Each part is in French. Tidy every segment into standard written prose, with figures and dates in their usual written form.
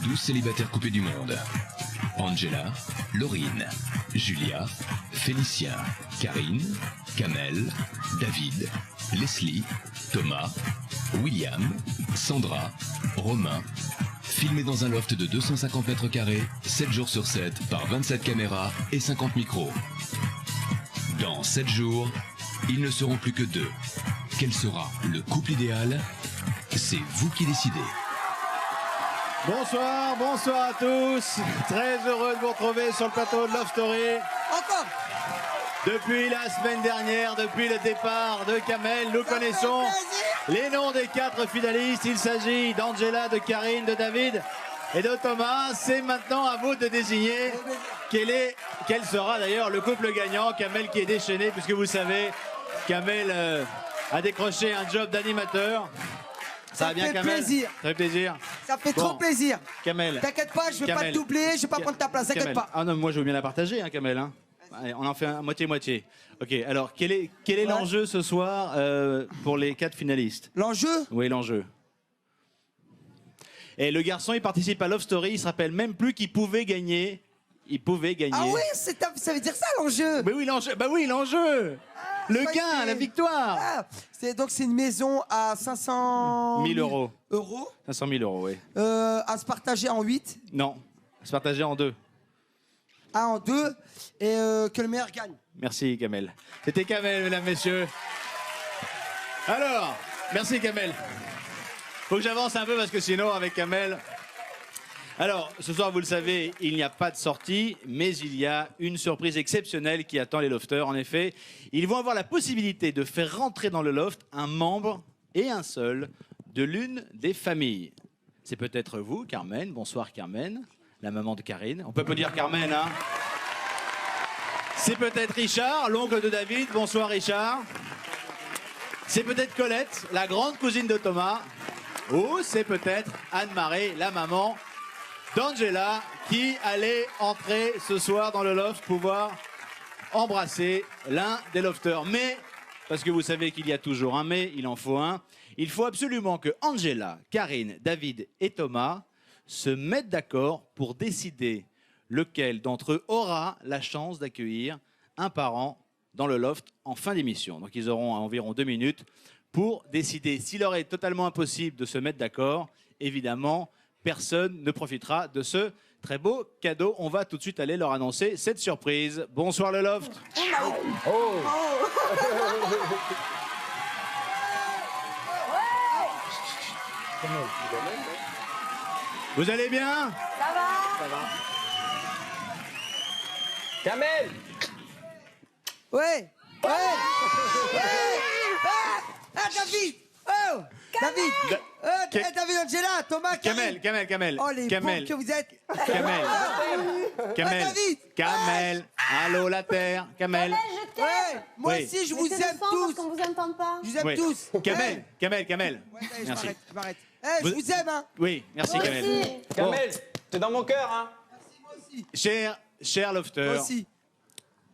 12 célibataires coupés du monde. Angela, Laurine, Julia, Félicien, Karine, Kamel, David, Leslie, Thomas, William, Sandra, Romain. Filmé dans un loft de 250 mètres carrés, 7 jours sur 7, par 27 caméras et 50 micros. Dans 7 jours, ils ne seront plus que 2. Quel sera le couple idéal? C'est vous qui décidez. Bonsoir, bonsoir à tous. Très heureux de vous retrouver sur le plateau de Love Story. Encore. Depuis la semaine dernière, depuis le départ de Kamel, nous connaissons les noms des 4 finalistes. Il s'agit d'Angela, de Karine, de David et de Thomas. C'est maintenant à vous de désigner quel sera d'ailleurs le couple gagnant. Kamel qui est déchaîné, puisque vous savez, Kamel a décroché un job d'animateur. Ça va bien, Kamel? Plaisir. Ça fait plaisir. Ça fait trop plaisir. Kamel. T'inquiète pas, je vais pas te doubler, je vais pas prendre ta place, t'inquiète pas. Ah non, moi je veux bien la partager, hein, Kamel. Hein. Allez, on en fait un moitié-moitié. Ok, alors quel est l'enjeu ce soir pour les 4 finalistes? L'enjeu? Oui, l'enjeu. Et le garçon, il participe à Love Story, il se rappelle même plus qu'il pouvait gagner. Il pouvait gagner. Ah oui, ça veut dire ça l'enjeu? Mais oui, l'enjeu. Bah oui, l'enjeu. Le gain, la victoire. Ah, donc c'est une maison à 500 000 euros. 500 000 euros, oui. À se partager en 8. Non, à se partager en 2. Ah, en 2. Et que le meilleur gagne. Merci, Kamel. C'était Kamel, mesdames, messieurs. Alors, merci, Kamel. Faut que j'avance un peu parce que sinon, avec Kamel... Alors, ce soir, vous le savez, il n'y a pas de sortie, mais il y a une surprise exceptionnelle qui attend les lofters. En effet, ils vont avoir la possibilité de faire rentrer dans le loft un membre, et un seul, de l'une des familles. C'est peut-être vous, Carmen. Bonsoir, Carmen, la maman de Karine. On peut applaudir Carmen, hein? C'est peut-être Richard, l'oncle de David. Bonsoir, Richard. C'est peut-être Colette, la grande cousine de Thomas. Ou c'est peut-être Anne-Marie, la maman d'Angela, qui allait entrer ce soir dans le loft, pouvoir embrasser l'un des lofters. Mais, parce que vous savez qu'il y a toujours un mais, il en faut un, il faut absolument que Angela, Karine, David et Thomas se mettent d'accord pour décider lequel d'entre eux aura la chance d'accueillir un parent dans le loft en fin d'émission. Donc ils auront environ 2 minutes pour décider. S'il leur est totalement impossible de se mettre d'accord, évidemment, personne ne profitera de ce très beau cadeau. On va tout de suite aller leur annoncer cette surprise. Bonsoir le loft. Oh. Vous allez bien? Ça va. Kamel. Ouais. Ah, David. Oh, David. David, Angela, Thomas, Kamel. Oh, les pauvres que vous êtes. Kamel. Allô la terre. Kamel. Ouais, moi Oui. aussi, je vous aime tous. On vous entend pas. Je vous aime tous. Kamel. Ouais, je Merci. m'arrête. Je vous aime, hein. Oui, merci Moi Kamel. aussi. Kamel, t'es dans mon cœur, hein. Merci, moi aussi. Cher lofter, Moi aussi.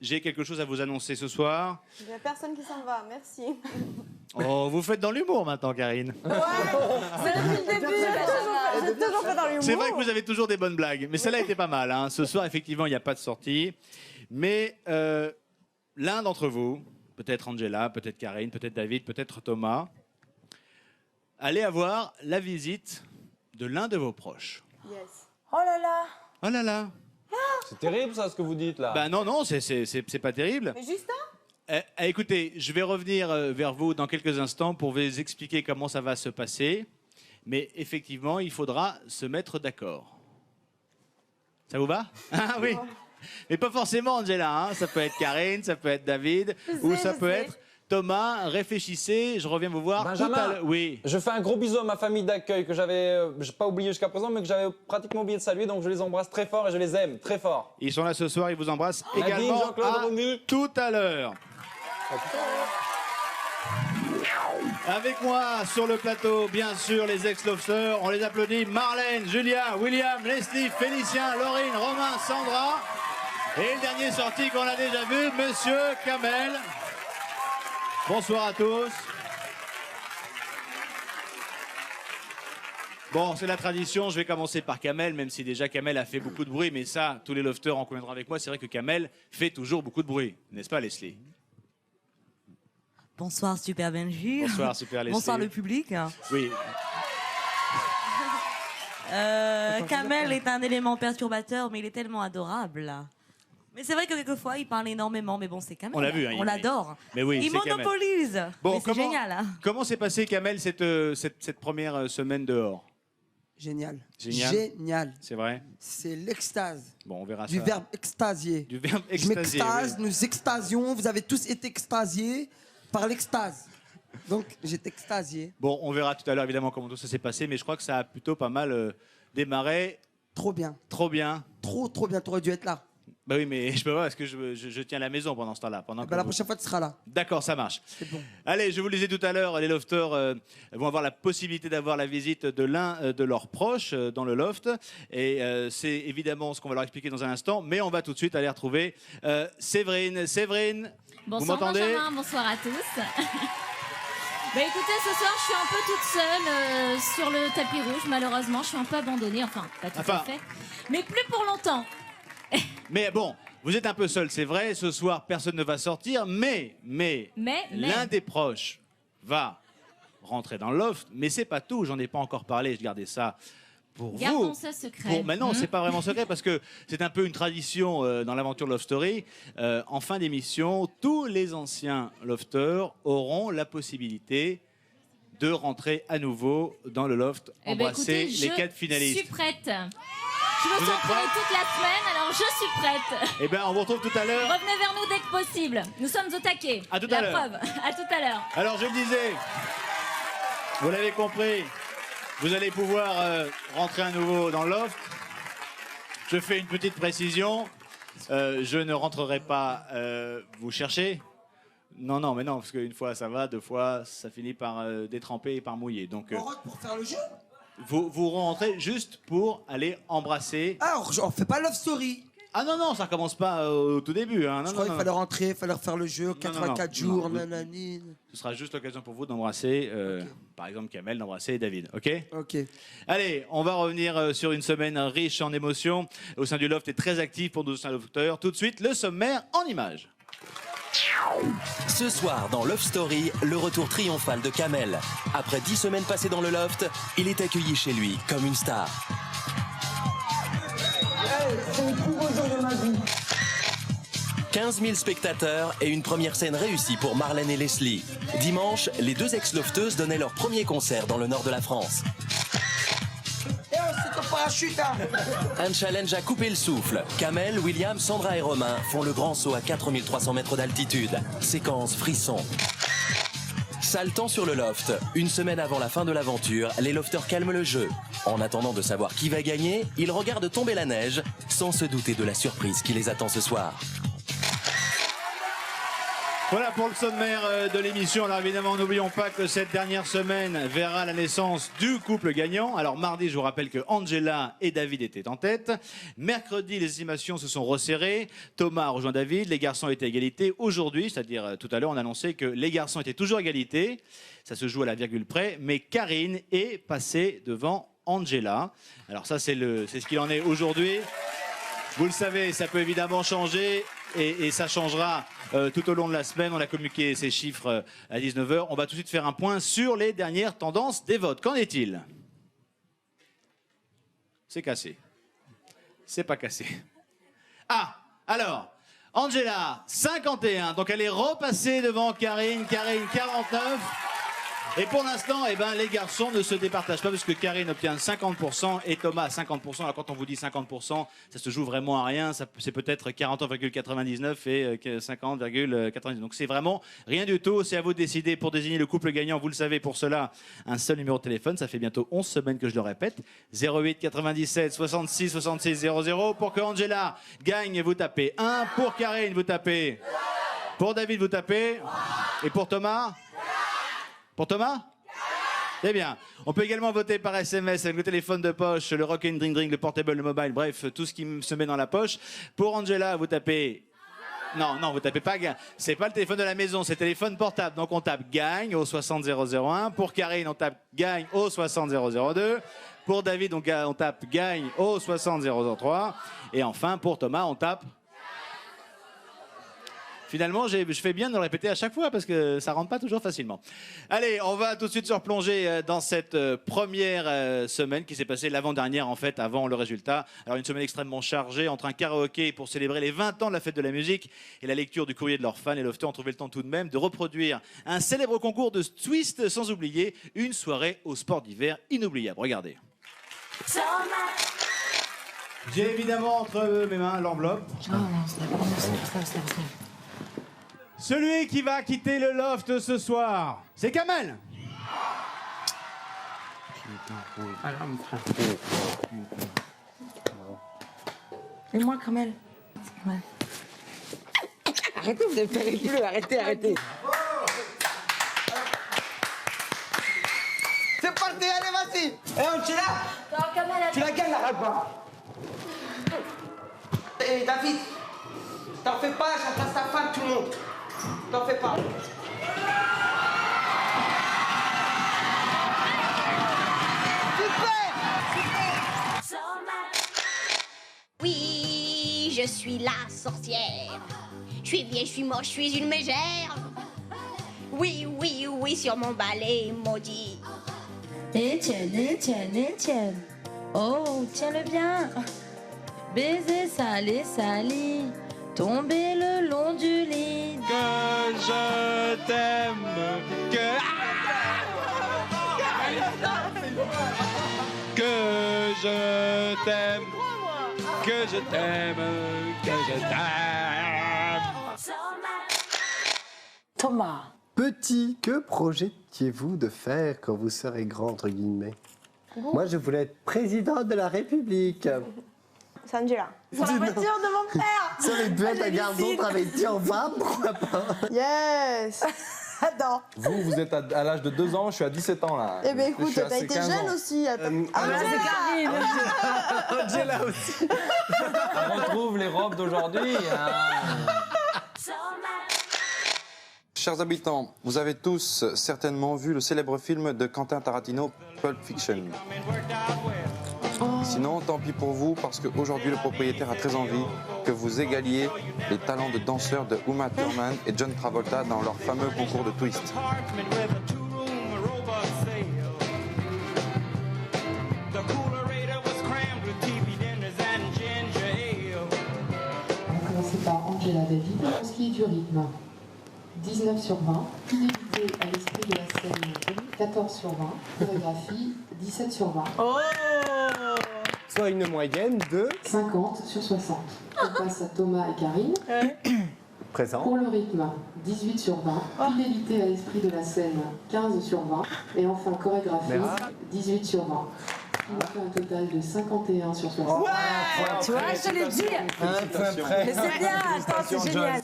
j'ai quelque chose à vous annoncer ce soir. Il n'y a personne qui s'en va, merci. Oh, vous faites dans l'humour maintenant, Karine. C'est depuis le début, j'ai toujours fait dans l'humour. C'est vrai que vous avez toujours des bonnes blagues, mais celle-là était pas mal. Hein. Ce soir, effectivement, il n'y a pas de sortie. Mais l'un d'entre vous, peut-être Angela, peut-être Karine, peut-être David, peut-être Thomas, allez avoir la visite de l'un de vos proches. Yes. Oh là là. Oh là là. C'est terrible ça, ce que vous dites là. Bah non, c'est pas terrible. Mais Justin? Écoutez, je vais revenir vers vous dans quelques instants pour vous expliquer comment ça va se passer. Mais effectivement, il faudra se mettre d'accord. Ça vous va? Ah oui. Mais pas forcément, Angela. Hein. Ça peut être Karine, ça peut être David, ou ça peut être Thomas. Réfléchissez, je reviens vous voir Benjamin, tout à l'heure. Oui. Je fais un gros bisou à ma famille d'accueil que j'avais pas oublié jusqu'à présent, mais que j'avais pratiquement oublié de saluer, donc je les embrasse très fort et je les aime très fort. Ils sont là ce soir, ils vous embrassent Nadine, également. Jean-Claude, À Romu. tout à l'heure. Avec moi sur le plateau, bien sûr, les ex-lobsters. On les applaudit. Marlène, Julien, William, Leslie, Félicien, Laurine, Romain, Sandra. Et le dernier sorti qu'on a déjà vu, Monsieur Kamel. Bonsoir à tous. Bon, c'est la tradition, je vais commencer par Kamel, même si déjà Kamel a fait beaucoup de bruit, mais ça, tous les lofters en conviendront avec moi, c'est vrai que Kamel fait toujours beaucoup de bruit, n'est-ce pas Leslie? Bonsoir Super Benji. Bonsoir Super Leslie. Bonsoir le public. Oui, Kamel est un élément perturbateur, mais il est tellement adorable. Mais c'est vrai que quelquefois, il parle énormément, mais bon, c'est Kamel. On l'a vu, hein, on l'adore. mais oui, Il c'est Kamel. monopolise. Bon, Mais c'est génial. Hein. Comment s'est passé Kamel cette première semaine dehors? Génial. Génial. Génial. C'est vrai? C'est l'extase. Bon, on verra Du ça. verbe extasier. Du verbe Je extasier. m'extase, oui. nous extasions, vous avez tous été extasiés par l'extase. Donc j'étais extasié. Bon, on verra tout à l'heure évidemment comment tout ça s'est passé, mais je crois que ça a plutôt pas mal démarré. Trop bien. Trop bien. Trop bien, t'aurais dû être là. Bah oui, mais je peux pas parce que je tiens la maison pendant ce temps-là. Pendant que La vous- prochaine fois, tu seras là. D'accord, ça marche. C'est bon. Allez, je vous le disais tout à l'heure, les lofters vont avoir la possibilité d'avoir la visite de l'un de leurs proches dans le loft. Et c'est évidemment ce qu'on va leur expliquer dans un instant. Mais on va tout de suite aller retrouver Séverine. Séverine, vous Bonsoir m'entendez? Benjamin, bonsoir à tous. Bah écoutez, ce soir je suis un peu toute seule sur le tapis rouge, malheureusement, je suis un peu abandonnée, enfin pas tout à fait, mais plus pour longtemps. Mais bon, vous êtes un peu seul, c'est vrai. Ce soir, personne ne va sortir. Mais l'un des proches va rentrer dans le loft. Mais c'est pas tout, j'en ai pas encore parlé. Je gardais ça pour Gardons vous. ça secret. Mais non, c'est pas vraiment secret parce que c'est un peu une tradition dans l'aventure Love Story. En fin d'émission, tous les anciens lofters auront la possibilité de rentrer à nouveau dans le loft, Eh ben, embrasser écoutez, les 4 finalistes. Je suis prête. Je me Vous sens êtes prête prête toute la semaine, alors je suis prête. Eh bien, on vous retrouve tout à l'heure. Revenez vers nous dès que possible. Nous sommes au taquet. À tout à La l'heure. preuve. À tout à l'heure. Alors, je le disais, vous l'avez compris, vous allez pouvoir rentrer à nouveau dans le loft. Je fais une petite précision. Je ne rentrerai pas vous chercher. Non, mais non, parce qu'une fois ça va, deux fois ça finit par détremper et par mouiller. Donc, On rentre pour faire le jeu. vous rentrez juste pour aller embrasser. Alors, on fait pas Love Story. Ah non, ça commence pas au tout début. Hein. Non, Je croyais non, qu'il fallait rentrer, il fallait refaire le jeu, non, 84 non, jours, non. nanani. Ce sera juste l'occasion pour vous d'embrasser, par exemple Kamel, d'embrasser David, ok? Ok. Allez, on va revenir sur une semaine riche en émotions au sein du loft et très active pour nos anciens lofters. Tout de suite, le sommaire en images. Ce soir, dans Love Story, le retour triomphal de Kamel. Après 10 semaines passées dans le loft, il est accueilli chez lui comme une star. C'est le plus beau jour de ma vie. 15 000 spectateurs et une première scène réussie pour Marlène et Leslie. Dimanche, les deux ex-lofteuses donnaient leur premier concert dans le nord de la France. Eh, c'est ton parachute, hein. Un challenge à couper le souffle. Kamel, William, Sandra et Romain font le grand saut à 4300 mètres d'altitude. Séquence frisson. Sale temps sur le loft. Une semaine avant la fin de l'aventure, les lofters calment le jeu. En attendant de savoir qui va gagner, ils regardent tomber la neige, sans se douter de la surprise qui les attend ce soir. Voilà pour le sommaire de l'émission. Alors évidemment, n'oublions pas que cette dernière semaine verra la naissance du couple gagnant. Alors mardi, je vous rappelle que Angela et David étaient en tête. Mercredi, les estimations se sont resserrées. Thomas a rejoint David. Les garçons étaient à égalité. Aujourd'hui, c'est-à-dire tout à l'heure, on a annoncé que les garçons étaient toujours à égalité. Ça se joue à la virgule près. Mais Karine est passée devant Angela. Alors ça, c'est ce qu'il en est aujourd'hui. Vous le savez, ça peut évidemment changer. Et ça changera tout au long de la semaine. On a communiqué ces chiffres à 19h. On va tout de suite faire un point sur les dernières tendances des votes. Qu'en est-il? C'est cassé. C'est pas cassé. Ah, alors, Angela, 51. Donc elle est repassée devant Karine. Karine, 49. Et pour l'instant, eh ben, les garçons ne se départagent pas parce que Karine obtient 50% et Thomas 50%. Alors quand on vous dit 50%, ça se joue vraiment à rien. C'est peut-être 40,99 et 50,90. Donc c'est vraiment rien du tout. C'est à vous de décider pour désigner le couple gagnant. Vous le savez, pour cela, un seul numéro de téléphone. Ça fait bientôt 11 semaines que je le répète. 08 97 66 66 00. Pour que Angela gagne, vous tapez 1. Pour Karine, vous tapez. Pour David, vous tapez. Et pour Thomas? Pour Thomas? Très bien. On peut également voter par SMS avec le téléphone de poche, le Rock and Drink Drink, le portable, le mobile, bref, tout ce qui se met dans la poche. Pour Angela, vous tapez... Non, vous tapez pas gagne. C'est pas le téléphone de la maison, c'est le téléphone portable. Donc on tape gagne au 60001. Pour Karine, on tape gagne au 60002. Pour David, on tape gagne au 60 003. Et enfin, pour Thomas, on tape... Finalement, je fais bien de le répéter à chaque fois parce que ça rentre pas toujours facilement. Allez, on va tout de suite se replonger dans cette première semaine qui s'est passée l'avant-dernière en fait, avant le résultat. Alors une semaine extrêmement chargée entre un karaoké pour célébrer les 20 ans de la fête de la musique et la lecture du courrier de leurs fans. Les lofters ont trouvé le temps tout de même de reproduire un célèbre concours de twist sans oublier une soirée au sport d'hiver inoubliable. Regardez. J'ai évidemment entre mes mains l'enveloppe. Celui qui va quitter le loft ce soir, c'est Kamel. Et moi, Kamel. Ouais. Arrêtez, vous avez fait les bleus, arrêtez. C'est parti, allez, vas-y. Eh, tu es là? Tu la gagnes, la pas. Eh, David, t'en fais pas, j'embrasse ta femme, tout le monde. T'en fais pas. Oui, je suis la sorcière. Je suis vieille, je suis moche, je suis une mégère. Oui, oui, oui, sur mon balai maudit. Étienne. Oh, tiens-le bien. Baiser salé, sali. Tomber le long du lit. Que je t'aime, que je t'aime, que je t'aime, que je t'aime. Thomas. Petit, que projetiez-vous de faire quand vous serez grand, entre guillemets? Moi, je voulais être président de la République. C'est Angela. Sur la voiture de mon père. Ça aurait pu être un garçon travesti en femme, pourquoi pas? Yes. Attends. Vous êtes à l'âge de 2 ans, je suis à 17 ans là. Eh ben écoute, Je suis à t'as été 15 jeune ans. aussi. C'est Karine. Angela aussi. On retrouve les robes d'aujourd'hui. Chers habitants, vous avez tous certainement vu le célèbre film de Quentin Tarantino, Pulp Fiction. Sinon, tant pis pour vous, parce qu'aujourd'hui, le propriétaire a très envie que vous égaliez les talents de danseurs de Uma Thurman et John Travolta dans leur fameux concours de twist. On va commencer par Angela David pour ce qui est du rythme. 19 sur 20, fidélité à l'esprit de la scène, 14 sur 20, chorégraphie, 17 sur 20. Oh. Soit une moyenne de 50 sur 60. On passe à Thomas et Karine. présent. Pour le rythme, 18 sur 20, fidélité à l'esprit de la scène, 15 sur 20, et enfin chorégraphie, 18 sur 20. On fait un total de 51 sur 60. Ouais, tu vois, je te l'ai dit. Mais c'est bien, attends, c'est génial.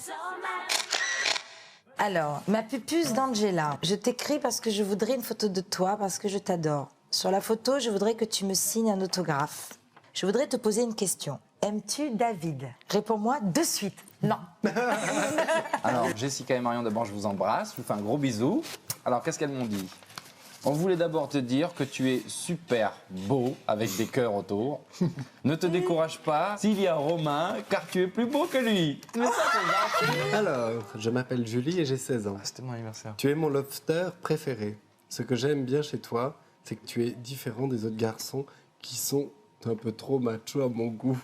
Alors, ma pupuce d'Angela, je t'écris parce que je voudrais une photo de toi, parce que je t'adore. Sur la photo, je voudrais que tu me signes un autographe. Je voudrais te poser une question. Aimes-tu David? Réponds-moi de suite. Non. Alors, Jessica et Marion, d'abord, je vous embrasse, je vous fais un gros bisou. Alors, qu'est-ce qu'elles m'ont dit? On voulait d'abord te dire que tu es super beau, avec des cœurs autour. Ne te décourage pas, s'il y a Romain, car tu es plus beau que lui. Mais ça, c'est gentil. Alors, je m'appelle Julie et j'ai 16 ans. C'était mon anniversaire. Tu es mon lofter préféré. Ce que j'aime bien chez toi, c'est que tu es différent des autres garçons qui sont un peu trop machos à mon goût.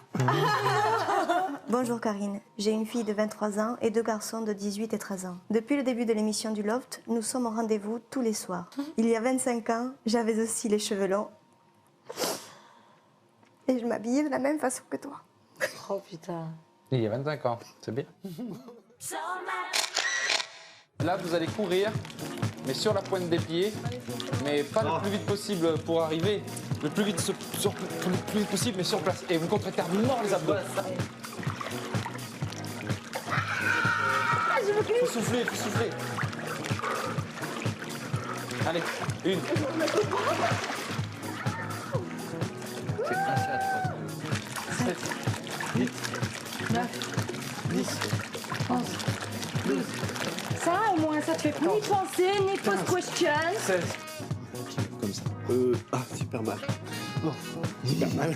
Bonjour Karine, j'ai une fille de 23 ans et 2 garçons de 18 et 13 ans. Depuis le début de l'émission du Loft, nous sommes au rendez-vous tous les soirs. Il y a 25 ans, j'avais aussi les cheveux longs. Et je m'habillais de la même façon que toi. Oh putain. Il y a 25 ans, c'est bien. Là, vous allez courir, mais sur la pointe des pieds, mais pas le plus vite possible pour arriver. Le plus vite, le plus vite possible, mais sur place. Et vous contractez à mort les abdos. Faut souffler, faut souffler. Allez, 1. C'est 1, 4, 7, 8, 9, 10, 11, 12. Ça, au moins, ça te fait ni penser, ni pose question. 16. Comme ça. Ah, super mal. Hyper mal.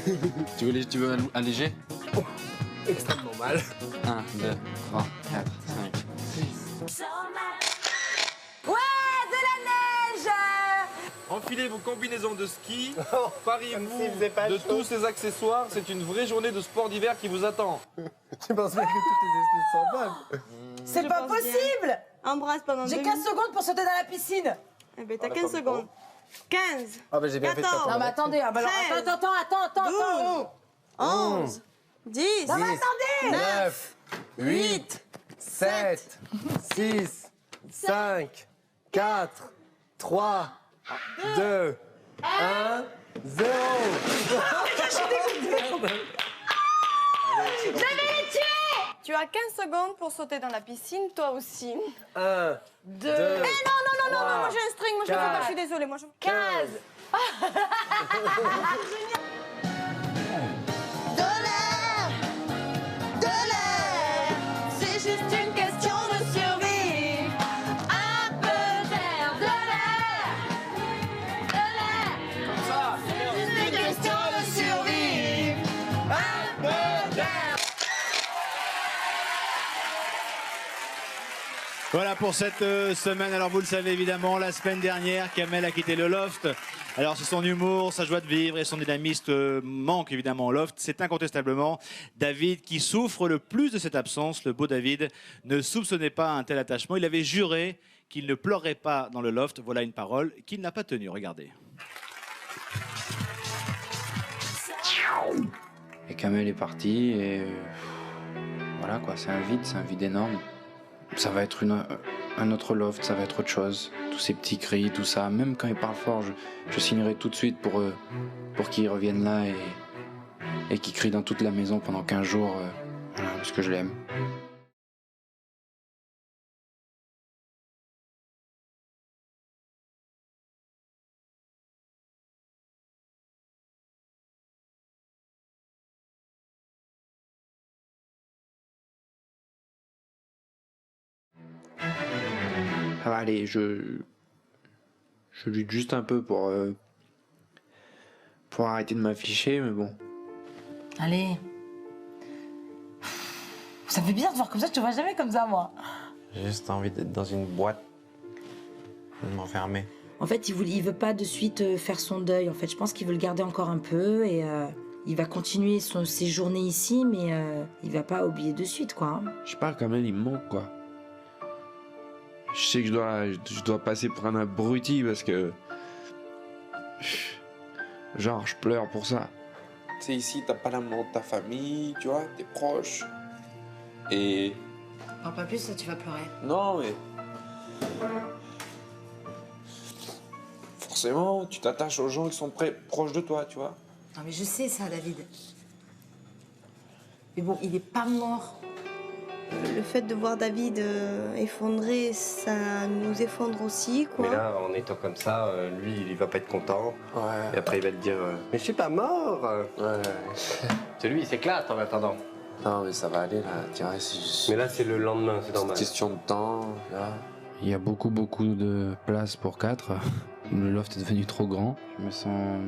Tu veux alléger? Extrêmement mal. 1, 2, 3, 4, 5. Ouais, de la neige. Enfilez vos combinaisons de ski, Oh, pariez-vous s'il faisait pas de chaud. tous ces accessoires, c'est une vraie journée de sport d'hiver qui vous attend. Tu penses bien que toutes les excuses sont bonnes? C'est Je pas pense bien. possible. Embrasse pendant J'ai 2 15 minutes. secondes pour sauter dans la piscine. Eh ben, t'as 15 secondes. 15. Ah bah j'ai bien fait de 14. t'attendre. Non mais attendez, ah, bah alors, 13, attends. 11, 10. Non mais attendez. 9, 8, 7, 6, 5, 4, 3, 2, 1, 0. Tu as 15 secondes pour sauter dans la piscine, toi aussi. 1, 2, Eh non, moi j'ai un string, moi je ne fais pas, 4, je suis désolée. Moi, je... 15. De l'air, c'est juste une question de survie. Un peu d'air, de l'air, c'est juste une question de survie. Un peu d'air. Voilà pour cette semaine. Alors vous le savez évidemment, la semaine dernière, Kamel a quitté le loft. Alors c'est son humour, sa joie de vivre et son dynamisme manquent évidemment au loft. C'est incontestablement David qui souffre le plus de cette absence. Le beau David ne soupçonnait pas un tel attachement. Il avait juré qu'il ne pleurerait pas dans le loft. Voilà une parole qu'il n'a pas tenue. Regardez. Et Kamel est parti et voilà quoi, c'est un vide énorme. Ça va être un autre loft, ça va être autre chose. Tous ces petits cris, tout ça. Même quand il parle fort, je signerai tout de suite pour qu'il revienne là et qu'il crie dans toute la maison pendant 15 jours. Voilà, parce que je l'aime. Ça va aller, je lutte juste un peu pour arrêter de m'afficher, mais bon. Allez. Ça fait bizarre de voir comme ça, je te vois jamais comme ça moi. J'ai juste envie d'être dans une boîte, de m'enfermer. En fait, il veut pas de suite faire son deuil. En fait, je pense qu'il veut le garder encore un peu et il va continuer ses journées ici, mais il va pas oublier de suite, quoi. Hein. Je sais pas, quand même, il me manque, quoi. Je sais que je dois passer pour un abruti parce que... Genre, je pleure pour ça. Tu sais, ici, t'as pas l'amour de ta famille, tu vois, tes proches. Et... Parle pas plus, ça tu vas pleurer. Non, mais... Forcément, tu t'attaches aux gens qui sont proches de toi, tu vois. Non mais je sais ça, David. Mais bon, il est pas mort. Le fait de voir David effondré, ça nous effondre aussi, quoi. Mais là, en étant comme ça, lui, il va pas être content. Ouais. Et après, il va te dire mais je suis pas mort. Ouais. C'est lui, il s'éclate en attendant. Non, mais ça va aller, là. Tiens, Mais là, c'est le lendemain, c'est normal. Question de temps, là. Il y a beaucoup de place pour 4. Le loft est devenu trop grand. Je me sens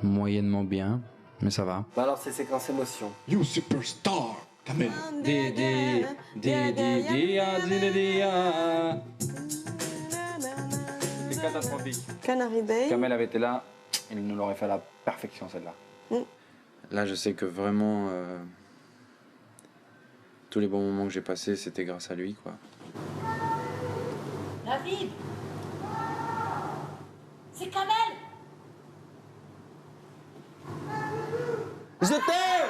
moyennement bien, mais ça va. Bah alors, c'est séquence émotion. You superstar, Kamel. C'est catastrophique. Canary Bay. Kamel avait été là, il nous l'aurait fait à la perfection celle-là. Là, je sais que vraiment tous les bons moments que j'ai passés, c'était grâce à lui, quoi. David, c'est Kamel. Je t'aime.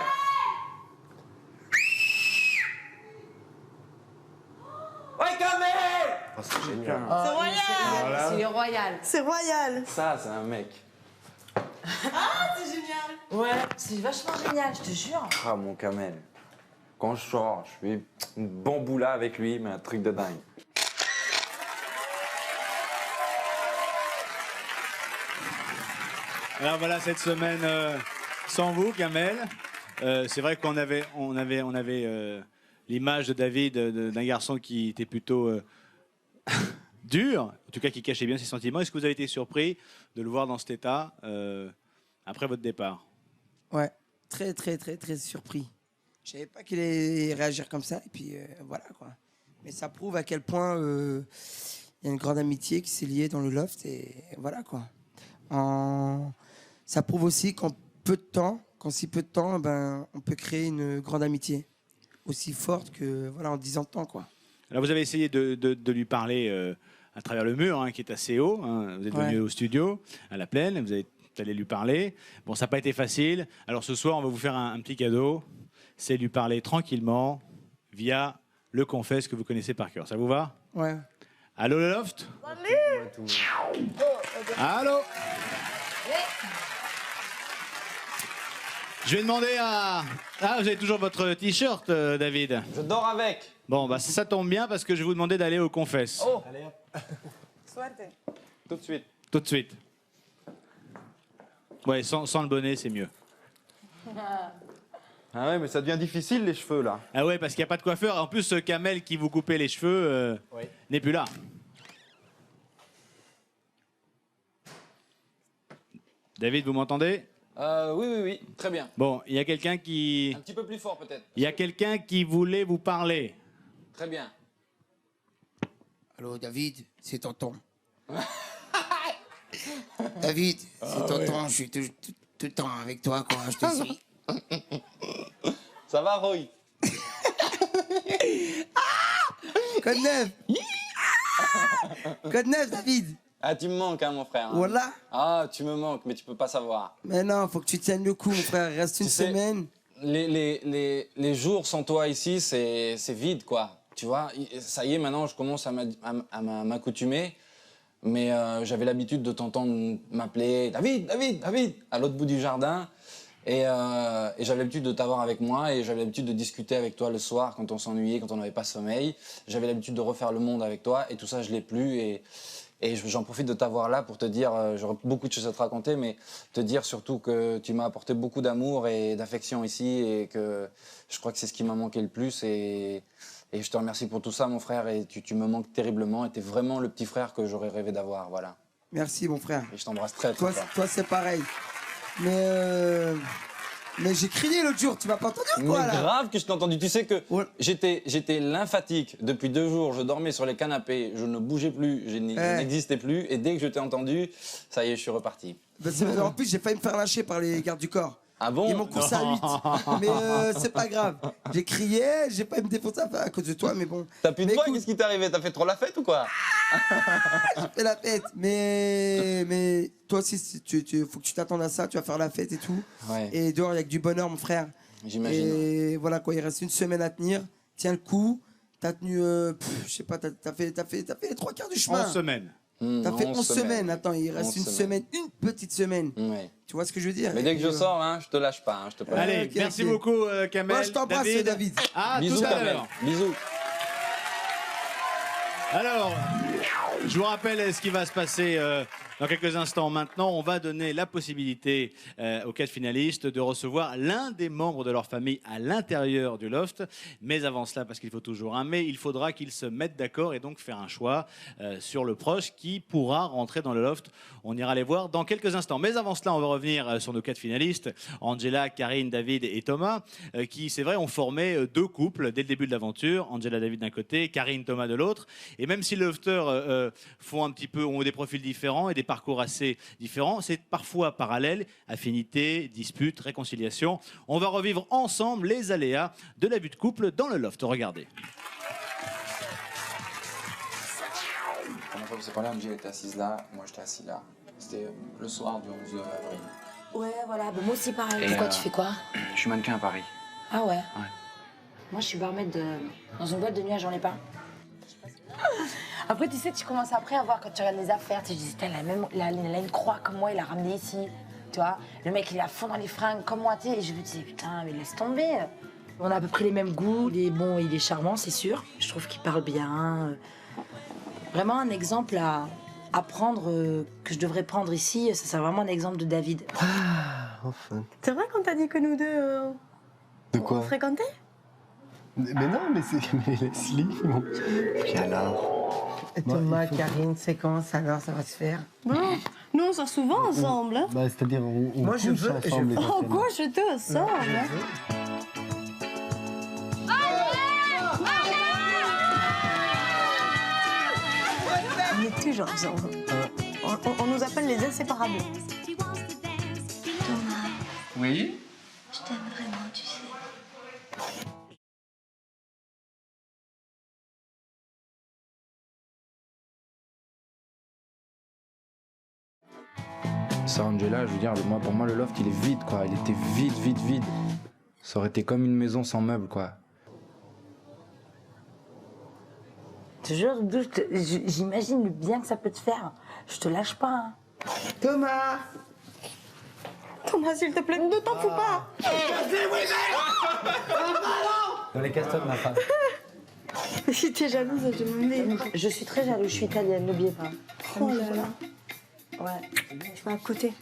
Ouais, Kamel. Oh, c'est génial. C'est royal. C'est le royal. C'est royal. Ça, c'est un mec. Ah, c'est génial. Ouais, c'est vachement génial, je te jure. Ah, mon Kamel. Quand je sors, je fais une bamboula avec lui, mais un truc de dingue. Alors voilà cette semaine sans vous, Kamel. C'est vrai qu'on avait l'image de David, d'un garçon qui était plutôt dur, en tout cas qui cachait bien ses sentiments. Est-ce que vous avez été surpris de le voir dans cet état après votre départ? Ouais, très, très, très, très surpris. Je savais pas qu'il allait réagir comme ça, et puis voilà, quoi. Mais ça prouve à quel point il y a une grande amitié qui s'est liée dans le loft, et voilà, quoi. Ça prouve aussi qu'en peu de temps, si peu de temps, ben, on peut créer une grande amitié aussi forte que voilà en 10 ans de temps, quoi. Alors vous avez essayé de lui parler à travers le mur, hein, qui est assez haut. Hein. Vous êtes venu au studio, à la plaine, vous allez lui parler. Bon, ça n'a pas été facile. Alors ce soir, on va vous faire un petit cadeau. C'est lui parler tranquillement via le Confesse que vous connaissez par cœur. Ça vous va? Ouais. Allô le loft? Allô? Je vais demander à... Ah, vous avez toujours votre t-shirt, David? Je dors avec. Bon, bah ça tombe bien parce que je vais vous demander d'aller au Confesse. Oh. Allez, hop. Tout de suite. Tout de suite. Ouais, sans le bonnet, c'est mieux. Ah ouais, mais ça devient difficile les cheveux là. Ah ouais, parce qu'il n'y a pas de coiffeur. En plus, ce Kamel qui vous coupait les cheveux n'est plus là. David, vous m'entendez? Oui, très bien. Bon, il y a quelqu'un qui... Un petit peu plus fort peut-être. Il y a quelqu'un qui voulait vous parler. Très bien. Allô, David, c'est tonton. David, c'est tonton, je suis tout le temps avec toi, quoi, je te suis. Ça va, Roy? Code 9. Code 9, David. Ah, tu me manques, hein, mon frère. Hein. Voilà. Ah, tu me manques, mais tu peux pas savoir. Mais non, faut que tu tiennes le coup, mon frère. Reste une semaine. Les jours sans toi ici, c'est vide, quoi. Tu vois, ça y est, maintenant, je commence à m'accoutumer. Mais j'avais l'habitude de t'entendre m'appeler David, David, David, à l'autre bout du jardin. Et j'avais l'habitude de t'avoir avec moi et j'avais l'habitude de discuter avec toi le soir quand on s'ennuyait, quand on n'avait pas sommeil. J'avais l'habitude de refaire le monde avec toi et tout ça, je l'ai plus. Et j'en profite de t'avoir là pour te dire, j'aurais beaucoup de choses à te raconter, mais te dire surtout que tu m'as apporté beaucoup d'amour et d'affection ici et que je crois que c'est ce qui m'a manqué le plus. Et je te remercie pour tout ça, mon frère, et tu me manques terriblement et t'es vraiment le petit frère que j'aurais rêvé d'avoir, voilà. Merci, mon frère. Et je t'embrasse très fort. Toi, c'est pareil. Mais j'ai crié l'autre jour, tu m'as pas entendu ou quoi, mais là? grave que je t'ai entendu. Tu sais que j'étais lymphatique depuis 2 jours. Je dormais sur les canapés, je ne bougeais plus, je n'existais plus. Et dès que je t'ai entendu, ça y est, je suis reparti. En plus, j'ai failli me faire lâcher par les gardes du corps. Ah bon? Ils m'ont coursé à 8. Mais c'est pas grave. J'ai crié, j'ai pas me défoncer à cause de toi, mais bon. T'as plus de voix, qu'est-ce qui t'est arrivé? T'as fait trop la fête ou quoi? J'ai fait la fête, mais toi aussi, faut que tu t'attendes à ça, tu vas faire la fête et tout. Ouais. Et dehors, il y a que du bonheur, mon frère. J'imagine. Et voilà quoi, il reste une semaine à tenir. Tiens le coup. T'as tenu, je sais pas, t'as fait les 3 quarts du chemin. 11 semaines. T'as fait 11 semaines. Attends, il reste une semaine, une petite semaine. Ouais. Tu vois ce que je veux dire? Mais dès que je sors, hein, je te lâche pas. Hein, je te promets. Allez, merci beaucoup, Kamel. Moi, je t'embrasse, David. Ah, bisous, tout à Kamel. l'heure. Bisous. Alors, je vous rappelle ce qui va se passer dans quelques instants. Maintenant, on va donner la possibilité aux 4 finalistes de recevoir l'un des membres de leur famille à l'intérieur du loft. Mais avant cela, parce qu'il faut toujours un mais, il faudra qu'ils se mettent d'accord et donc faire un choix sur le proche qui pourra rentrer dans le loft. On ira les voir dans quelques instants. Mais avant cela, on va revenir sur nos 4 finalistes, Angela, Karine, David et Thomas, qui, c'est vrai, ont formé 2 couples dès le début de l'aventure. Angela, David d'un côté, Karine, Thomas de l'autre. Et même si les lofters ont des profils différents et des parcours assez différents, c'est parfois parallèle, affinité, dispute, réconciliation. On va revivre ensemble les aléas de la vie de couple dans le loft. Regardez. La première fois que vous avez parlé, Angela était assise là, moi j'étais assis là. C'était le soir du 11 avril. Ouais, voilà, bah moi aussi pareil. Et Pourquoi tu fais quoi? Je suis mannequin à Paris. Ah ouais? Ouais. Moi, je suis barmaid dans une boîte de nuit à Jean Lépin. Après, tu sais, tu commences après à voir quand tu regardes les affaires. Tu te dis, il a une croix comme moi, il l'a ramené ici. Tu vois, le mec, il est à fond dans les fringues comme moi, tu sais. Et je me disais, putain, mais laisse tomber. On a à peu près les mêmes goûts. Il est charmant, c'est sûr. Je trouve qu'il parle bien. Vraiment un exemple à prendre, que je devrais prendre ici. Ça, c'est vraiment un exemple de David. Ah, enfin. C'est vrai qu'on t'a dit que nous deux, De quoi? on fréquentait? Mais non, mais c'est Leslie. Bon. Puis alors? Et Thomas, Karine, c'est comment ça alors, ça va se faire? Bon, nous on sort souvent ensemble. Hein. Bah, c'est-à-dire, on Moi, je couche veux- ensemble. je- On couche tout ensemble. Hein. On est toujours ensemble. On nous appelle les inséparables. Thomas, Oui. je t'aime vraiment, tu sais. Ça, Angela, je veux dire, moi, pour moi, le loft, il est vide, quoi. Il était vide, vide, vide. Ça aurait été comme une maison sans meubles, quoi. Je te jure, Doudou, j'imagine le bien que ça peut te faire. Je te lâche pas. Hein. Thomas! Thomas, s'il te plaît, ne t'en fous pas. Dans les casse ma femme. Si t'es jalouse, je me mets. Je suis très jalouse, je suis italienne, n'oubliez pas. Oh là là. Ouais. Tu vas à côté.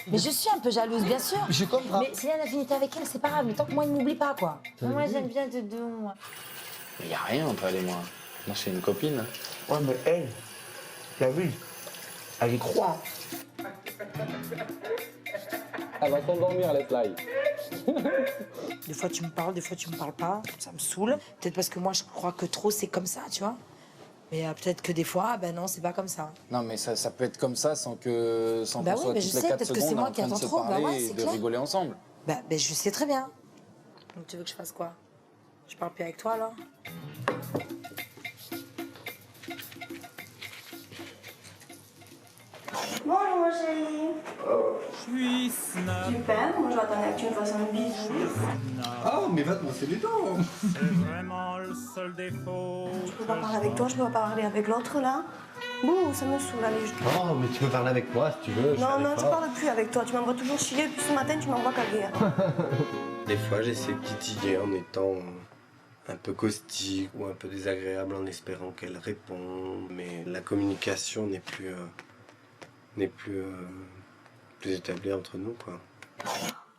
Mais je suis un peu jalouse, bien sûr. Je comprends. Mais s'il y a une affinité avec elle, c'est pas grave. Mais tant que moi, il m'oublie pas, quoi. Moi, j'aime bien Doudou, moi. Il y a rien entre elle et moi. Moi, c'est une copine. Ouais, mais elle, t'as vu? Elle y croit. Elle va s'endormir, laisse-la. Des fois, tu me parles, des fois, tu me parles pas. Ça me saoule. Peut-être parce que moi, je crois que trop, c'est comme ça, tu vois. Mais peut-être que des fois, ben non, c'est pas comme ça. Non, mais ça peut être comme ça sans qu'on Bah oui, soit mais toutes je les sais, 4 peut-être que c'est secondes moi en qui train de attends se trop. Bah parler ouais, et c'est de clair. rigoler ensemble. Bah, je sais très bien. Donc tu veux que je fasse quoi? Je parle plus avec toi, alors? Bonjour ma chérie. Super, moi j'attendais que tu me fasses un bisou. Ah, mais va te masser les dents. Je peux pas parler avec toi, je peux pas parler avec l'autre là. Bon, ça me saoule, allez, je... Non, mais tu peux parler avec moi si tu veux. Non, non, je parle plus avec toi, tu m'envoies toujours chier, puis ce matin tu m'envoies caguer. Des fois, j'essaie de titiller en étant un peu caustique ou un peu désagréable en espérant qu'elle réponde. Mais la communication n'est plus établie entre nous, quoi.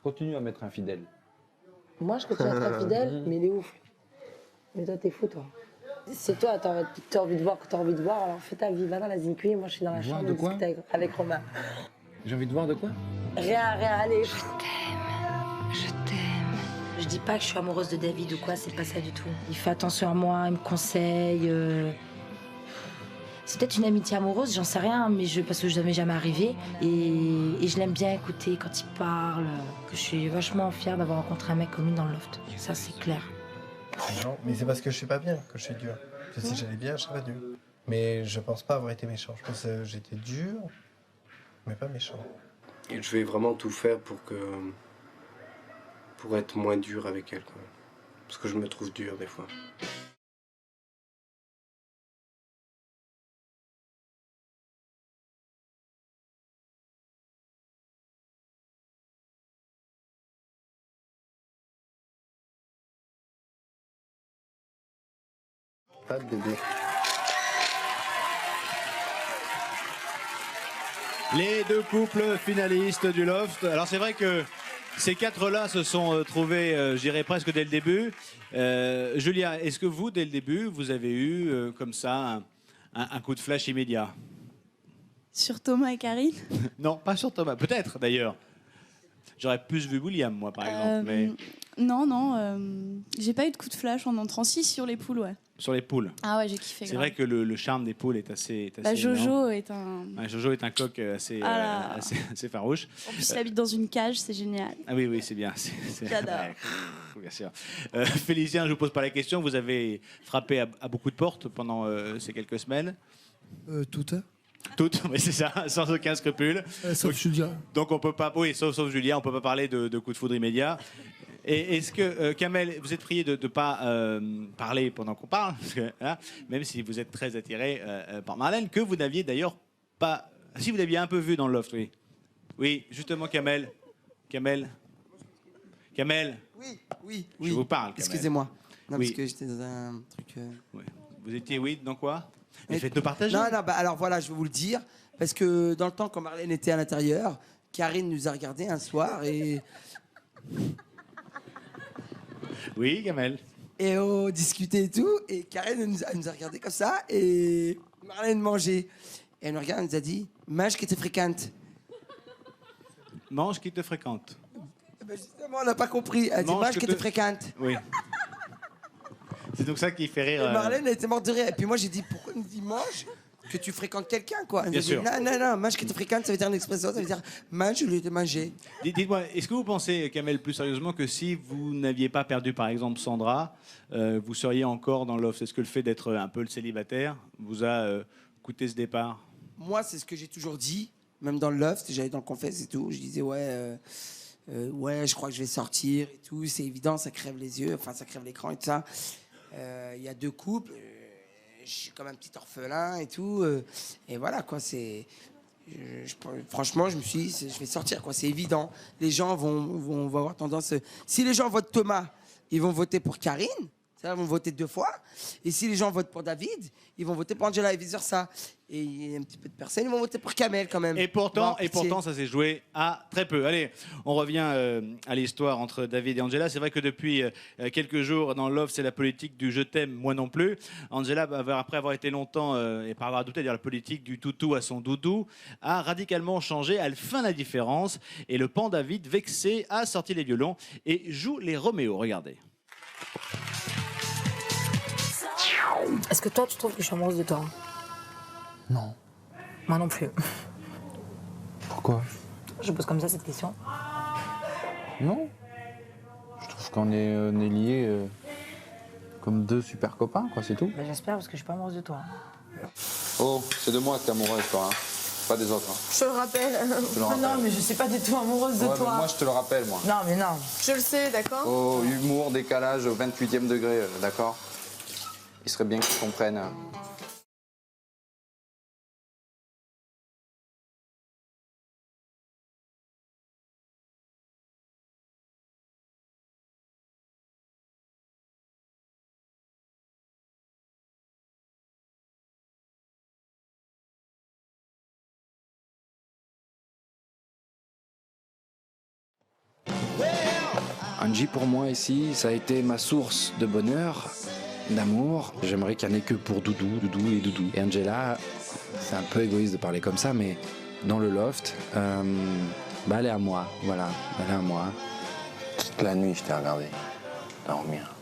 Continue à m'être infidèle. Moi, je continue à être infidèle, mais il est ouf. Mais toi, t'es fou, toi. C'est toi, t'as envie de voir que t'as envie de voir, alors fais ta vie, va dans la Zincuit, moi je suis dans la Voir chambre de de quoi discuter avec Romain. J'ai envie de voir de quoi? Rien, allez. Je t'aime. Je dis pas que je suis amoureuse de David ou quoi, c'est pas ça du tout. Il fait attention à moi, il me conseille. C'est peut-être une amitié amoureuse, j'en sais rien, mais parce que ça m'est jamais arrivé. Et je l'aime bien écouter quand il parle. Que je suis vachement fière d'avoir rencontré un mec comme lui dans le loft. Ça, c'est clair. Non, mais c'est parce que je suis pas bien que je suis dur. Parce que si j'allais bien, je serais pas dur. Mais je pense pas avoir été méchant. Je pense que j'étais dur, mais pas méchant. Et je vais vraiment tout faire pour être moins dur avec elle, quoi. Parce que je me trouve dur des fois. Pas de bébé. Les deux couples finalistes du Loft. Alors c'est vrai que ces quatre-là se sont trouvés, je dirais presque dès le début. Julia, est-ce que vous, dès le début, vous avez eu comme ça un coup de flash immédiat? Sur Thomas et Karine? Non, pas sur Thomas. Peut-être d'ailleurs. J'aurais plus vu William, moi, par exemple. Mais... Non, j'ai pas eu de coup de flash en entrant. Si, sur les poules, ouais. Sur les poules. Ah ouais, j'ai kiffé. C'est vrai que le charme des poules est assez. Jojo est un. Jojo est un coq assez farouche. En plus, il habite dans une cage, c'est génial. Ah oui, c'est bien. J'adore. Bien sûr. Félicien, je vous pose pas la question. Vous avez frappé à beaucoup de portes pendant ces quelques semaines. Toutes. Toutes, oui, c'est ça, sans aucun scrupule. Sauf Julia. Donc on peut pas, oui, sauf Julia, on peut pas parler de coup de foudre immédiat. Et est-ce que, Kamel, vous êtes prié de ne pas parler pendant qu'on parle, parce que, hein, même si vous êtes très attiré par Marlène, que vous n'aviez d'ailleurs pas... Si, vous l'aviez un peu vu dans le loft, oui. Oui, justement, Kamel. Oui. Je vous parle, Kamel. Excusez-moi. Non, Oui. parce que j'étais dans un truc... Oui. Vous étiez, oui, dans quoi? Faites-nous partager. Non, alors voilà, je vais vous le dire. Parce que dans le temps, quand Marlène était à l'intérieur, Karine nous a regardé un soir et... Oui, Kamel. Et on discutait et tout. Et Karen, elle nous a regardé comme ça. Et Marlène mangeait. Et elle nous regarde, elle nous a dit, mange qui te fréquente. Mange qui te fréquente. Ben justement, on n'a pas compris. Elle dit, mange qui te fréquente. Oui. C'est donc ça qui fait rire. Et Marlène, elle était morte de rire. Et puis moi, j'ai dit, pourquoi elle nous dit mange que tu fréquentes quelqu'un, quoi. Elle Bien nous a sûr. dit, non, mange qui te fréquente, ça veut dire une expression, ça veut dire mange au lieu de manger. Dites-moi, est-ce que vous pensez, Kamel, plus sérieusement, que si vous n'aviez pas perdu, par exemple, Sandra, vous seriez encore dans l'offre? Est-ce que le fait d'être un peu le célibataire vous a coûté ce départ? Moi, c'est ce que j'ai toujours dit, même dans le loft, j'allais dans le confesse et tout, je disais, ouais, je crois que je vais sortir et tout, c'est évident, ça crève les yeux, enfin, ça crève l'écran et tout ça. Il y a 2 couples, je suis comme un petit orphelin et tout, et voilà, quoi, c'est... franchement, je me suis dit, je vais sortir, quoi, c'est évident. Les gens vont avoir tendance... Si les gens votent Thomas, ils vont voter pour Karine, ils vont voter 2 fois. Et si les gens votent pour David, ils vont voter pour Angela et vice-versa. Et il y a un petit peu de personnes, ils vont voter pour Kamel quand même. Et pourtant, ça s'est joué à très peu. Allez, on revient à l'histoire entre David et Angela. C'est vrai que depuis quelques jours, dans Love, c'est la politique du « je t'aime, moi non plus ». Angela, après avoir été longtemps, et par avoir douté, dire la politique du toutou à son doudou, a radicalement changé. Elle feint la différence. Et le pan David, vexé, a sorti les violons et joue les Roméo. Regardez. Est-ce que toi, tu trouves que je suis amoureuse de toi? Non. Moi non plus. Pourquoi? Je pose comme ça cette question. Non. Je trouve qu'on est liés comme 2 super copains, quoi, c'est tout. Ben, j'espère parce que je suis pas amoureuse de toi. Oh, c'est de moi que t'es amoureuse, toi, hein. Pas des autres. Hein. Je te le rappelle. Non, mais je suis pas du tout amoureuse de Ouais, toi. mais moi, je te le rappelle, moi. Non, mais non. Je le sais, d'accord. Oh, humour, décalage au 28e degré, d'accord? Il serait bien qu'ils comprennent. Angie, pour moi, ici, ça a été ma source de bonheur, d'amour. J'aimerais qu'il n'y en ait que pour Doudou, Doudou et Doudou. Et Angela, c'est un peu égoïste de parler comme ça, mais dans le loft, elle est à moi, voilà, elle est à moi. Toute la nuit, je t'ai regardé dormir.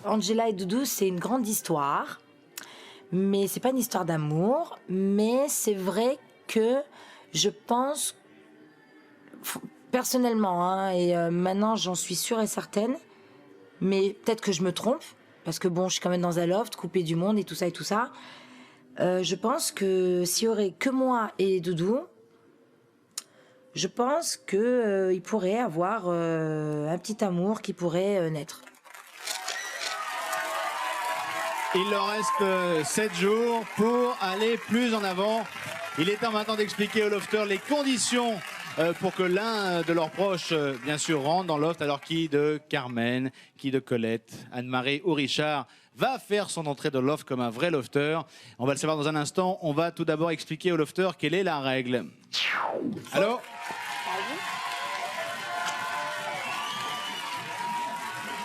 Angela et Doudou, c'est une grande histoire, mais c'est pas une histoire d'amour, mais c'est vrai que je pense... Personnellement, hein, et maintenant j'en suis sûre et certaine, mais peut-être que je me trompe, parce que bon, je suis quand même dans un loft, coupée du monde et tout ça et tout ça. Je pense que s'il y aurait que moi et Doudou, je pense qu'il pourrait avoir un petit amour qui pourrait naître. Il leur reste 7 jours pour aller plus en avant. Il est temps maintenant d'expliquer aux lofters les conditions pour que l'un de leurs proches, bien sûr, rentre dans l'oft. Alors qui de Carmen, qui de Colette, Anne-Marie ou Richard va faire son entrée dans l'oft comme un vrai lofter? On va le savoir dans un instant. On va tout d'abord expliquer aux lofters quelle est la règle. Allô?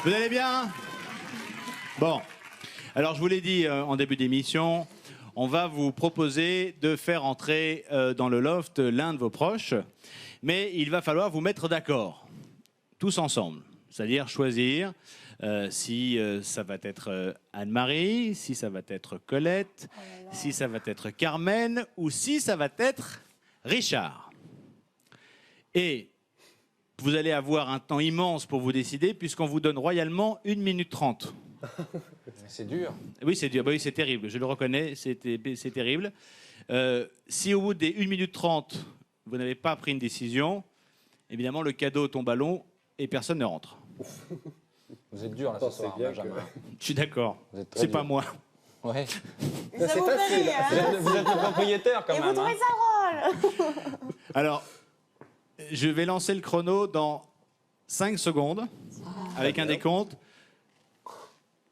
Vous allez bien? Bon. Alors, je vous l'ai dit en début d'émission, on va vous proposer de faire entrer dans le loft l'un de vos proches, mais il va falloir vous mettre d'accord, tous ensemble. C'est-à-dire choisir si ça va être Anne-Marie, si ça va être Colette, si ça va être Carmen ou si ça va être Richard. Et vous allez avoir un temps immense pour vous décider puisqu'on vous donne royalement 1 minute 30. C'est dur. Oui, c'est dur. Bah oui, c'est terrible. Je le reconnais, c'est terrible. Si au bout des 1 minute 30, vous n'avez pas pris une décision, évidemment, le cadeau tombe à l'eau et personne ne rentre. Vous êtes dur là ce soir, Benjamin. Je suis d'accord. C'est pas moi. Ouais. C'est facile. Vous êtes le propriétaire quand Et même. vous trouvez ça drôle? Alors, je vais lancer le chrono dans 5 secondes avec un décompte.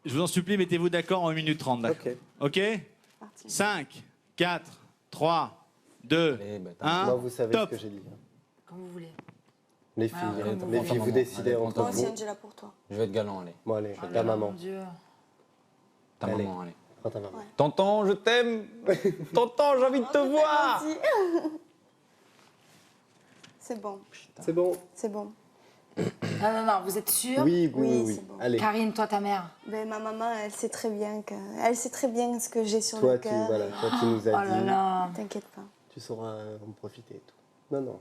Je vous en supplie, mettez-vous d'accord en 1 minute 30. OK? 5, 4, 3, 2, 1. Moi, vous savez top. ce que j'ai dit. Comme vous voulez. Les filles, Ah, les filles, vous décidez entre Moi aussi, vous. Angela, pour toi. Je vais être galant, allez. Bon, allez, Oh ta là là, maman. mon Dieu. Ta Allez. maman, allez. Prends ta maman. Tonton, je t'aime. Tonton, j'ai envie de te voir. C'est bon. C'est bon. C'est bon. Non, vous êtes sûrs? Oui. c'est bon. Allez. Karine, toi, ta mère? Ben, ma maman, elle sait très bien ce que j'ai sur Toi, le tu, cœur. voilà, toi, tu nous as Oh là dit. là. T'inquiète pas. Tu sauras en profiter et tout. Non.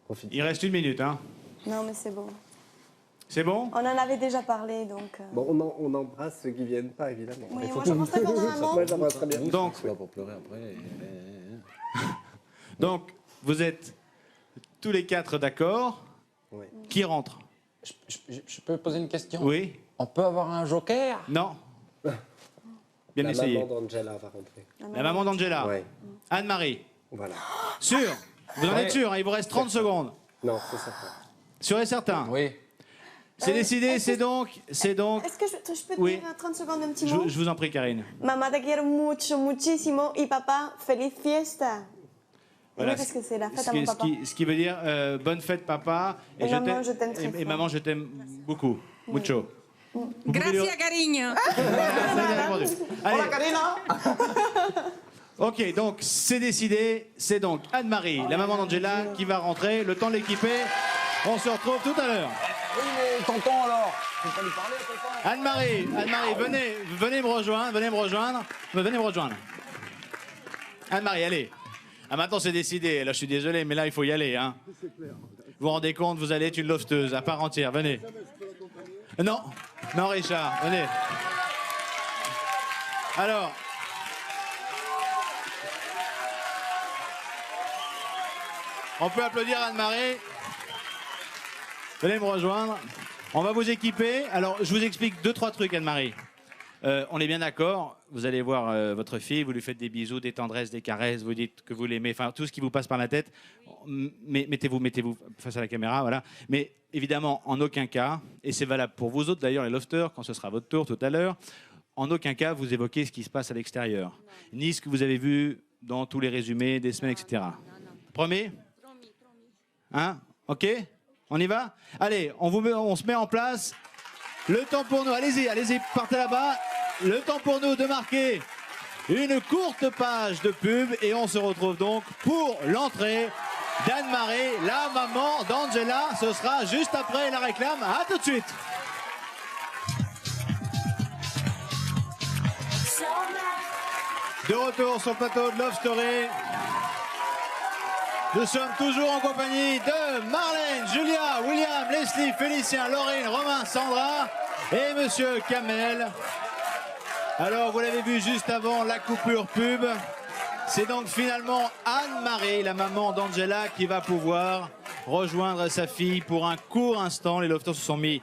Profite. Il reste 1 minute, hein. Non, mais c'est bon. C'est bon? On en avait déjà parlé, donc... Bon, on embrasse ceux qui viennent pas, évidemment. Oui, moi, j'embrasse très bien ma maman. Moi, j'embrasse très bien. Donc, Tu vas pour pleurer après. donc, vous êtes tous les 4 d'accord. Oui. Qui rentre? Je peux poser une question? Oui? On peut avoir un joker? Non? Bien La essayé. maman d'Angela va rentrer. La maman d'Angela. Ouais. Anne-Marie. Voilà. Sûr? Vous en Ouais. êtes sûr, hein? Il vous reste 30 secondes. Non, c'est certain. Sûr et certain? Oui. C'est décidé, c'est donc... Est-ce que je peux te Oui. dire 30 secondes un petit mot? Je vous en prie, Karine. Mamá, te quiero mucho, muchísimo. Y papa, feliz fiesta. Voilà, Oui, parce que c'est la fête ce à qui- mon ce papa. qui- ce qui veut dire bonne fête, papa. Et maman, je t'aime très et fort. maman, je t'aime beaucoup. Mucho. Vous pouvez lui- Carigno. Allez. Ok, donc c'est décidé. C'est donc Anne-Marie, la maman d'Angela, qui va rentrer. Le temps de l'équiper. On se retrouve tout à l'heure. Oui, mais tonton, alors? Faut pas lui parler, tonton. Anne-Marie, venez me rejoindre. Anne-Marie, allez. Ah, maintenant c'est décidé. Là, je suis désolé, mais là, il faut y aller. Hein. Vous vous rendez compte, vous allez être une lofteuse à part entière. Venez. Non, Richard, venez. Alors. On peut applaudir Anne-Marie. Venez me rejoindre. On va vous équiper. Alors, je vous explique 2-3 trucs, Anne-Marie. On est bien d'accord. Vous allez voir votre fille, vous lui faites des bisous, des tendresses, des caresses, vous dites que vous l'aimez, enfin, tout ce qui vous passe par la tête. Mais mettez-vous face à la caméra, voilà. Mais évidemment, en aucun cas, et c'est valable pour vous autres d'ailleurs, les lofters, quand ce sera votre tour tout à l'heure, en aucun cas, vous évoquez ce qui se passe à l'extérieur. Ni ce que vous avez vu dans tous les résumés des semaines, etc. Promis? Hein? Ok? On y va? Allez, on se met en place. Le temps pour nous, allez-y, partez là-bas. Le temps pour nous de marquer une courte page de pub et on se retrouve donc pour l'entrée d'Anne-Marie, la maman d'Angela. Ce sera juste après la réclame. À tout de suite. De retour sur le plateau de Love Story. Nous sommes toujours en compagnie de Marlène, Julia, William, Leslie, Félicien, Laurine, Romain, Sandra et Monsieur Kamel. Alors, vous l'avez vu juste avant la coupure pub. C'est donc finalement Anne-Marie, la maman d'Angela, qui va pouvoir rejoindre sa fille pour un court instant. Les lofters se sont mis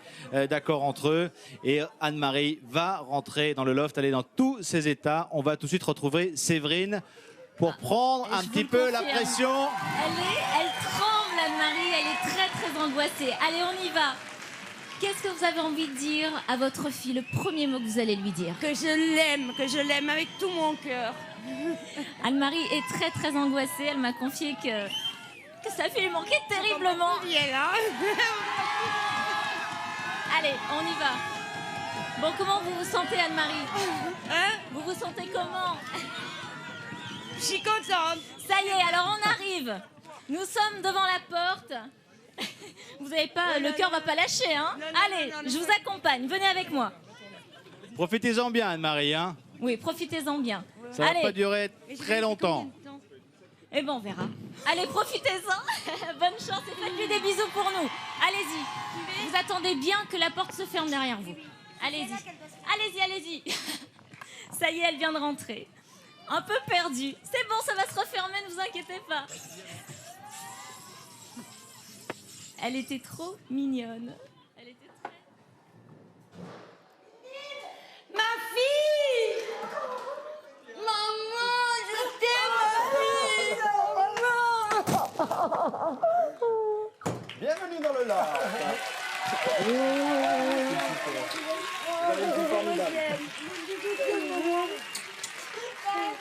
d'accord entre eux. Et Anne-Marie va rentrer dans le loft, aller dans tous ses états. On va tout de suite retrouver Séverine pour prendre un petit peu la pression. Elle tremble, Anne-Marie, elle est très très angoissée. Allez, on y va. Qu'est-ce que vous avez envie de dire à votre fille, le premier mot que vous allez lui dire? Que je l'aime avec tout mon cœur. Anne-Marie est très très angoissée, elle m'a confié que sa fille lui manquait terriblement. Allez, on y va. Bon, comment vous vous sentez, Anne-Marie? Hein? Vous vous sentez comment? Je suis contente. Ça y est, alors on arrive. Nous sommes devant la porte. Vous n'avez pas, le cœur va pas lâcher, hein? Allez, je vous accompagne. Venez avec moi. Profitez-en bien, Anne-Marie. Hein. Oui, profitez-en bien. Ça va Allez. pas durer très longtemps. Eh ben, on verra. Allez, profitez-en. Bonne chance et faites-lui des bisous pour nous. Allez-y. Vous attendez bien que la porte se ferme derrière vous. Allez-y. Allez-y, allez-y. Ça y est, elle vient de rentrer. Un peu perdue. C'est bon, ça va se refermer, ne vous inquiétez pas. Elle était trop mignonne. Elle était très... Ma fille! Maman, je t'aime, ma fille! Bienvenue dans le lard.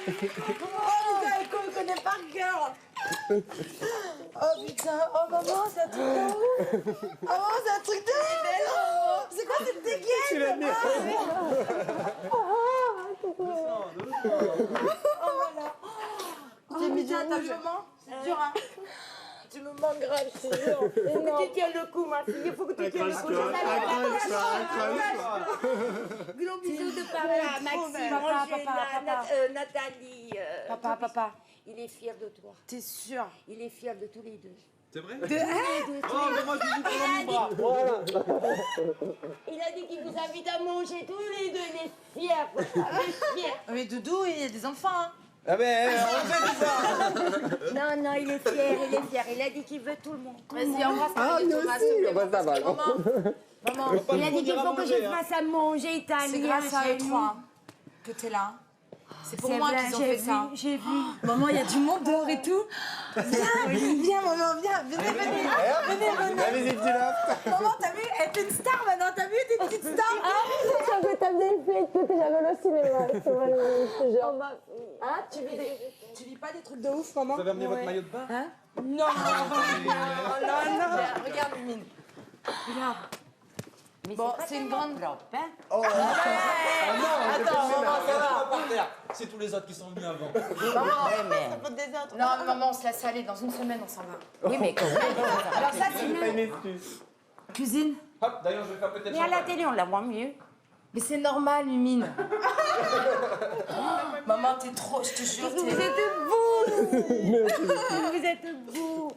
Oh, qu'on connaît par cœur. Oh putain, oh maman, c'est un truc de ouf. Oh maman, c'est un truc de ouf. C'est quoi cette dégaine? Tu l'as mis. Oh voilà. T'es mis du rouge. C'est dur, hein. Tu me manques grave, je te jure. Il faut que tu tiennes le coup, ma fille. Il faut que tu tiennes le coup. Gros bisous de papa, Maxime, Angela, Nathalie. Papa. Il est fier de toi. T'es sûr? Il est fier de tous les deux. C'est vrai? De tous les deux. Oh, mais moi, je dis pour mon bras. Il a dit qu'il vous invite à manger tous les deux. Il est fier. Il est fier. Mais Doudou, il y a des enfants, hein. Ah ben, on fait tout ça. Non, il est fier, il est fier. Il a dit qu'il veut tout le monde. Vas-y, embrasse. Ah, lui aussi. Bah, ça va. Maman, il a dit qu'il faut que je fasse à manger italien. c'est grâce à eux chez trois que t'es là. C'est pour C'est moi vrai, qu'ils ont j'ai fait vu, ça. j'ai vu. Maman, il y a du monde dehors et tout. Viens, maman, viens. Venez. La visite du loft. Maman, t'as vu? Elle est une star maintenant. T'as vu? T'es une petite star. Je veux t'amener une fête que j'avais au cinéma. C'est vrai, je te jure. Hein? Tu vis pas des trucs de ouf, maman? Vous avez amené votre maillot de bain? Hein? Non. Regarde, Mine. Regarde. Bon, c'est une grande propre, hein? Oh, non. Attends, maman, ça va. C'est tous les autres qui sont venus avant. Non, mais maman, on se laisse aller. Dans une semaine, on s'en va. Oui, mais quand même. Alors ça, c'est Pas une excuse. cuisine. Hop, d'ailleurs, je vais faire peut-être Mais à la télé, on la voit mieux. Mais c'est normal, Mimine. Maman, t'es trop, je te jure. Vous êtes beau. Vous êtes beau.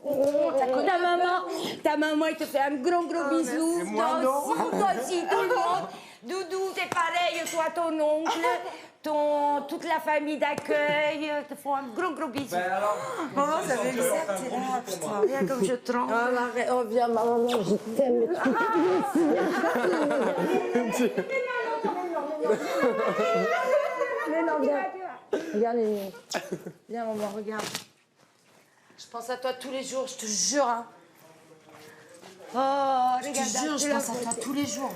Ta maman, elle te fait un gros bisou. Et moi, non. Toi aussi, tout le monde. Doudou, t'es pareil, toi, ton oncle, toute la famille d'accueil te font un gros bisou. Ben alors, Maman, ça fait bizarre, t'es là, putain. Regarde comme je tremble. Oh, viens, maman, je t'aime. Mais non, viens. Regarde, Viens, maman, regarde. Je pense à toi tous les jours, je te jure. Hein. Oh, Je te jure, je pense à toi tous les jours.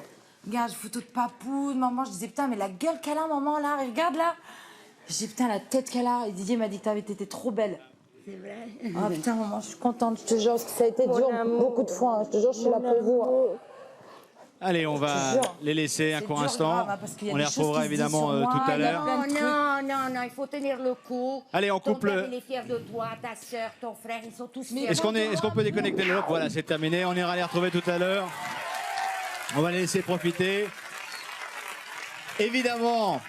Regarde, photo de papou, de maman. Je disais, putain, mais la gueule qu'elle a, maman, là, regarde là. Je dis, putain, la tête qu'elle a. Et Didier m'a dit que t'avais été trop belle. C'est vrai. Ah putain, maman, je suis contente. Je te jure, ça a été dur beaucoup de fois. Hein. Je te jure, je suis là pour vous. Hein. Allez, on va les laisser un court instant. On les retrouvera évidemment tout à l'heure. Non, il faut tenir le coup. Allez, on coupe Ton père, le... il est fier de toi, ta sœur, ton frère, ils sont tous fiers. Est-ce qu'on peut déconnecter le lock? Voilà, c'est terminé. On ira les retrouver tout à l'heure. On va les laisser profiter. Évidemment,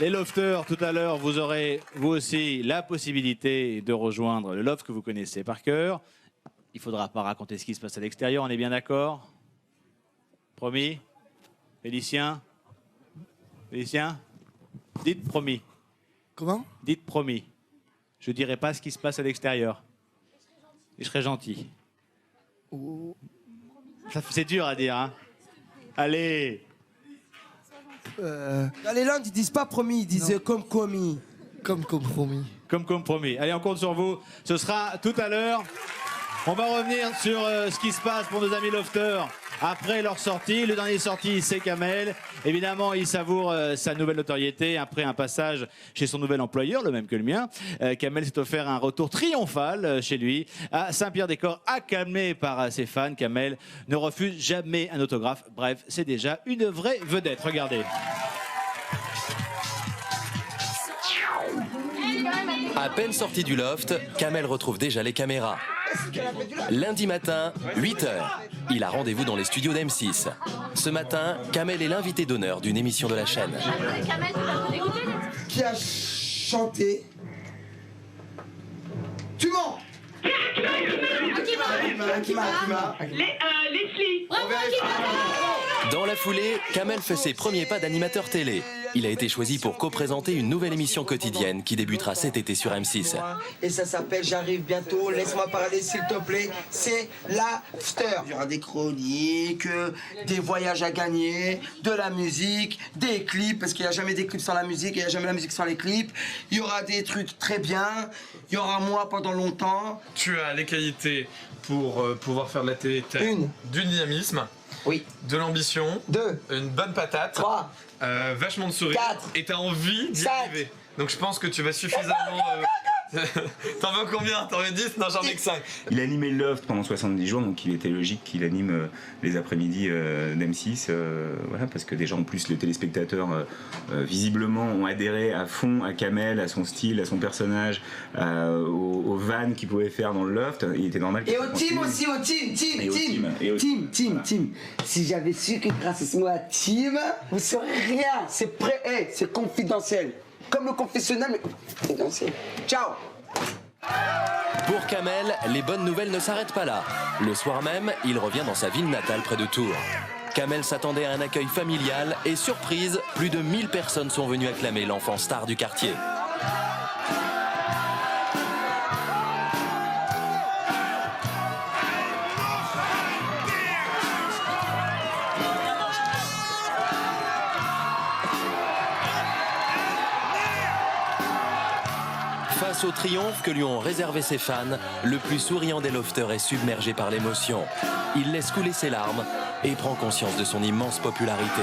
les lofters, tout à l'heure, vous aurez, vous aussi, la possibilité de rejoindre le loft que vous connaissez par cœur. Il ne faudra pas raconter ce qui se passe à l'extérieur, on est bien d'accord? Promis? Félicien? Félicien? Dites promis. Comment? Dites promis. Je ne dirai pas ce qui se passe à l'extérieur. Et je serai gentil. Oh. C'est dur à dire, hein? Allez! Dans les langues, ils disent pas promis, ils disent comme commis. Comme compromis. Comme compromis. Allez, on compte sur vous. Ce sera tout à l'heure. On va revenir sur ce qui se passe pour nos amis lofters après leur sortie. Le dernier sorti, c'est Kamel. Évidemment, il savoure sa nouvelle notoriété après un passage chez son nouvel employeur, le même que le mien. Kamel s'est offert un retour triomphal chez lui à Saint-Pierre-des-Corps, acclamé par ses fans. Kamel ne refuse jamais un autographe. Bref, c'est déjà une vraie vedette. Regardez. À peine sorti du loft, Kamel retrouve déjà les caméras. Lundi matin, 8h, il a rendez-vous dans les studios d'M6. Ce matin, Kamel est l'invité d'honneur d'une émission de la chaîne. Qui a chanté? Tu mens! Leslie. Dans la foulée, Kamel fait ses premiers pas d'animateur télé. Il a été choisi pour co-présenter une nouvelle émission quotidienne qui débutera cet été sur M6. Et ça s'appelle J'arrive bientôt, laisse-moi parler s'il te plaît. C'est l'after. Il y aura des chroniques, des voyages à gagner, de la musique, des clips, parce qu'il n'y a jamais des clips sans la musique, et il n'y a jamais la musique sans les clips. Il y aura des trucs très bien, il y aura moi pendant longtemps. Tu as les qualités pour pouvoir faire de la télé. Du dynamisme. Oui. De l'ambition. 2. Une bonne patate. 3. Vachement de sourire. 4. Et t'as envie d'y arriver. Donc je pense que tu vas suffisamment T'en veux combien? T'en veux 10? Non, j'en ai que 5. Il a animé le Loft pendant 70 jours, donc il était logique qu'il anime les après-midi d'M6. Voilà, parce que déjà, en plus, les téléspectateurs, visiblement, ont adhéré à fond à Kamel, à son style, à son personnage, aux vannes qu'il pouvait faire dans le Loft. Il était normal. Et au team aussi, au team. Team. Si j'avais su que grâce à ce mot à team, vous saurez rien. C'est prêt, c'est confidentiel. Comme le confessionnal, mais confidentiel. Ciao. Pour Kamel, les bonnes nouvelles ne s'arrêtent pas là. Le soir même, il revient dans sa ville natale près de Tours. Kamel s'attendait à un accueil familial et surprise, plus de 1000 personnes sont venues acclamer l'enfant star du quartier. Face au triomphe que lui ont réservé ses fans, le plus souriant des lofters est submergé par l'émotion. Il laisse couler ses larmes et prend conscience de son immense popularité.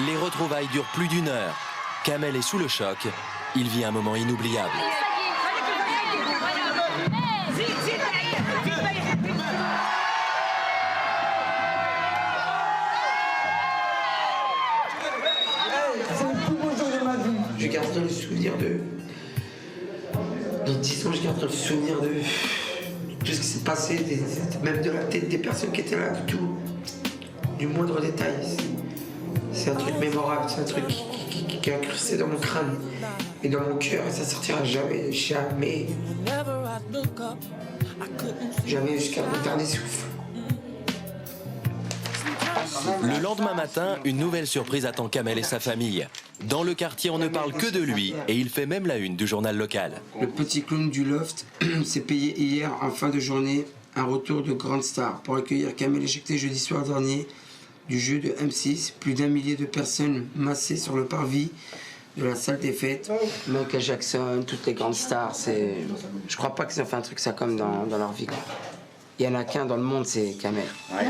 Les retrouvailles durent plus d'1 heure. Kamel est sous le choc. Il vit un moment inoubliable. Je garderai le souvenir de... Dans 10 ans, je garderai le souvenir de tout ce qui s'est passé, même de la tête des personnes qui étaient là, de tout, du moindre détail. C'est un truc mémorable, c'est un truc qui est incrusté dans mon crâne et dans mon cœur, et ça sortira jamais, jamais jusqu'à mon dernier souffle. Le lendemain matin, une nouvelle surprise attend Kamel et sa famille. Dans le quartier, on ne parle que de lui et il fait même la une du journal local. Le petit clown du Loft s'est payé hier en fin de journée un retour de grande star pour accueillir Kamel éjecté jeudi soir dernier du jeu de M6. Plus d'1 millier de personnes massées sur le parvis de la salle des fêtes. Michael Jackson, toutes les grandes stars, c'est... Je crois pas qu'ils ont fait un truc ça comme dans leur vie, quoi. Il y en a qu'un dans le monde, c'est Kamel. Ouais,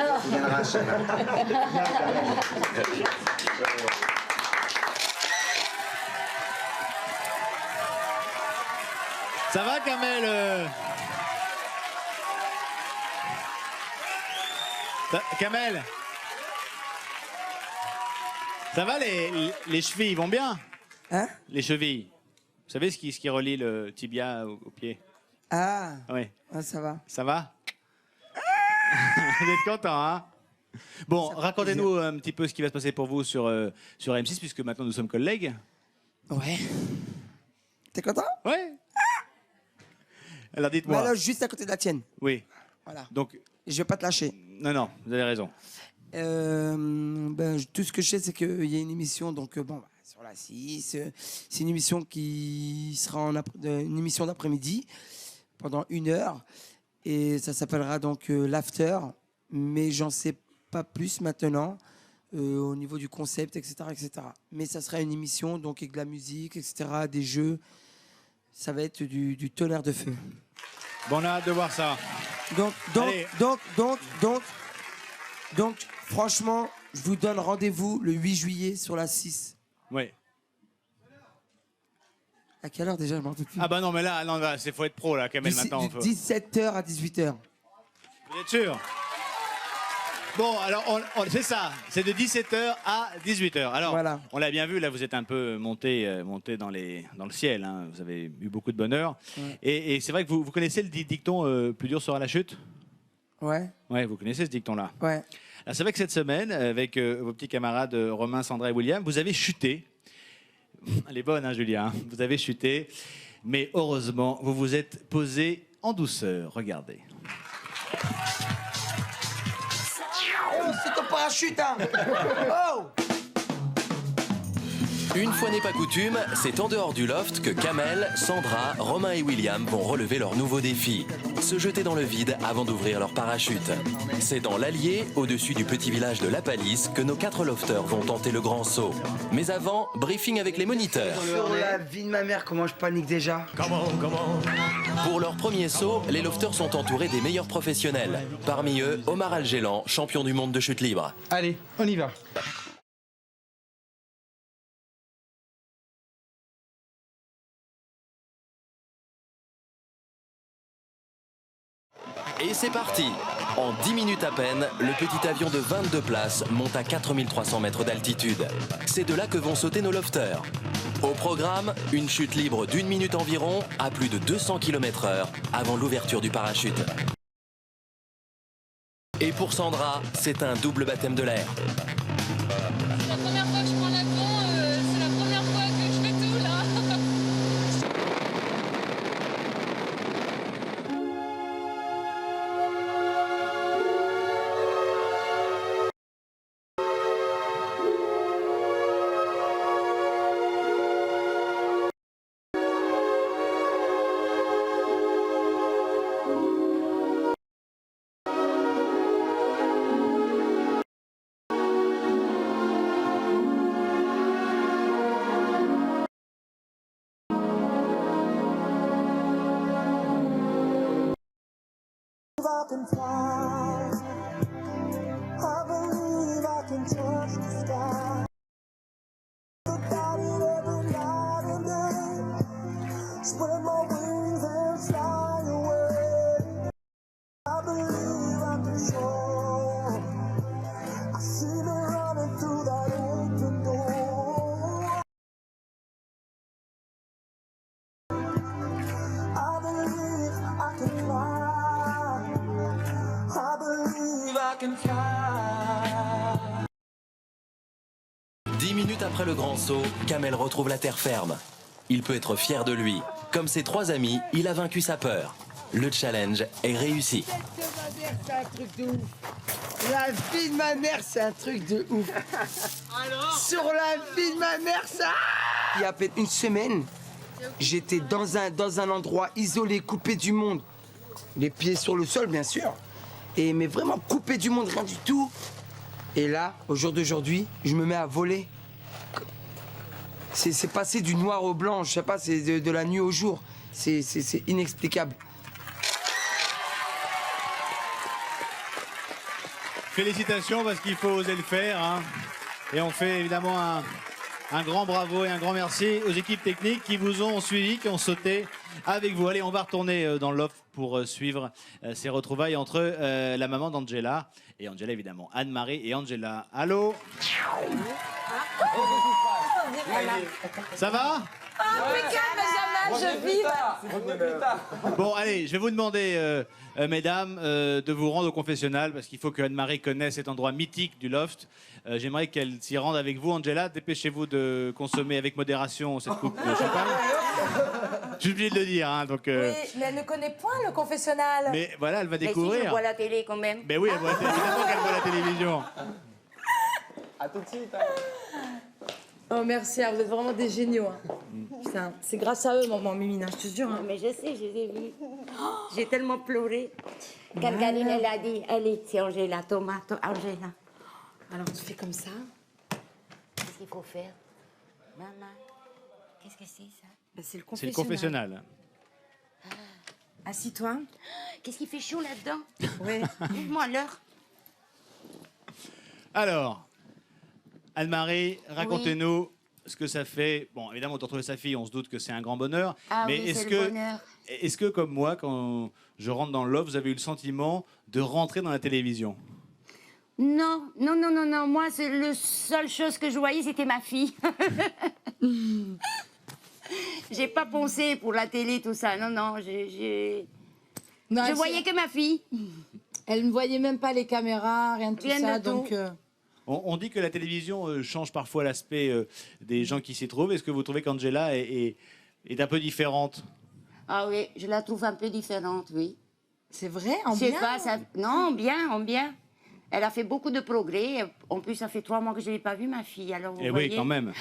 Ça va, Kamel Kamel, ça va, les chevilles, ils vont bien? Hein? Les chevilles. Vous savez ce qui relie le tibia au pied? Ah, oui. Ah, ça va. Ça va? Vous êtes content, hein? Bon, racontez-nous un petit peu ce qui va se passer pour vous sur M6, puisque maintenant nous sommes collègues. Ouais. T'es content? Ouais. Alors dites-moi. Alors, juste à côté de la tienne. Oui. Voilà. Donc. Je vais pas te lâcher. Non, vous avez raison. Tout ce que je sais, c'est qu'il y a une émission donc, sur la 6. C'est une émission qui sera une émission d'après-midi pendant 1 heure. Et ça s'appellera donc l'After. Mais j'en sais pas plus maintenant au niveau du concept, etc., etc. Mais ça sera une émission donc, avec de la musique, etc., des jeux. Ça va être du tonnerre de feu. Bon, on a hâte de voir ça. Donc, franchement, je vous donne rendez-vous le 8 juillet sur la 6. Oui. À quelle heure déjà? Je m'en rappelle plus. Ah bah non, mais là, il faut être pro, là, Kamel, maintenant. 17h à 18h. Vous êtes sûr? Bon, alors, c'est ça. C'est de 17h à 18h. Alors, voilà. On l'a bien vu, là, vous êtes un peu monté dans le ciel. Hein. Vous avez eu beaucoup de bonheur. Ouais. Et c'est vrai que vous connaissez le dicton plus dur sera la chute? Ouais. Ouais, vous connaissez ce dicton-là? Ouais. Alors, c'est vrai que cette semaine, avec vos petits camarades Romain, Sandra et William, vous avez chuté. Elle est bonne, hein, Julia? Vous avez chuté. Mais heureusement, vous vous êtes posé en douceur. Regardez. C'est ton parachute, hein. Oh. Une fois n'est pas coutume, c'est en dehors du loft que Kamel, Sandra, Romain et William vont relever leur nouveau défi. Se jeter dans le vide avant d'ouvrir leur parachute. C'est dans l'Allier, au-dessus du petit village de La Palisse, que nos 4 lofters vont tenter le grand saut. Mais avant, briefing avec les moniteurs. Sur la vie de ma mère, comment je panique déjà. Comment Pour leur premier saut, les lofters sont entourés des meilleurs professionnels. Parmi eux, Omar Algélan, champion du monde de chute libre. Allez, on y va. Et c'est parti! En 10 minutes à peine, le petit avion de 22 places monte à 4300 mètres d'altitude. C'est de là que vont sauter nos lofters. Au programme, une chute libre d'1 minute environ à plus de 200 km/h avant l'ouverture du parachute. Et pour Sandra, c'est un double baptême de l'air. C'est la première fois que je prends l'avion, c'est la première fois que je fais tout là. 10 minutes après le grand saut, Kamel retrouve la terre ferme. Il peut être fier de lui. Comme ses 3 amis, il a vaincu sa peur. Le challenge est réussi. C'est un truc de ouf. La vie de ma mère, c'est un truc de ouf. Alors sur la vie de ma mère, ça. Il y a à peine une semaine, j'étais dans un endroit isolé, coupé du monde. Les pieds sur le sol, bien sûr. Mais vraiment coupé du monde, rien du tout. Et là, au jour d'aujourd'hui, je me mets à voler. C'est passé du noir au blanc, je sais pas, c'est de la nuit au jour. C'est inexplicable. Félicitations parce qu'il faut oser le faire. Hein. Et on fait évidemment un grand bravo et un grand merci aux équipes techniques qui vous ont suivi, qui ont sauté avec vous. Allez, on va retourner dans le loft pour suivre ces retrouvailles entre la maman d'Angela et Angela évidemment, Anne-Marie et Angela. Allô? Ça va? Je vibre. Bon, allez, je vais vous demander, mesdames, de vous rendre au confessionnal parce qu'il faut que Anne-Marie connaisse cet endroit mythique du loft. J'aimerais qu'elle s'y rende avec vous. Angela, dépêchez-vous de consommer avec modération cette coupe de champagne. Je suis obligé de le dire. Hein, donc, Oui, mais elle ne connaît point le confessionnal. Mais voilà, elle va découvrir. Mais si, je vois la télé quand même. Mais oui, elle voit évidemment qu'elle voit la télévision. À tout de suite. Oh merci, vous êtes vraiment des géniaux. Hein. Putain, c'est grâce à eux, mon Mimina, je te jure. Hein. Mais je sais, je les ai vus. J'ai tellement pleuré. Quand Karine, elle a dit, allez, c'est Angela, Thomas, Angela. Alors tu fais comme ça. Qu'est-ce qu'il faut faire? Maman, qu'est-ce que c'est ça? Ben, c'est le C'est le confessionnal. confessionnal. Assis-toi. Qu'est-ce qui fait chaud là-dedans? Oui. Dites-moi l'heure. Alors, Anne-Marie, racontez-nous ce que ça fait. Bon, évidemment, de retrouver sa fille, on se doute que c'est un grand bonheur. Ah mais oui, est-ce c'est que, le bonheur. est-ce que, comme moi, quand je rentre dans le loft, vous avez eu le sentiment de rentrer dans la télévision? Non, non, non, non, non. Moi, c'est la seule chose que je voyais, c'était ma fille. J'ai pas pensé pour la télé, tout ça. Non, non, je voyais que ma fille. Elle ne voyait même pas les caméras, rien de tout Rien ça. de tout. Donc, On dit que la télévision change parfois l'aspect des gens qui s'y trouvent. Est-ce que vous trouvez qu'Angela est un peu différente? Ah oui, je la trouve un peu différente, oui. C'est vrai, en Je sais bien pas, ça... Non, en bien, en bien. Elle a fait beaucoup de progrès. En plus, ça fait 3 mois que je ne l'ai pas vue, ma fille. Alors, vous Eh voyez... oui, quand même.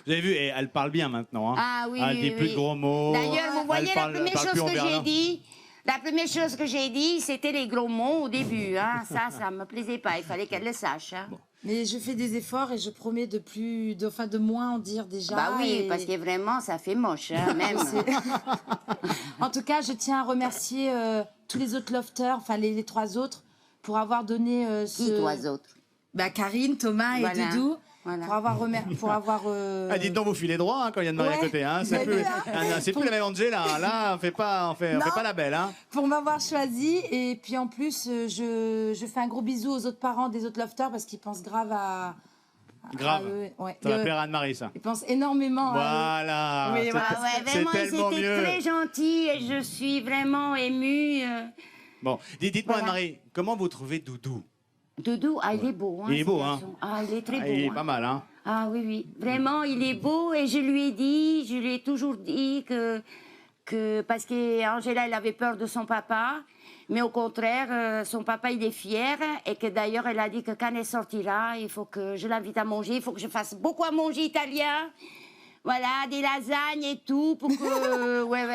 Vous avez vu, elle parle bien maintenant. Hein. Ah oui, elle oui, dit oui. plus de gros mots. D'ailleurs, vous voyez, parle- la première parle chose plus en que j'ai berlin. dit, la première chose que j'ai dit, c'était les gros mots au début. Hein. Ça me plaisait pas. Il fallait qu'elle le sache. Hein. Mais je fais des efforts et je promets de moins en dire déjà. Bah oui, et- parce que vraiment, ça fait moche, hein, même. En tout cas, je tiens à remercier tous les autres lofters, enfin les 3 autres, pour avoir donné ce... Qui, 3 autres? Bah, Karine, Thomas et Voilà. Doudou. Voilà. Pour avoir Ah, dites donc, vous filez droit hein, quand il y a de Marie à côté. Hein. C'est plus, c'est plus la même Angela. Hein. Là, on fait pas la belle. Hein. Pour m'avoir choisi. Et puis en plus, je fais un gros bisou aux autres parents des autres lofters parce qu'ils pensent grave à... Grave. Ouais. Ça va plaire à Anne-Marie, ça. Ils pensent énormément Voilà. Oui, C'est- voilà. Ah ouais, c'est vraiment, tellement c'était mieux. très gentil et je suis vraiment émue. Bon, dites-moi, Voilà. Anne-Marie, comment vous trouvez Doudou? Doudou, ah, il est beau. Hein, Il est ce beau, garçon. Ah, il est très Ah, beau. il est hein. pas mal, hein. Ah oui, oui. Vraiment, il est beau et je lui ai toujours dit que parce qu'Angela, elle avait peur de son papa, mais au contraire, son papa, il est fier et que d'ailleurs, elle a dit que quand elle sortira, il faut que je l'invite à manger, il faut que je fasse beaucoup à manger italien, voilà, des lasagnes et tout, pour que... ouais.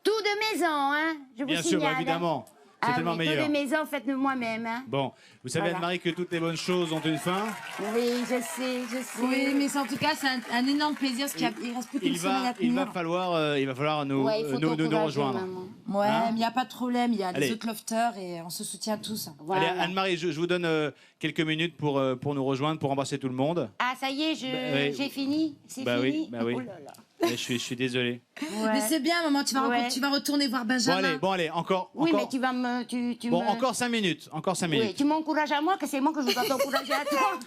Tout de maison, hein, je vous Bien sûr, signale. bah, évidemment. C'est Ah tellement oui, meilleur. tout de maison, faites de moi-même, hein. Bon, vous savez, Voilà. Anne-Marie, que toutes les bonnes choses ont une fin. Oui, je sais. Oui, mais en tout cas, c'est un énorme plaisir parce qu'il reste plus qu'une semaine à Il tenir. va falloir nous, Ouais, il faut nous t'encourager, rejoindre. maman. Ouais, Hein mais il n'y a pas de problème, il y a Allez. les autres lofters et on se soutient tous. Allez, Anne-Marie, je vous donne quelques minutes pour nous rejoindre, pour embrasser tout le monde. Ah, ça y est, oui. j'ai fini. C'est Bah fini. oui, bah oui. Oh là là. Je suis désolé. Mais c'est bien, maman, tu vas, Ouais. tu vas retourner voir Benjamin. Bon, allez, encore. Oui, encore- mais tu vas me. Tu Bon, me... encore 5 minutes. Encore 5 Oui, minutes. tu m'encourages à moi, que c'est moi que je dois t'encourager à toi.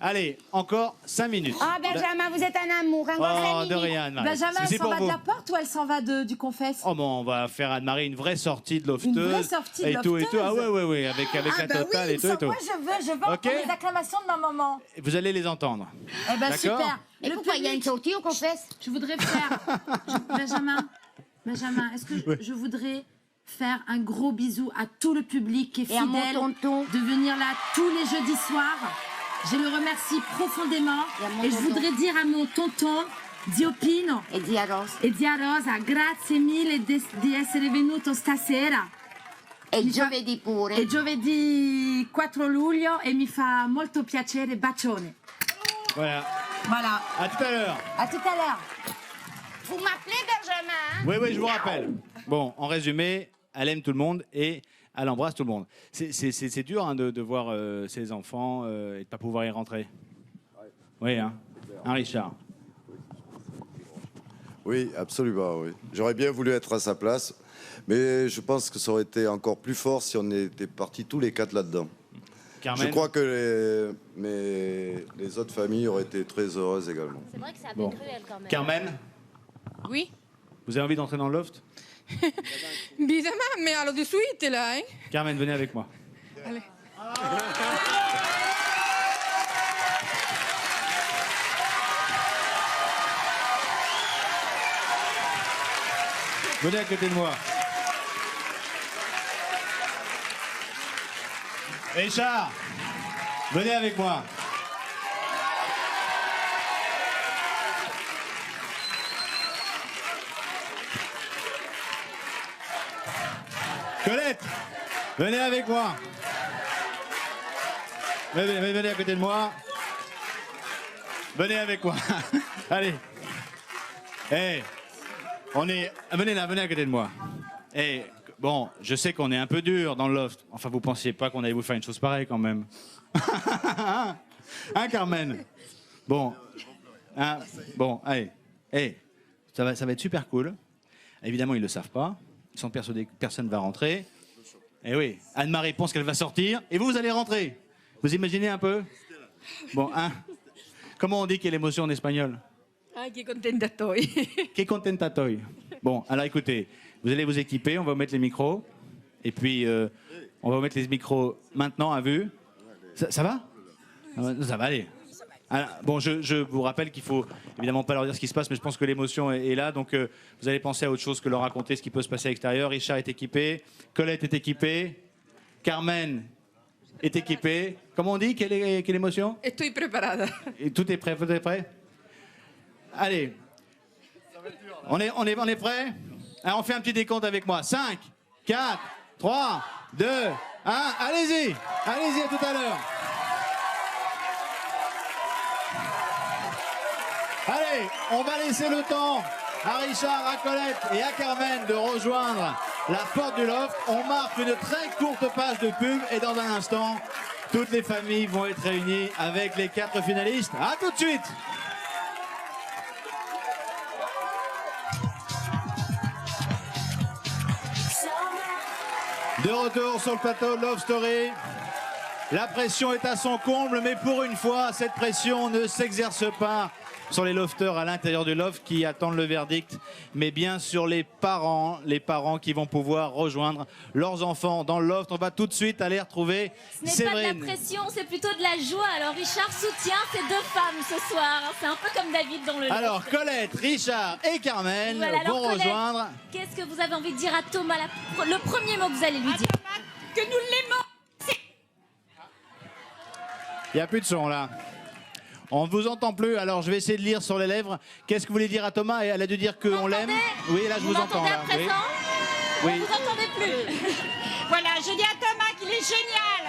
Allez, encore 5 minutes. Ah, Benjamin, vous êtes un amour. Encore Oh, 5 de minutes. rien, Anne-Marie. Benjamin, C'est elle s'en pour va vous. de la porte ou elle s'en va du confesse? Oh bon, on va faire Anne-Marie une vraie sortie de lofteuse. Une vraie sortie de et tout, et tout. lofteuse. Ah ouais, avec Ah, la bah totale oui, et tout, et tout. moi je veux Ok. entendre les acclamations de ma maman. Vous allez les entendre. Eh ben D'accord. super. Mais pourquoi il y a une sortie au confesse? Je voudrais faire. Benjamin, est-ce que je voudrais faire un gros bisou à tout le public qui est Et à mon fidèle tonton. de venir là tous les jeudis soirs. Je le remercie profondément et je voudrais dire à mon tonton Diopino e zia Rosa, grazie mille di essere venuto stasera. E giovedì pure. E giovedì 4 luglio e mi fa molto piacere, bacione. Voilà. Voilà. À tout à l'heure. À tout à l'heure. Vous m'appelez Benjamin? Oui, je vous rappelle. Bon, en résumé, elle aime tout le monde et elle embrasse tout le monde. C'est dur hein, de voir ses enfants et de ne pas pouvoir y rentrer. Oui, hein, Richard. Oui, absolument, oui. J'aurais bien voulu être à sa place, mais je pense que ça aurait été encore plus fort si on était partis tous les 4 là-dedans. Carmen. Je crois que les autres familles auraient été très heureuses également. C'est vrai que c'est un Bon. peu cruel quand même. Carmen, Oui. vous avez envie d'entrer dans le loft? Évidemment, mais alors de suite, là, hein. Carmen, venez avec moi. Allez. Venez à côté de moi. Richard, venez avec moi. Colette, venez avec moi. Venez à côté de moi. Venez avec moi. Allez. Hey. Venez là, venez à côté de moi. Bon, je sais qu'on est un peu dur dans le loft. Enfin, vous pensiez pas qu'on allait vous faire une chose pareille quand même. Hein, Carmen? Bon. Hein, bon, allez. Ça va être super cool. Évidemment, ils le savent pas. Ils sont persuadés que personne va rentrer. Et oui, Anne-Marie pense qu'elle va sortir et vous allez rentrer. Vous imaginez un peu? Bon, hein? Comment on dit quelle émotion en espagnol? Ay, qué contenta estoy. Que contenta estoy. Bon, alors écoutez, vous allez vous équiper, on va vous mettre les micros. Et puis, on va vous mettre les micros maintenant à vue. Ça va? Ça va aller. Alors, bon, je vous rappelle qu'il faut évidemment pas leur dire ce qui se passe, mais je pense que l'émotion est là. Donc, vous allez penser à autre chose que leur raconter ce qui peut se passer à l'extérieur. Richard est équipé, Colette est équipée, Carmen est équipée. Comment on dit? Quelle émotion? Estoy preparada. Et tout est prêt? Vous êtes prêts? Allez. On est prêts? Alors, on fait un petit décompte avec moi. 5, 4, 3, 2, 1. Allez-y. Allez-y, à tout à l'heure. Allez, on va laisser le temps à Richard, à Colette et à Carmen de rejoindre la porte du loft. On marque une très courte page de pub et dans un instant, toutes les familles vont être réunies avec les 4 finalistes. À tout de suite. De retour sur le plateau de Love Story. La pression est à son comble, mais pour une fois, cette pression ne s'exerce pas sur les lofters à l'intérieur du loft qui attendent le verdict, mais bien sur les parents qui vont pouvoir rejoindre leurs enfants dans le loft. On va tout de suite aller retrouver Ce n'est Séverine. pas de la pression, c'est plutôt de la joie. Alors Richard soutient ces 2 femmes ce soir. C'est un peu comme David dans le loft. Alors Colette, Richard et Carmen Voilà, alors, vont Colette, rejoindre. Qu'est-ce que vous avez envie de dire à Thomas, le premier mot que vous allez lui dire? Que nous l'aimons. Il n'y a plus de son là. On ne vous entend plus, alors je vais essayer de lire sur les lèvres. Qu'est-ce que vous voulez dire à Thomas? Elle a dû dire qu'on l'aime. Oui, là je vous entends. Là. Oui. Vous entendez plus. Voilà, je dis à Thomas qu'il est génial,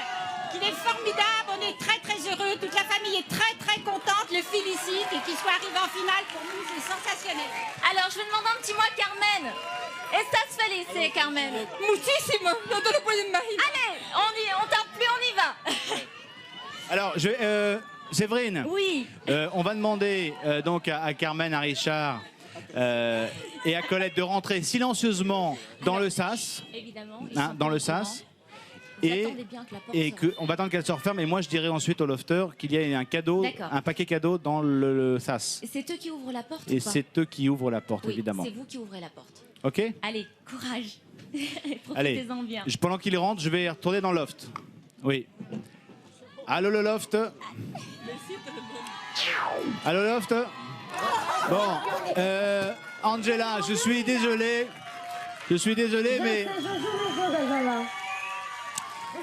qu'il est formidable, on est très très heureux, toute la famille est très très contente, le félicite et qu'il soit arrivé en finale, pour nous c'est sensationnel. Alors je vais demander un petit mot à Carmen. Estás feliz, Carmen? Muchísimo, no te lo puedes imaginar. Allez, on tarde plus, on y va. Alors, Séverine, oui. On va demander donc à Carmen, à Richard et à Colette de rentrer silencieusement dans le sas. Évidemment. Dans le sas. Attendez bien que la porte On va attendre qu'elle se referme. Et moi, je dirais ensuite au lofter qu'il y a un cadeau, D'accord. un paquet cadeau dans le sas. C'est eux qui ouvrent la porte Et ou pas? c'est eux qui ouvrent la porte, Oui, évidemment. c'est vous qui ouvrez la porte. OK? Allez, courage. Allez, Profitez-en bien. pendant qu'ils rentrent, je vais retourner dans le loft. Oui. Allô, le loft? Allô, loft? Bon, Angela, je suis désolé. Je suis désolé, mais...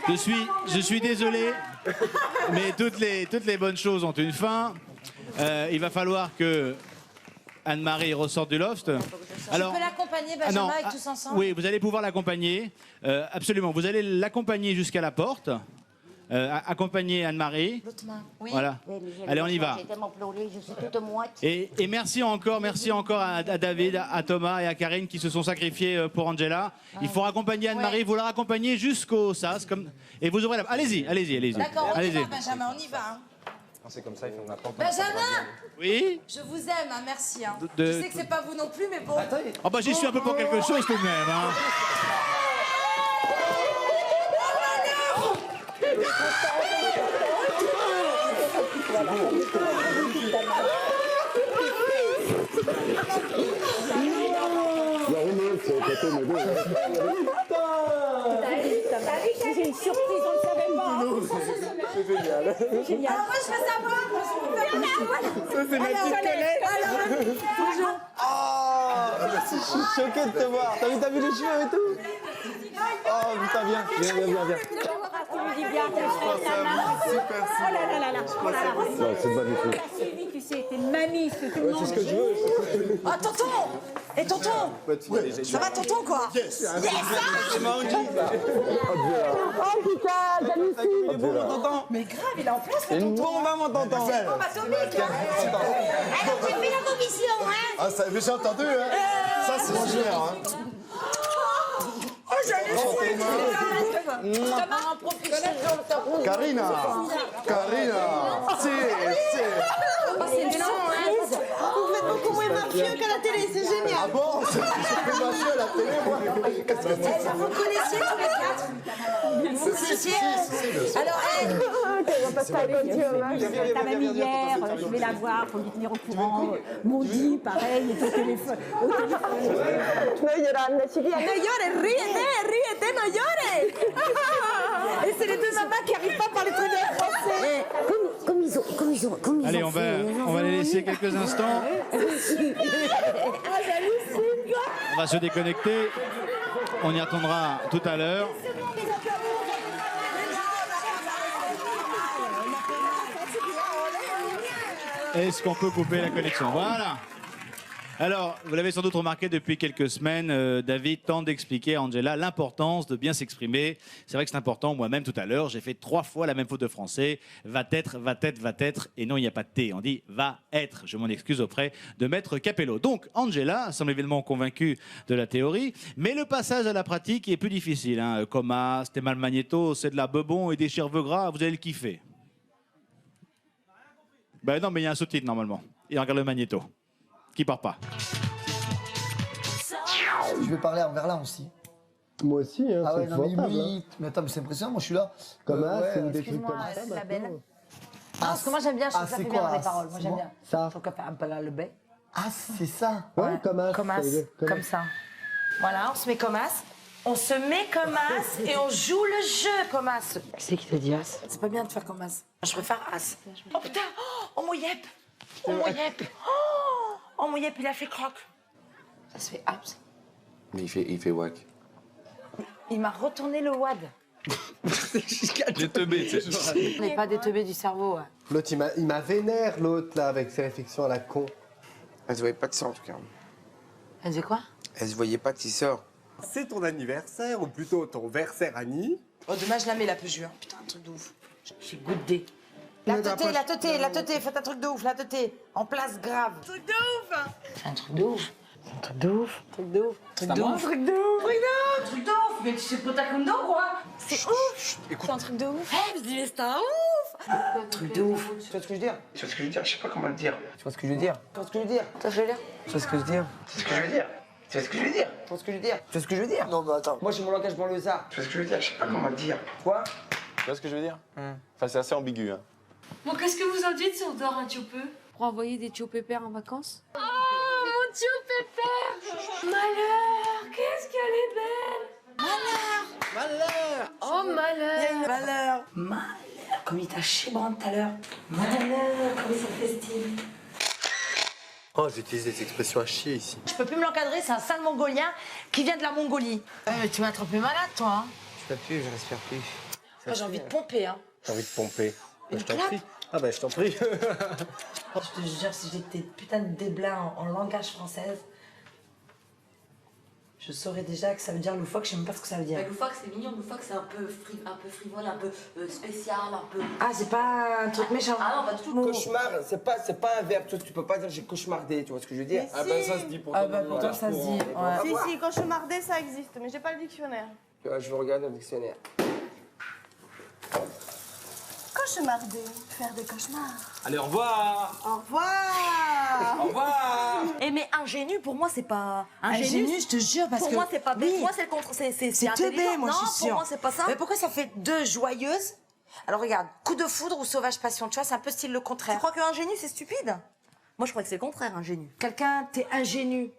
Je suis désolé, mais toutes les bonnes choses ont une fin. Il va falloir que Anne-Marie ressorte du loft. Alors, tu peux l'accompagner, Benjamin, avec tous ensemble? Oui, vous allez pouvoir l'accompagner. Absolument. Vous allez l'accompagner jusqu'à la porte. Accompagner Anne-Marie. L'autre main. Oui. Voilà. Allez, on y va. J'ai tellement pleuré, je suis toute moite. Et merci encore à David, à Thomas et à Karine qui se sont sacrifiés pour Angela. Il faut accompagner Anne-Marie, vous la raccompagnez jusqu'au sas. Et vous ouvrez la... Allez-y. D'accord, on y Allez-y. va, Benjamin, on y va. Hein. C'est comme ça, il ferme la porte. Benjamin, Oui. je vous aime, hein, merci. Hein. De- Je sais que c'est pas vous non plus, mais bon. Oh bah j'y suis un peu pour quelque chose tout de même. Hein. J'ai une surprise, on ne le savait pas. C'est génial. C'est génial. Alors moi, je veux savoir. Ça, c'est ma petite Colette. Bonjour. Je suis choqué de te voir. T'as vu les cheveux et tout? Oh putain, viens. Tu me dis bien, Super. Oh là là là là. Oh là là. C'est magnifique. Sylvie, tu sais, t'es mamie, c'est tout le monde. C'est ce que je veux. Ah, tonton. Et tonton, ça va, tonton, quoi? Yes. C'est ma Angie. Oh putain, jalousie. Il est bon, mon tonton. Mais grave, il est en place, C'est le une tonton. bombe, hein, mon tonton. C'est une bombe atomique, hein. Alors, j'ai fait la commission, hein. Ah, ça, mais j'ai entendu, hein. Ça, c'est super, hein. Oh, j'allais Thomas, en profite. Karina. Si. C'est une surprise. Vous faites beaucoup moins mafieux qu'à la télé, c'est génial. Ah bon? C'est plus mafieux à la télé, moi. Qu'est-ce que c'est ça? Vous connaissiez tous les 4? Vous connaissiez? Alors, Ta mamie hier, je vais la voir, faut lui tenir au courant. Maudit, pareil, est au téléphone. no llores, ríete, no llores. Et c'est les deux mamans qui n'arrivent pas à parler très bien français. Comme ils Allez, ont on fait, va les laisser quelques instants. On va se déconnecter. On y attendra tout à l'heure. Est-ce qu'on peut couper la connexion? Voilà. Alors, vous l'avez sans doute remarqué depuis quelques semaines, David tente d'expliquer à Angela l'importance de bien s'exprimer. C'est vrai que c'est important. Moi-même, tout à l'heure, j'ai fait 3 fois la même faute de français. Va être, va être, va être. Et non, il n'y a pas de T. On dit va être. Je m'en excuse auprès de Maître Capello. Donc, Angela semble évidemment convaincue de la théorie. Mais le passage à la pratique est plus difficile. Hein. Coma, c'était mal magnéto, c'est de la bebon et des cheveux gras. Vous allez le kiffer. Ben non, mais il y a un sous-titre normalement. Et regarde le magnéto. Qui part pas. Je vais parler en verlan aussi. Moi aussi, hein, Ah ouais, c'est non, mais épouvantable, hein. oui. Mais attends, mais c'est impressionnant, moi je suis là. Comme As, ouais, ou des trucs comme Excuse-moi, ça. la belle. maintenant. Parce que moi j'aime bien, je trouve Ah, ça c'est fait quoi, bien dans les As? paroles. Moi C'est j'aime moi bien. Ça. Je trouve qu'elle fait un peu là le bec. Ah, c'est ça. Ouais, comme As. Comme As, ça veut dire comme ça. Voilà, on se met comme As. On se met comme As et on joue le jeu comme As. Qui c'est qui t'a dit As? C'est pas bien de faire comme As. Je préfère As. Oh putain! Oh mon yep! Oh mon yep! Oh mon yep, il a fait croc. Ça se fait As. Mais il fait whack. Il m'a retourné le wad. J'ai teubé, tu sais. On n'est pas des teubés du cerveau. Ouais. L'autre, il m'a vénère, l'autre, là, avec ses réflexions à la con. Elle se voyait pas de ça en tout cas. Elle disait quoi? Elle se voyait pas de sort. C'est ton anniversaire, ou plutôt ton versaire, Annie. Oh, dommage, je la mets, la peu jure. Putain, un truc de ouf. J'ai goûté. La teuté, faites un truc de ouf, la teuté. En place grave. Truc de ouf. C'est un truc de ouf. Un truc de ouf. Truc de ouf. Truc à de moi ouf. Truc de ouf. Truc de ouf. Truc de ouf. Mais tu sais pas taekwondo, quoi. C'est ouf. Écoute. C'est un truc de ouf. Hey, je dis, mais c'est un ouf. Truc de ouf. Tu vois ce que je veux dire? Tu vois ce que je veux dire? Je sais pas comment le dire. Tu vois ce que je veux dire? Tu vois ce que je veux dire? Tu vois ce que je veux dire? Tu vois ce que je veux dire? C'est ce que je veux dire. Tu vois ce que je veux dire? Tu vois ce que je veux dire? Tu vois ce que je veux dire? Non, mais attends. Moi j'ai mon langage banlieusard. Tu vois ce que je veux dire? Je sais pas comment le dire. Quoi? Tu vois ce que je veux dire? Enfin, c'est assez ambigu. Hein. Bon, qu'est-ce que vous en dites si on dort un petit peu pour envoyer des tio pépères en vacances? Oh, mon tio pépère! Malheur, qu'est-ce qu'elle est belle! Malheur! Oh, malheur! Malheur. Malheur. Comme il t'a chébran tout à l'heure. Malheur, comme il s'en festine. Oh, j'utilise des expressions à chier ici. Je peux plus me l'encadrer, c'est un sale mongolien qui vient de la Mongolie. Tu vas être un peu malade, toi. Hein. Je peux plus, je respire plus. Moi, j'ai envie de pomper. Hein. J'ai envie de pomper. Une Je t'en clap. prie. Ah bah je t'en prie. Je te jure, si j'étais putain de déblin en langage française, je saurais déjà que ça veut dire loufoque, je sais même pas ce que ça veut dire. Mais loufoque c'est mignon, loufoque c'est un peu frivole, un peu spécial, un peu... Ah, c'est pas un truc méchant. Ah non, pas du tout. Cauchemar, c'est pas un verbe, tu peux pas dire j'ai cauchemardé, tu vois ce que je veux dire? Ah ben ça se dit pourtant. Ah bah pourtant ça se dit. Ouais. Si, cauchemardé, ça existe, mais j'ai pas le dictionnaire. Je vais regarder le dictionnaire. Cauchemardé, faire des cauchemars. Allez, au revoir. Au revoir. Au revoir. Eh mais ingénu, pour moi, c'est pas... Ingénu, je te jure, parce pour que... moi, c'est pas bête. Oui. Pour moi, c'est le contre... C'est C'est intelligent. teubé, moi, non, je suis sûre. pour moi, c'est pas ça. Mais pourquoi ça fait deux joyeuses? Alors regarde, coup de foudre ou sauvage passion, tu vois, c'est un peu style le contraire. Tu crois que ingénu, c'est stupide? Moi, je crois que c'est le contraire, ingénu. Quelqu'un, t'es ingénu.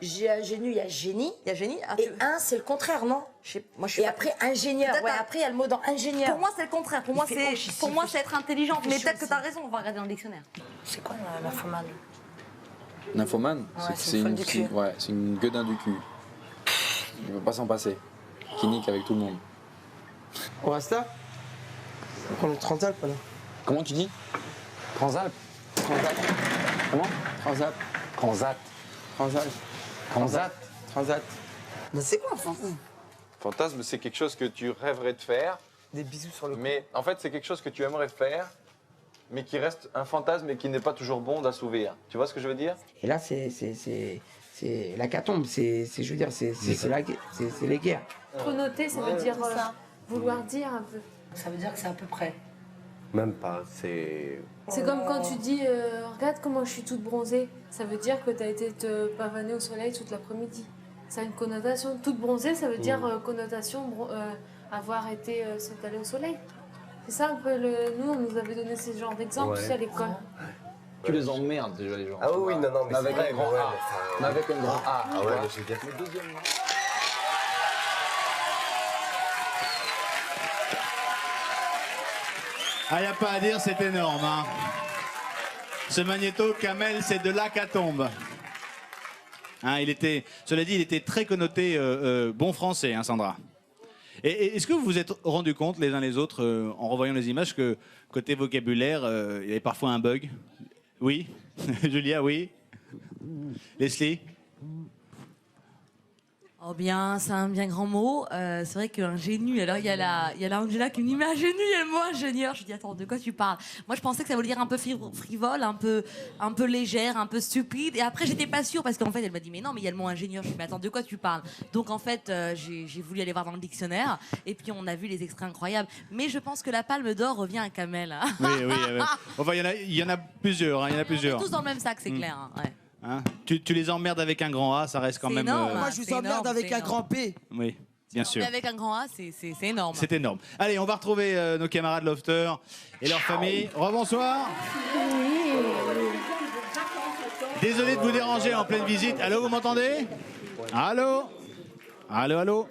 J'ai ingénu, il y a génie. Il y a génie. Ah, Et un, c'est le contraire, non? moi, je suis Et pas- après, ingénieur. Peut-être Ouais, un- après, il y a le mot dans ingénieur. Pour moi, c'est le contraire. Pour moi, Il fait c'est être intelligent. Il fait Mais chaud peut-être que aussi. t'as raison. On va regarder dans le dictionnaire. C'est quoi la fomane? Nymphomane, Ouais, c'est une folle du cul. ouais, c'est une gueudin du cul. Il ne peut pas s'en passer. Qui nique avec tout le monde. On reste là? On prend le Transalp alors. Comment tu dis Transalp. Transat. Comment Transat. Transat. Transat. Transat. Transat. Mais c'est quoi un fantasme? Fantasme, c'est quelque chose que tu rêverais de faire. Des bisous sur le cou. Mais en fait, c'est quelque chose que tu aimerais faire, mais qui reste un fantasme et qui n'est pas toujours bon d'assouvir. Tu vois ce que je veux dire? Et là, c'est l'hécatombe, je veux dire, c'est les guerres. Connoter, ça veut dire vouloir dire un peu. Ça veut dire que c'est à peu près. Même pas, c'est... C'est comme quand tu dis regarde comment je suis toute bronzée. Ça veut dire que tu as été te pavaner au soleil toute l'après-midi. Ça a une connotation. Toute bronzée, ça veut dire connotation avoir été s'étaler au soleil. C'est ça un peu le. Nous, on nous avait donné ce genre d'exemple Ouais. aussi à l'école. Tu les emmerdes déjà, les gens. Ah oui, non, non, mais avec c'est vrai, un grand mais ouais, A. mais Mais avec un grand A. Ah tu ouais, vois. mais j'ai bien fait. Mais deuxièmement. Ah, y a pas à dire, c'est énorme. Hein. Ce magnéto, Kamel, c'est de l'hécatombe. Hein, cela dit, il était très connoté bon français, hein, Sandra. Et est-ce que vous vous êtes rendu compte, les uns les autres, en revoyant les images, que côté vocabulaire, il y avait parfois un bug? Oui. Julia, oui. Leslie? Oh bien, c'est un bien grand mot. C'est vrai qu'ingénu, alors il y a la Angela qui me dit mais ingénu, il y a le mot ingénieur. Je dis attends, de quoi tu parles? Moi je pensais que ça voulait dire un peu frivole, un peu légère, un peu stupide. Et après j'étais pas sûre parce qu'en fait elle m'a dit mais non, mais il y a le mot ingénieur. Je dis mais attends, de quoi tu parles? Donc en fait j'ai voulu aller voir dans le dictionnaire et puis on a vu les extraits incroyables. Mais je pense que la palme d'or revient à Kamel. Hein. Oui. Enfin, il y en a plusieurs. Hein, il y en a On plusieurs. est tous dans le même sac, c'est clair. Hein, ouais. Hein, tu les emmerdes avec un grand A, ça reste quand C'est même. énorme, Moi, je vous emmerde avec un grand P. Oui, bien sûr. Mais avec un grand A, c'est énorme. C'est énorme. Allez, on va retrouver nos camarades lofters et leurs familles. Rebonsoir. Désolé de vous déranger en pleine visite. Allô, vous m'entendez? Allô? Allô?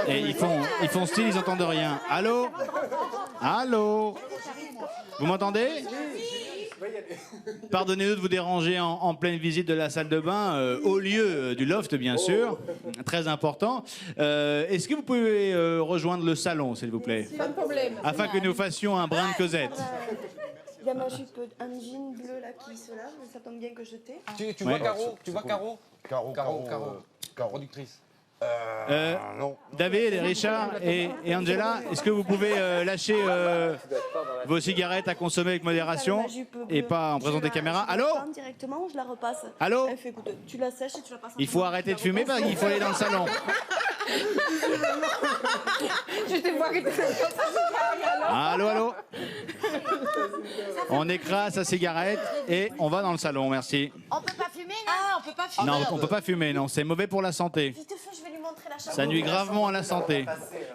Et ils font style, ils entendent rien. Allô? Vous m'entendez? Pardonnez-nous de vous déranger en pleine visite de la salle de bain, au lieu du loft, bien sûr. Très important. Est-ce que vous pouvez rejoindre le salon, s'il vous plaît? Pas de problème. Afin que nous fassions un brin de Cosette. Il y a ma jupe, un jean bleu là qui se lave, ça tombe bien que je t'ai. Tu Ouais. vois Caro? Tu vois Caro? Caro. Productrice. Non. David, Richard et Angela, est-ce que vous pouvez lâcher vos cigarettes à consommer avec modération et pas en présence des caméras? Allô? Directement, je la repasse. Allô? Elle fait, écoute, tu la sèches et tu la passes. Il faut arrêter de fumer parce qu'il faut aller dans le salon. Je te vois que Allô? On écrase sa cigarette et on va dans le salon, merci. On peut pas fumer, là? Ah, on peut pas fumer. Non, on peut pas fumer, non, c'est mauvais pour la santé. Vite fait, je vais lui montrer la chambre. Ça nuit gravement à la santé.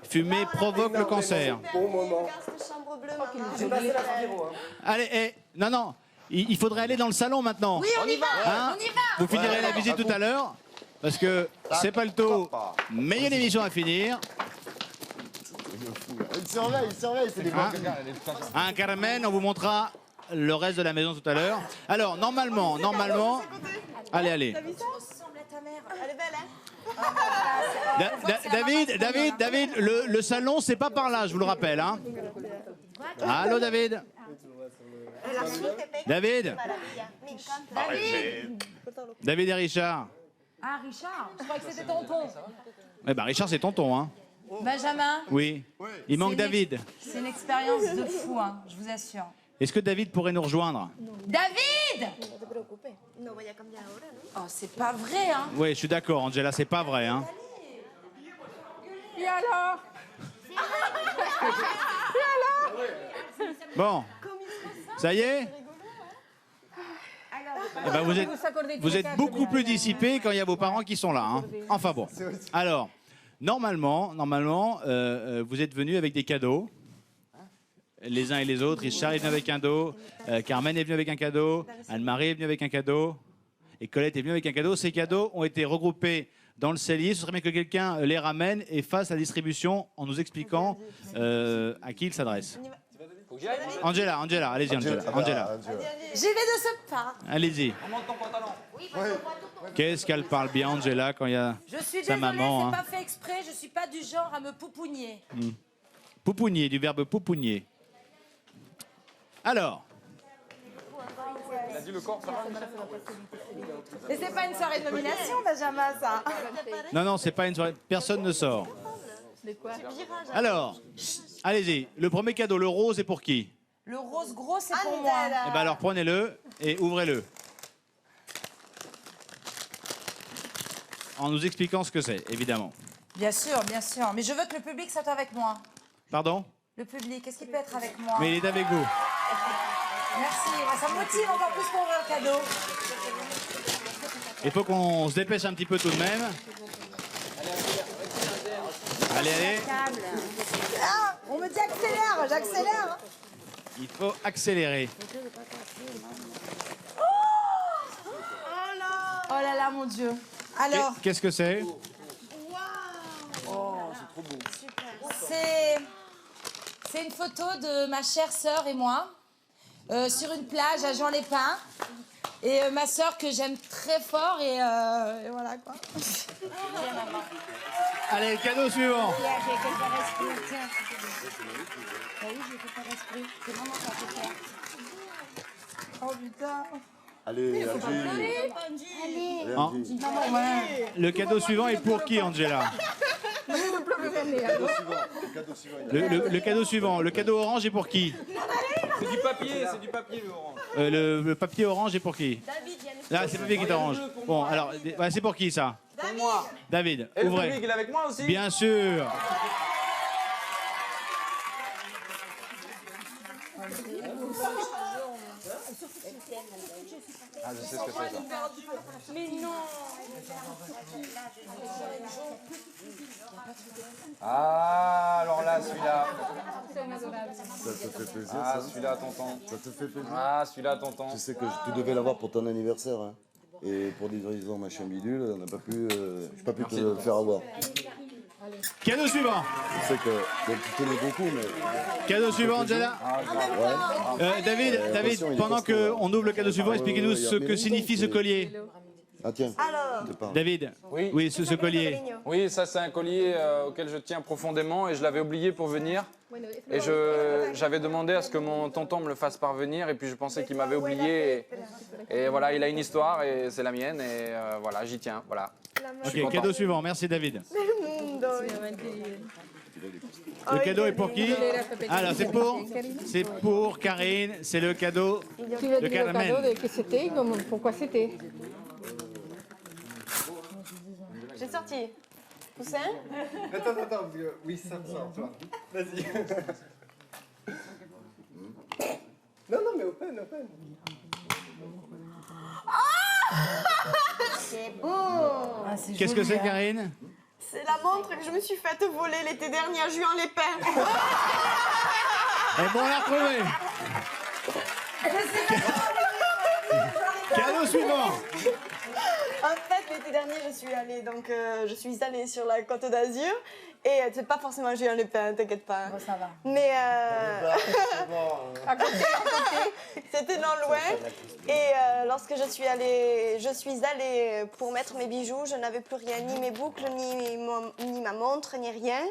Fumer provoque le cancer. Bon moment. Chambre bleue, maman. Allez, non, il faudrait aller dans le salon maintenant. Oui, on y va. Hein? On y va. Vous finirez la visite tout à l'heure, parce que c'est pas le taux, mais il y a une émission à finir. Il surveille, c'est des Hein? Hein, Carmen, on vous montrera le reste de la maison tout à l'heure. Alors, normalement, allez. Elle est belle, hein? David, le salon, c'est pas par là, je vous le rappelle. Hein. Allô, David? David et Richard. Ah, Richard, je croyais que c'était tonton. Eh ben, Richard, c'est tonton, hein. Benjamin, Oui. Il manque David. c'est une expérience de fou, hein, je vous assure. Est-ce que David pourrait nous rejoindre? David! No voy a cambiar ahora, ¿no? Oh, c'est pas vrai, hein. Oui, je suis d'accord, Angela, c'est pas vrai, hein. Et alors? Bon, ça y est? Eh ben, vous êtes beaucoup plus dissipés quand il y a vos parents qui sont là. Hein. Enfin bon. Alors, normalement, vous êtes venus avec des cadeaux. Les uns et les autres. Richard est venu avec un cadeau. Carmen est venue avec un cadeau. Anne-Marie est venue avec un cadeau. Et Colette est venue avec un cadeau. Ces cadeaux ont été regroupés dans le cellier. Ce serait bien que quelqu'un les ramène et fasse la distribution en nous expliquant à qui il s'adresse. Angela, allez-y, Angela. J'y vais de ce pas. Allez-y. Remonte ton pantalon. Oui, Qu'est-ce qu'elle parle bien, Angela, quand il y a Je suis sa désolée, maman. c'est Hein. pas fait exprès, je suis pas du genre à me poupougner. Poupougner, du verbe poupougner. Alors, Il a dit le corps, ça va, Michel? Et c'est pas une soirée de nomination, Benjamin, ça. non, c'est pas une soirée. Personne ne sort. De quoi? Alors, allez-y. Le premier cadeau, le rose, est pour qui? Le rose gros, c'est pour moi. Eh ben alors, prenez-le et ouvrez-le. En nous expliquant ce que c'est, évidemment. Bien sûr, mais je veux que le public soit avec moi. Pardon? Le public, est-ce qu'il peut être avec moi? Mais il est avec vous. Merci, ça me motive encore plus pour ouvrir le cadeau. Il faut qu'on se dépêche un petit peu tout de même. Allez. Ah, on me dit accélère, j'accélère. Il faut accélérer. Oh là là, mon Dieu. Alors, Qu'est-ce que c'est? c'est une photo de ma chère sœur et moi sur une plage à Jean-les-Pins. Et ma sœur que j'aime très fort et voilà quoi. Allez, cadeau suivant. Oh putain. Allez, Hein Le cadeau suivant est pour qui, Angela? Le cadeau suivant, le cadeau orange est pour qui? C'est du papier le orange. Le papier orange est pour qui? Là, c'est le papier qui est orange. Bon, alors, c'est pour qui ça? Pour moi. David, Et le ouvrez. public, il est avec moi aussi? Bien sûr. Ah, je sais ce que c'est ça. Mais non. Ah, alors là, celui-là. Ça te fait plaisir, Ah, ça? celui-là, tonton. Ça te fait plaisir? Ah, celui-là, tonton. Tu sais que tu devais l'avoir pour ton anniversaire, hein. Et pour des raisons machin bidule, on n'a pas pu, j'ai pas pu te le faire avoir. Cadeau suivant. Je sais que donc, tu tenais beaucoup, mais... Cadeau suivant, Angela. David, attention, pendant il est qu'on ouvre le cadeau suivant, expliquez-nous ce que signifie ce collier. Ah tiens. David, oui, ce collier. Oui, ça c'est un collier auquel je tiens profondément et je l'avais oublié pour venir. Et j'avais demandé à ce que mon tonton me le fasse parvenir et puis je pensais qu'il m'avait oublié. Et voilà, il a une histoire et c'est la mienne et voilà, j'y tiens. Voilà. Ok, cadeau suivant, merci David. Le cadeau est pour qui? Alors c'est pour Karine, c'est le cadeau Tu vas de dire le cadeau Carmen. de que c'était, pourquoi c'était. J'ai sorti. Poussin. Attends, parce que oui, ça sort, toi. Vas-y. Non, mais open. C'est beau. Qu'est-ce que c'est Karine? C'est la montre que je me suis faite voler l'été dernier à Juan-les-Pins. Et bon, on l'a retrouvé. Cadeau suivant. En fait, l'été dernier, je suis allée sur la Côte d'Azur et c'est pas forcément Juan-les-Pins, t'inquiète pas. Bon, ça va. Mais c'était non loin. Et lorsque je suis allée pour mettre mes bijoux, je n'avais plus rien, ni mes boucles, ni ma montre, ni rien.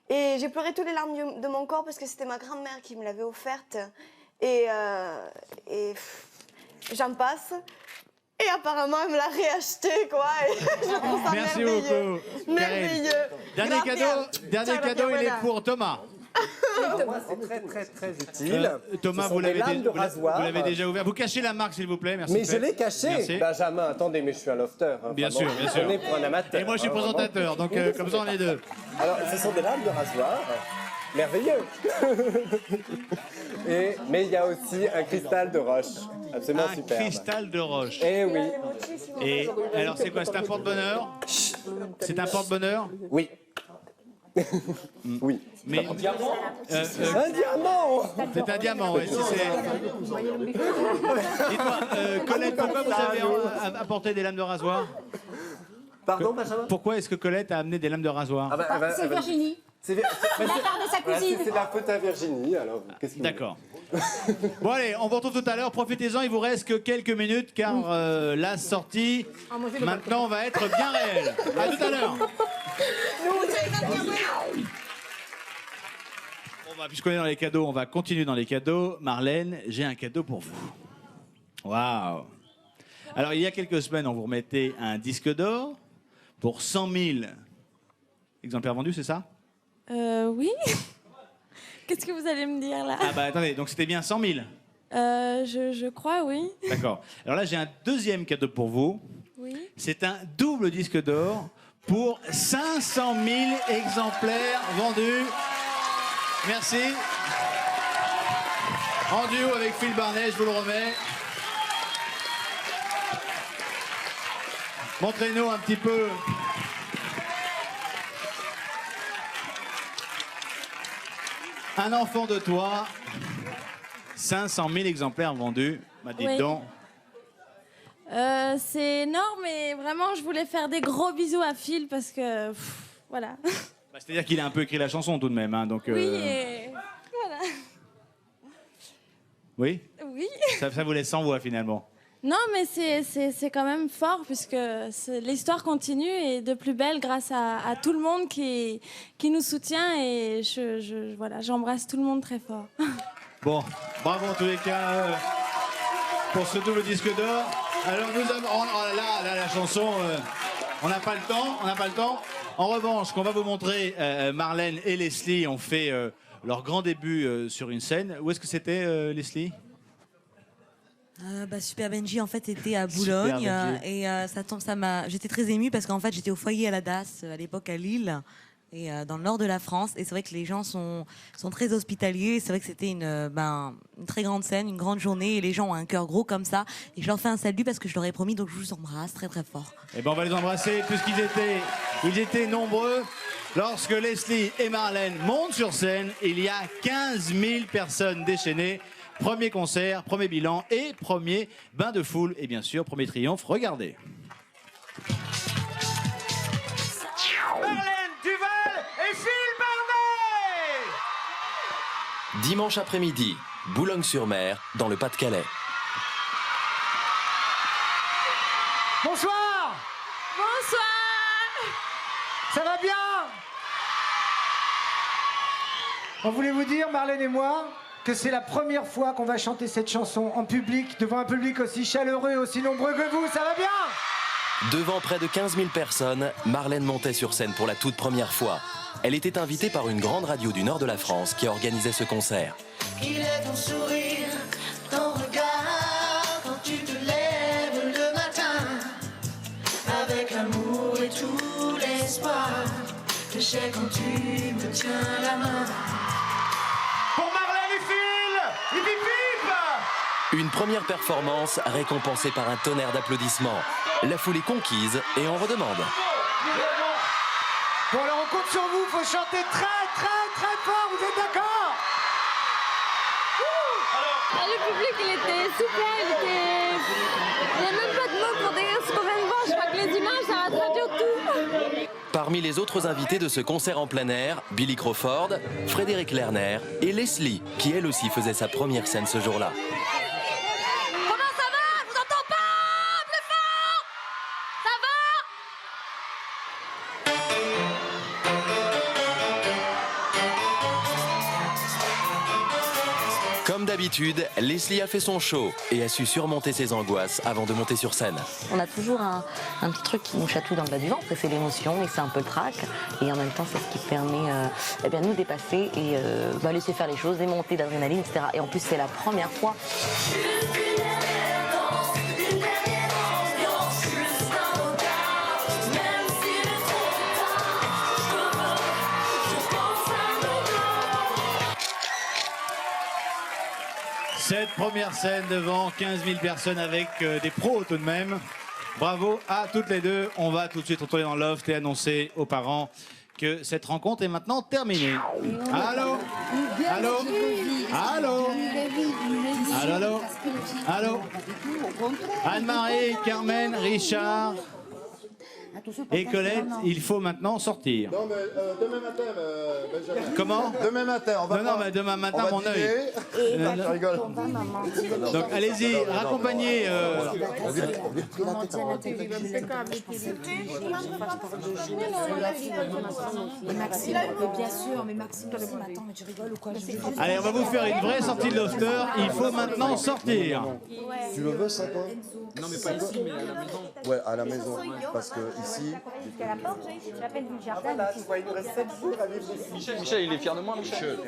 Et j'ai pleuré toutes les larmes de mon corps parce que c'était ma grand-mère qui me l'avait offerte. Et j'en passe. Et apparemment, elle me l'a réacheté, quoi. Et je trouve ça Merci merveilleux. beaucoup. Merveilleux. Dernier Gracias. cadeau, il est Voilà. pour Thomas. Moi, c'est très utile. Thomas, Ce sont vous des l'avez lames de rasoir. déjà ouvert. Vous cachez la marque, s'il vous plaît. Merci. Mais je l'ai caché. Merci. Benjamin, attendez, mais je suis un lofter. Hein, Bien vraiment. sûr, bien sûr. On est pour un amateur. Et moi, je suis hein, présentateur, vraiment. donc comme ça, on est deux. Alors, ce sont des lames de rasoir. Merveilleux. Mais il y a aussi un cristal de roche. Absolument Un superbe. cristal de roche. Eh oui. Et alors, c'est quoi? C'est un porte-bonheur? C'est un porte-bonheur? Oui. Oui. Mais un diamant. Un diamant. C'est un diamant, oui. Dites-moi, Colette, pourquoi vous avez apporté des lames de rasoir? Pardon, Benjamin? Pourquoi est-ce que Colette a amené des lames de rasoir? C'est Virginie. C'est La part de sa cousine. C'est la faute à Virginie, alors qu'est-ce que vous D'accord. Bon allez, on vous retrouve tout à l'heure. Profitez-en, il vous reste que quelques minutes car la sortie maintenant va être bien réelle. À tout à l'heure. Bon bah, puisqu'on est dans les cadeaux, on va continuer dans les cadeaux. Marlène, j'ai un cadeau pour vous. Waouh. Alors il y a quelques semaines, on vous remettait un disque d'or pour 100 000 exemplaires vendus, c'est ça? Oui. Qu'est-ce que vous allez me dire là? Ah bah attendez, donc c'était bien 100 000. Je crois, oui. D'accord. Alors là, j'ai un deuxième cadeau pour vous. Oui. C'est un double disque d'or pour 500 000 exemplaires vendus. Merci. En duo avec Phil Barnet, je vous le remets. Montrez-nous un petit peu. Un enfant de toi, 500 000 exemplaires vendus. Bah, dites Oui. donc. C'est énorme et vraiment, je voulais faire des gros bisous à Phil parce que, voilà. Bah, c'est-à-dire qu'il a un peu écrit la chanson tout de même. Hein, donc, Oui, et voilà. Oui. Oui. Ça vous laisse sans voix finalement. Non, mais c'est quand même fort puisque l'histoire continue et de plus belle grâce à tout le monde qui nous soutient et voilà, j'embrasse tout le monde très fort. Bon, bravo en tous les cas. pour ce double disque d'or. Alors nous avons... Oh, là, la chanson... on n'a pas le temps. En revanche, ce qu'on va vous montrer, Marlène et Leslie ont fait leur grand début sur une scène. Où est-ce que c'était, Leslie ? Super Benji en fait était à Boulogne et j'étais très émue parce qu'en fait j'étais au foyer à la DAS à l'époque à Lille et dans le nord de la France et c'est vrai que les gens sont très hospitaliers. C'est vrai que c'était une très grande scène, une grande journée et les gens ont un cœur gros comme ça et je leur fais un salut parce que je leur ai promis, donc je vous embrasse très très fort. Et ben on va les embrasser puisqu'ils étaient nombreux. Lorsque Leslie et Marlène montent sur scène, il y a 15 000 personnes déchaînées. Premier concert, premier bilan et premier bain de foule. Et bien sûr, premier triomphe. Regardez. Marlène Duval et Phil Barnet. Dimanche après-midi, Boulogne-sur-Mer, dans le Pas-de-Calais. Bonsoir. Bonsoir. Ça va bien? On voulait vous dire, Marlène et moi, que c'est la première fois qu'on va chanter cette chanson en public, devant un public aussi chaleureux et aussi nombreux que vous. Ça va bien? Devant près de 15 000 personnes, Marlène montait sur scène pour la toute première fois. Elle était invitée par une grande radio du nord de la France qui organisait ce concert. Il est ton sourire, ton regard, quand tu te lèves le matin, avec l'amour et tout l'espoir, que j'ai quand tu me tiens la main. Pour Marlène et Phil, hip hip hip. Une première performance récompensée par un tonnerre d'applaudissements. La foule est conquise et en redemande. Bon, alors on compte sur vous, faut chanter très très très fort, vous êtes d'accord? Le public, il était super, il n'y a même pas de mots pour dire ce qu'on vient de voir. Je crois que les images, ça va traduire tout. Parmi les autres invités de ce concert en plein air, Billy Crawford, Frédéric Lerner et Leslie, qui elle aussi faisait sa première scène ce jour-là. Comment ça va? Je vous entends pas! Plus fort! Ça va? Comme d'habitude, Leslie a fait son show et a su surmonter ses angoisses avant de monter sur scène. On a toujours un petit truc qui nous chatouille dans le bas du ventre, et c'est l'émotion, et c'est un peu le trac. Et en même temps, c'est ce qui permet de nous dépasser et laisser faire les choses, des montées d'adrénaline, etc. Et en plus, c'est la première fois. Cette première scène devant 15 000 personnes avec des pros tout de même. Bravo à toutes les deux. On va tout de suite retourner dans le loft et annoncer aux parents que cette rencontre est maintenant terminée. Allô? Allô? Allô? Allô? Allô? Anne-Marie, Carmen, Richard et Colette, il faut maintenant sortir. Non, mais demain matin, Benjamin. Comment? Demain matin, on va. Non, mais demain matin, mon œil. Je rigole. Donc allez-y, raccompagnez. Bien sûr, mais Maxime, attends, mais tu rigoles ou quoi? Allez, on va vous faire une vraie sortie de lofter. Il faut maintenant sortir. Tu le veux, ça, toi? Non, mais pas ici, mais à la maison. Ouais, à la maison. Parce que ici. Jusqu'à la porte, j'appelle du jardin. Tu vois, il me reste 7 jours à vivre ici. Michel, il est fier de moi, Michel.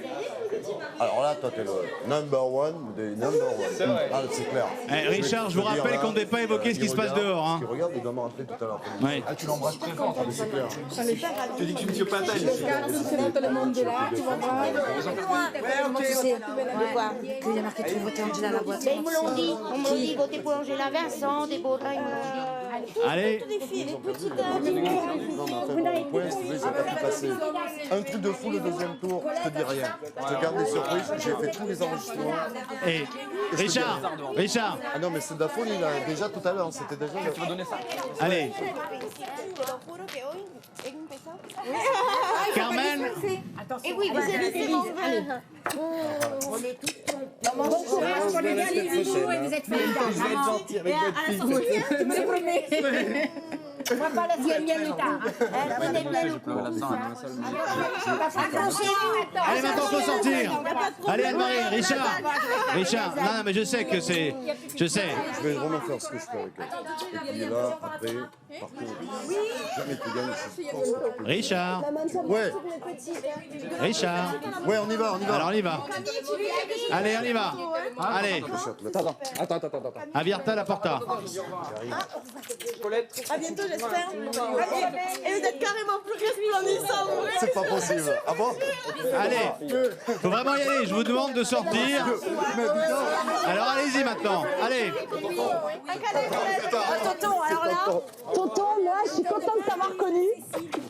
Alors là, toi, t'es le number one des number one. C'est vrai. Ah, c'est clair. Richard, je vous rappelle qu'on ne devait pas évoquer ce qui se passe dehors. Hein. Regarde, il doit me rappeler tout à l'heure. Ouais. Ah, tu l'embrasses très fort, c'est clair. Tu dis que tu me fais pas taille. Le monde de là, tu vas voir. Comment tu sais qu'il y a marqué tu votais Angela à la boîte? Ils me l'ont dit. On m'a dit voter pour Angela Vincent, des beaux Allez. Non, mais en fait, pour le point, si ça t'a fait passer un truc de fou le deuxième tour, je te dis rien. Je te garde des surprises, j'ai fait tous les enregistrements. Et Richard. Ah non, mais c'est de la folie là. Déjà tout à l'heure, c'était déjà. Tu vas donner ça. Allez. Carmen. Et oui, vous avez laissé mon verre. On est toutes bon courage pour les derniers bisous et vous êtes formidables. Je vais être gentil avec votre fille. Tu me le promets. Moi, pas la bien le temps. Prenez bien le coup. Allez, maintenant, il faut sortir. Allez, Anne-Marie, Richard. Richard, non, mais je sais que c'est... Je sais. Je vais vraiment faire ce que je fais avec elle. Et puis là, après, par contre, jamais tu gagnes. Richard. Ouais. Richard. Ouais, on y va, on y va. Alors, on y va. Allez, on y va. Allez. Attends. Avierta la porta. À bientôt, j'espère. Et vous êtes carrément plus resplendissant. C'est pas possible. Ah bon? Allez, faut vraiment y aller. Je vous demande de sortir. Alors, allez-y maintenant. Allez. Tonton, alors là, tonton, là, je suis contente de t'avoir connu.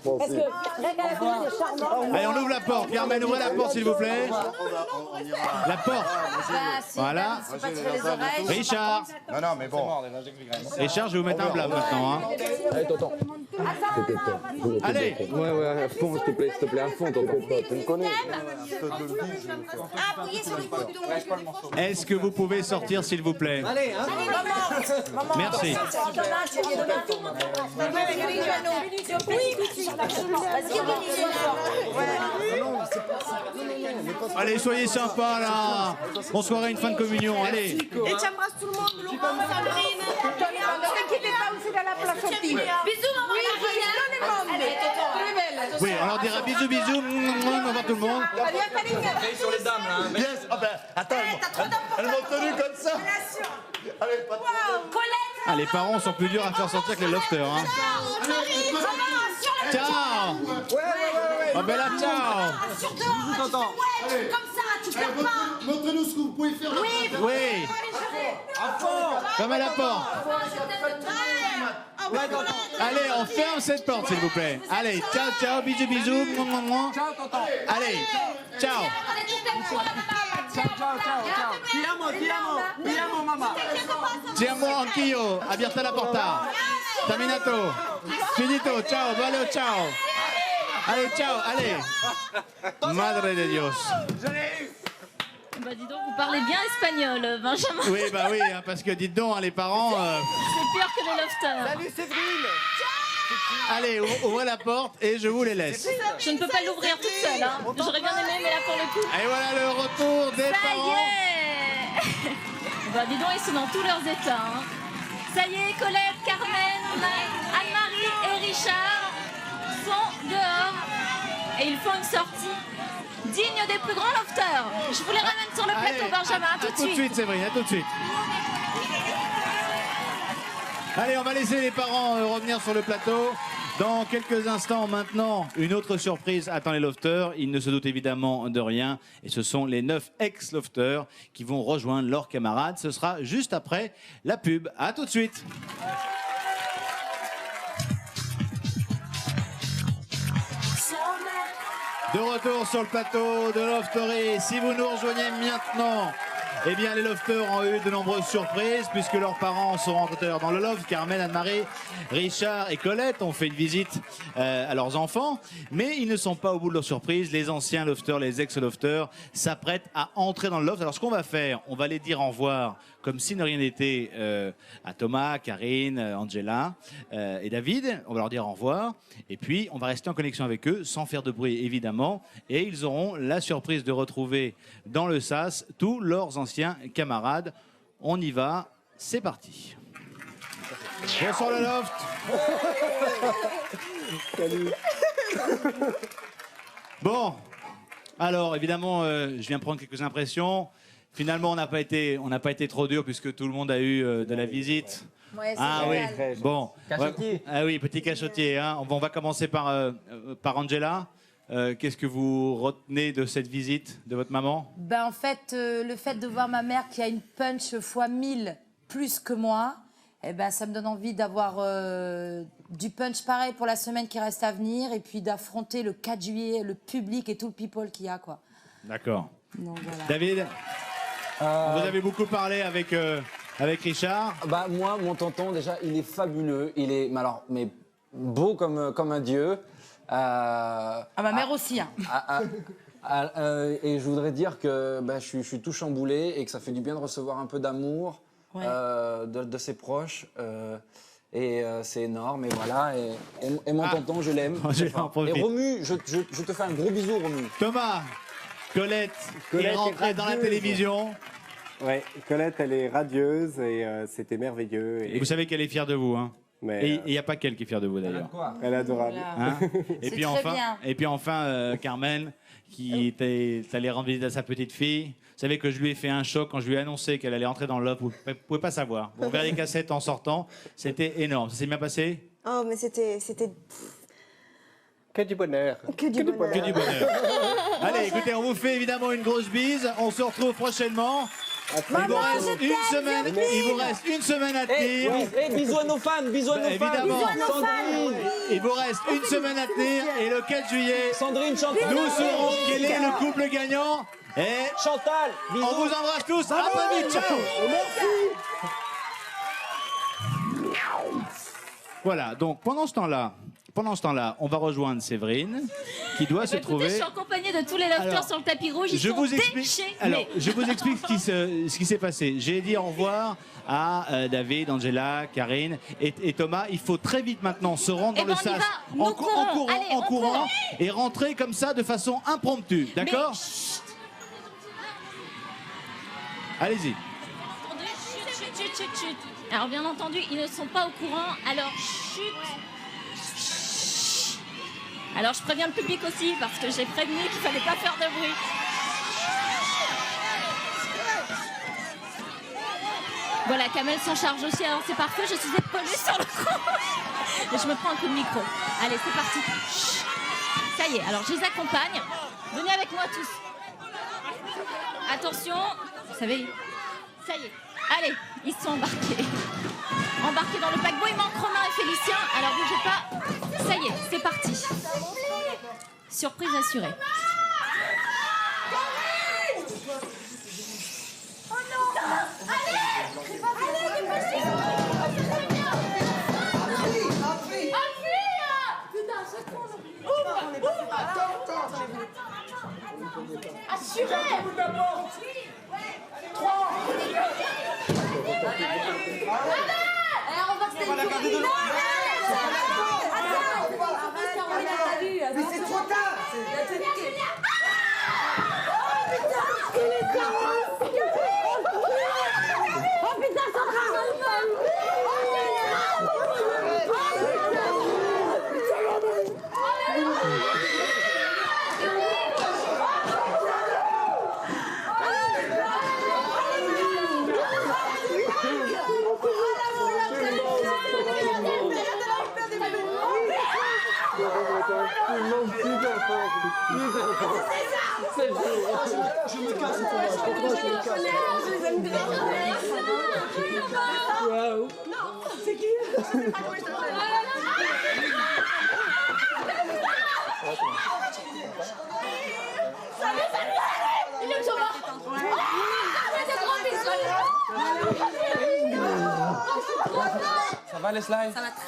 Parce que, regarde, c'est charmant. Allez, on ouvre la porte. Carmen, ouvrez la porte, s'il vous plaît. La porte. Voilà. Richard. Non, mais bon. Richard, je vais vous mettre un blâme maintenant. Hein. Allez, tonton. Allez. Ouais, à fond, s'il te plaît, à fond, tonton. Tu me connais. Est-ce que vous pouvez sortir, s'il vous plaît? Allez, hein. Merci. Allez, soyez sympas là. On se croirait une fin de communion. Allez. Et tu embrasses tout le monde, Laurent, Sandrine. Ne t'inquiétez pas, vous êtes à la place au petit. Bisous, maman. Oui, on leur dira bisous, bisous. On va voir tout le monde. Sur les dames, là. Yes. Ah ben, attends, elles m'ont tenu comme ça. Allez, pas trop. Ah, les parents sont plus durs à faire sortir que les lofters. Hein. Ciao. Oh, bella ciao. Montrez-nous ce que vous pouvez faire. Oui. Comme à la porte. Allez, on ferme cette porte, s'il vous plaît. Allez, ciao, ciao, bisous, bisous. Ciao, tonton. Allez, ciao. Ti amo, mamma. Ti amo anch'io. Abierta la porta. Terminato. Finito. Ciao, vale, ciao. Allez, ciao, allez. Madre de Dios. Bah dis donc, vous parlez bien espagnol, Benjamin. Oui, bah oui, hein, parce que dites donc, hein, les parents... C'est pire que les lofters. Salut, Séverine. Allez, ouvrez la porte et je vous les laisse. Je ne peux pas l'ouvrir toute seule, hein. J'aurais bien aimé, mais là pour le coup... Et voilà le retour des parents. Ça y est. Bah dis donc, ils sont dans tous leurs états, hein. Ça y est, Colette, Carmen, Anne-Marie et Richard sont dehors. Et ils font une sortie digne des plus grands lofters. Je vous les ramène sur le plateau, Benjamin, à tout de suite. À tout de suite, Séverine, à tout de suite. Allez, on va laisser les parents revenir sur le plateau. Dans quelques instants maintenant, une autre surprise attend les lofters. Ils ne se doutent évidemment de rien. Et ce sont les 9 ex-lofters qui vont rejoindre leurs camarades. Ce sera juste après la pub. À tout de suite. De retour sur le plateau de Loftery. Si vous nous rejoignez maintenant, eh bien les lofters ont eu de nombreuses surprises puisque leurs parents seront tout à l'heure dans le loft. Carmen, Anne-Marie, Richard et Colette ont fait une visite à leurs enfants. Mais ils ne sont pas au bout de leur surprise. Les anciens lofters, les ex-lofters s'apprêtent à entrer dans le loft. Alors ce qu'on va faire, on va les dire au revoir comme si ne rien n'était à Thomas, Karine, Angela et David. On va leur dire au revoir. Et puis, on va rester en connexion avec eux, sans faire de bruit, évidemment. Et ils auront la surprise de retrouver dans le sas tous leurs anciens camarades. On y va. C'est parti. Bonsoir le loft. Salut. Bon. Alors, évidemment, je viens prendre quelques impressions. Finalement, on n'a pas été trop dur puisque tout le monde a eu de la visite. Ouais, ah oui, bon. Cachotier. Ah oui, petit cachotier. Hein. On va commencer par Angela. Qu'est-ce que vous retenez de cette visite de votre maman? Ben, en fait, le fait de voir ma mère qui a une punch fois 1000 plus que moi, eh ben, ça me donne envie d'avoir du punch pareil pour la semaine qui reste à venir et puis d'affronter le 4 juillet, le public et tout le people qu'il y a, quoi. D'accord. Donc, voilà. David, vous avez beaucoup parlé avec Richard. Bah moi, mon tonton, déjà, il est fabuleux. Il est, mais beau comme un dieu. Ma mère aussi. Hein. Et je voudrais dire que je suis tout chamboulé et que ça fait du bien de recevoir un peu d'amour de ses proches. Et c'est énorme, et voilà. Et mon tonton, je l'aime. Et Romu, je te fais un gros bisou, Romu. Thomas, Colette est rentrée dans la télévision. Ouais, Colette, elle est radieuse et c'était merveilleux. Et vous savez qu'elle est fière de vous, hein. Mais, et il n'y a pas qu'elle qui est fière de vous d'ailleurs. Elle est adorable. Hein et, C'est puis très enfin, bien. et puis enfin, Carmen, qui était allée rendre visite à sa petite fille. Vous savez que je lui ai fait un choc quand je lui ai annoncé qu'elle allait entrer dans Love. Vous ne pouvez pas savoir. Vous verrez les cassettes en sortant. C'était énorme. Ça s'est bien passé? Oh, mais c'était... Que du bonheur. Que du bonheur. Que du bonheur. Allez, écoutez, on vous fait évidemment une grosse bise. On se retrouve prochainement. Il vous reste une semaine à tenir. Bisous à nos fans, bisous à nos fans. Évidemment. Il vous reste une semaine à tenir et le 4 juillet, Sandrine, Chantal, nous saurons quel est le couple gagnant. Et Chantal, bisous. On vous embrasse tous. À très vite. Ciao. Voilà. Donc pendant ce temps-là, on va rejoindre Séverine, qui doit se Écoutez, trouver. je suis accompagnée de tous les lofters Alors, sur le tapis rouge. Ils je sont vous explique. déchaînés. Alors, je vous explique ce qui s'est passé. J'ai dit au revoir à David, Angela, Karine et Thomas. Il faut très vite maintenant se rendre dans le sas en courant et rentrer comme ça de façon impromptue. D'accord? Allez-y. Chut. Alors bien entendu, ils ne sont pas au courant. Alors chut. Alors je préviens le public aussi parce que j'ai prévenu qu'il fallait pas faire de bruit. Voilà, Kamel s'en charge aussi. Alors c'est parfait, je suis épaulée sur le coup. Et je me prends un coup de micro. Allez, c'est parti. Chut. Ça y est, alors je les accompagne. Venez avec moi tous. Attention, vous savez, ça y est. Allez, ils sont embarqués. Embarqués dans le paquebot, il manque Romain et Félicien. Alors bougez pas. Ça y est, c'est parti. Surprise assurée. Oh non! Allez! Putain, c'est con! On est passé par là. Assuré! 3! On va la garder de loin. Mais c'est trop tard. Oh putain, Sandra! Je me casse, je les aime bien. Waouh. Non, c'est qui? Salut, il est toujours mort. Ça va les slides? Ça va très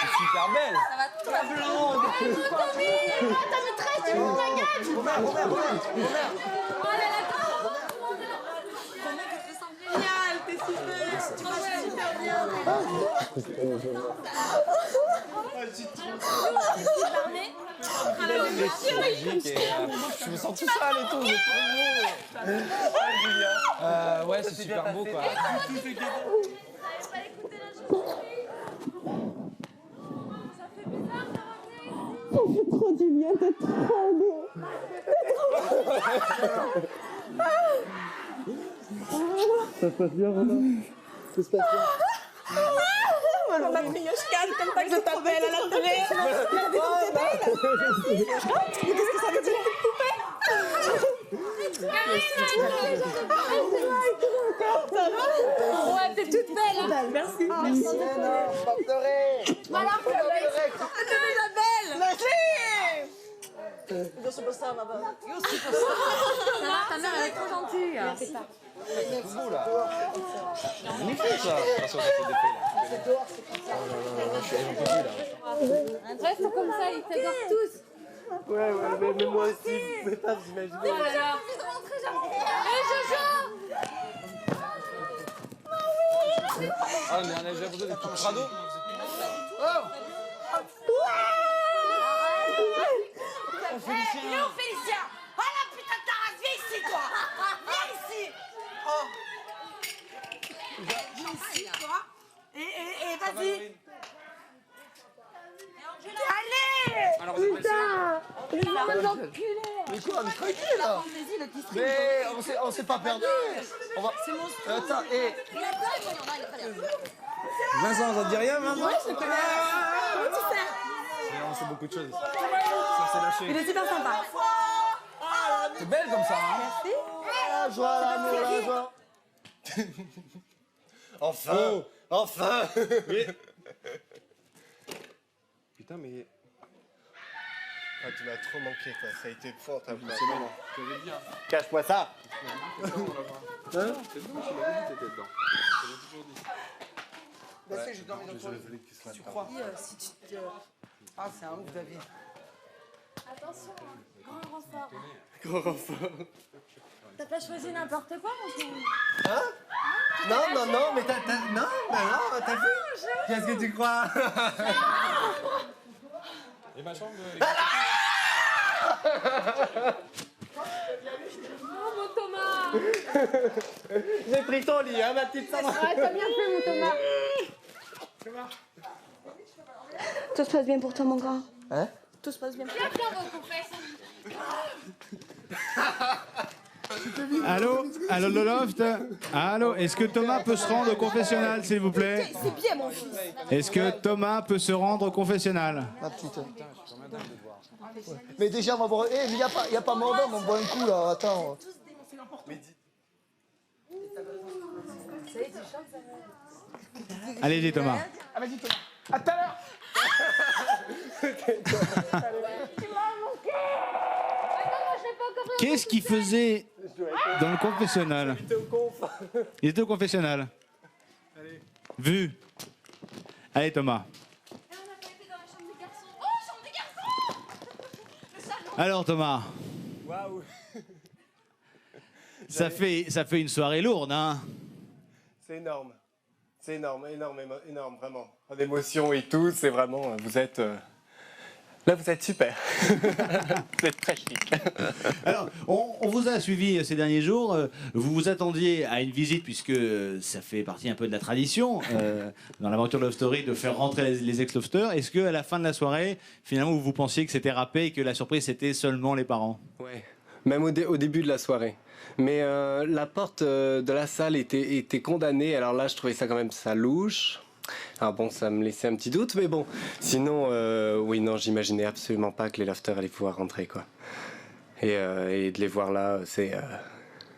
C'est super belle. Ça va très blonde. Tommy, t'as mis 13, tu montes ta gueule. Oh là là, génial, t'es super. Tu vas super bien. Je me sens tout sale et tout. Ouais, c'est super beau quoi. Ça fait trop du bien, t'es trop beau. Ça se passe bien, Romain? Ça se passe bien. Ma brioche-canne, comme ça que je t'appelle à la télé. Qu'est-ce que ça veut dire, cette poupée? Ouais, t'es toute belle. Hein. Merci. Merci. Voilà, t'es la belle. Merci. Io superstar, ma belle. Io Ça va, ta mère elle est trop gentille. Merci. C'est beau là. Magnifique ça. Attention, ça fait des faits là. J'en peux plus là. Reste comme ça, ils t'adorent tous. Ouais, mais moi aussi, vous pouvez pas vous imaginer. Oh là là. Hé Jojo! Ah, mais on a déjà besoin des petits radeaux. Léo Félicien. Oh la putain de ta race, viens ici, toi. Viens ici. Oh. Viens ici, toi. Et vas-y. Allez. Putain. Mais quoi, mais tranquille là. Mais on s'est pas perdu. On va... Attends, Vincent, ça te dit rien, Vincent? Ouais, je te connais. Comment tu sais? On sait beaucoup de choses. Ça s'est lâché. Il est super sympa. T'es belle comme ça, hein? Merci. La joie, l'amour, la joie. Enfin, enfin. Putain, mais... Ah, tu m'as trop manqué, toi. Ça a été fort, ta voix. C'est bon, tu avais dit, hein. Cache-moi ça. Hein? T'es dedans, tu m'avais dit que t'étais dedans. Je l'avais toujours dit. Bah, c'est, j'ai dormi dans ton lit. Tu crois? Si tu te... Ah, c'est un ouf, David. Attention, grand renfort. Gros renfort. T'as pas choisi n'importe quoi, mon chéri. Hein? Non, non, non, mais t'as... Non, mais non, t'as vu? Qu'est-ce que tu crois? Et ma chambre... Oh, mon Thomas. J'ai pris ton lit, hein, ma petite Sandra. Ouais, t'as bien fait, mon Thomas. Tout se passe bien pour toi, mon grand. Hein? Tout se passe bien. Viens, vos confesses. Allô? Allô, le loft? Allô? Est-ce que Thomas peut se rendre au confessionnal, s'il vous plaît? C'est bien, mon fils. Est-ce que Thomas peut se rendre au confessionnal? Ma petite. Mais déjà, on va voir... Eh, mais y a pas mort d'homme, on boit un coup, là, attends. Allez-y, Thomas. Ah, vas-y, Thomas. À tout à l'heure. Qu'est-ce qu'il faisait dans le confessionnal? Il était au confessionnal. Vu. Allez, Thomas. Alors, Thomas, Waouh. ça fait une soirée lourde, hein? C'est énorme. C'est énorme, énorme, énorme, vraiment. En émotion et tout, c'est vraiment... Vous êtes... Là, vous êtes super. Vous êtes très chic. Alors, on vous a suivi ces derniers jours. Vous vous attendiez à une visite, puisque ça fait partie un peu de la tradition dans l'aventure Love Story de faire rentrer les ex-lofters. Est-ce qu'à la fin de la soirée, finalement, vous pensiez que c'était râpé et que la surprise, c'était seulement les parents? Ouais, même au début de la soirée. Mais la porte de la salle était condamnée. Alors là, je trouvais ça quand même ça louche. Alors bon, ça me laissait un petit doute, mais bon. Sinon, oui, non, j'imaginais absolument pas que les lofters allaient pouvoir rentrer, quoi. Et de les voir là,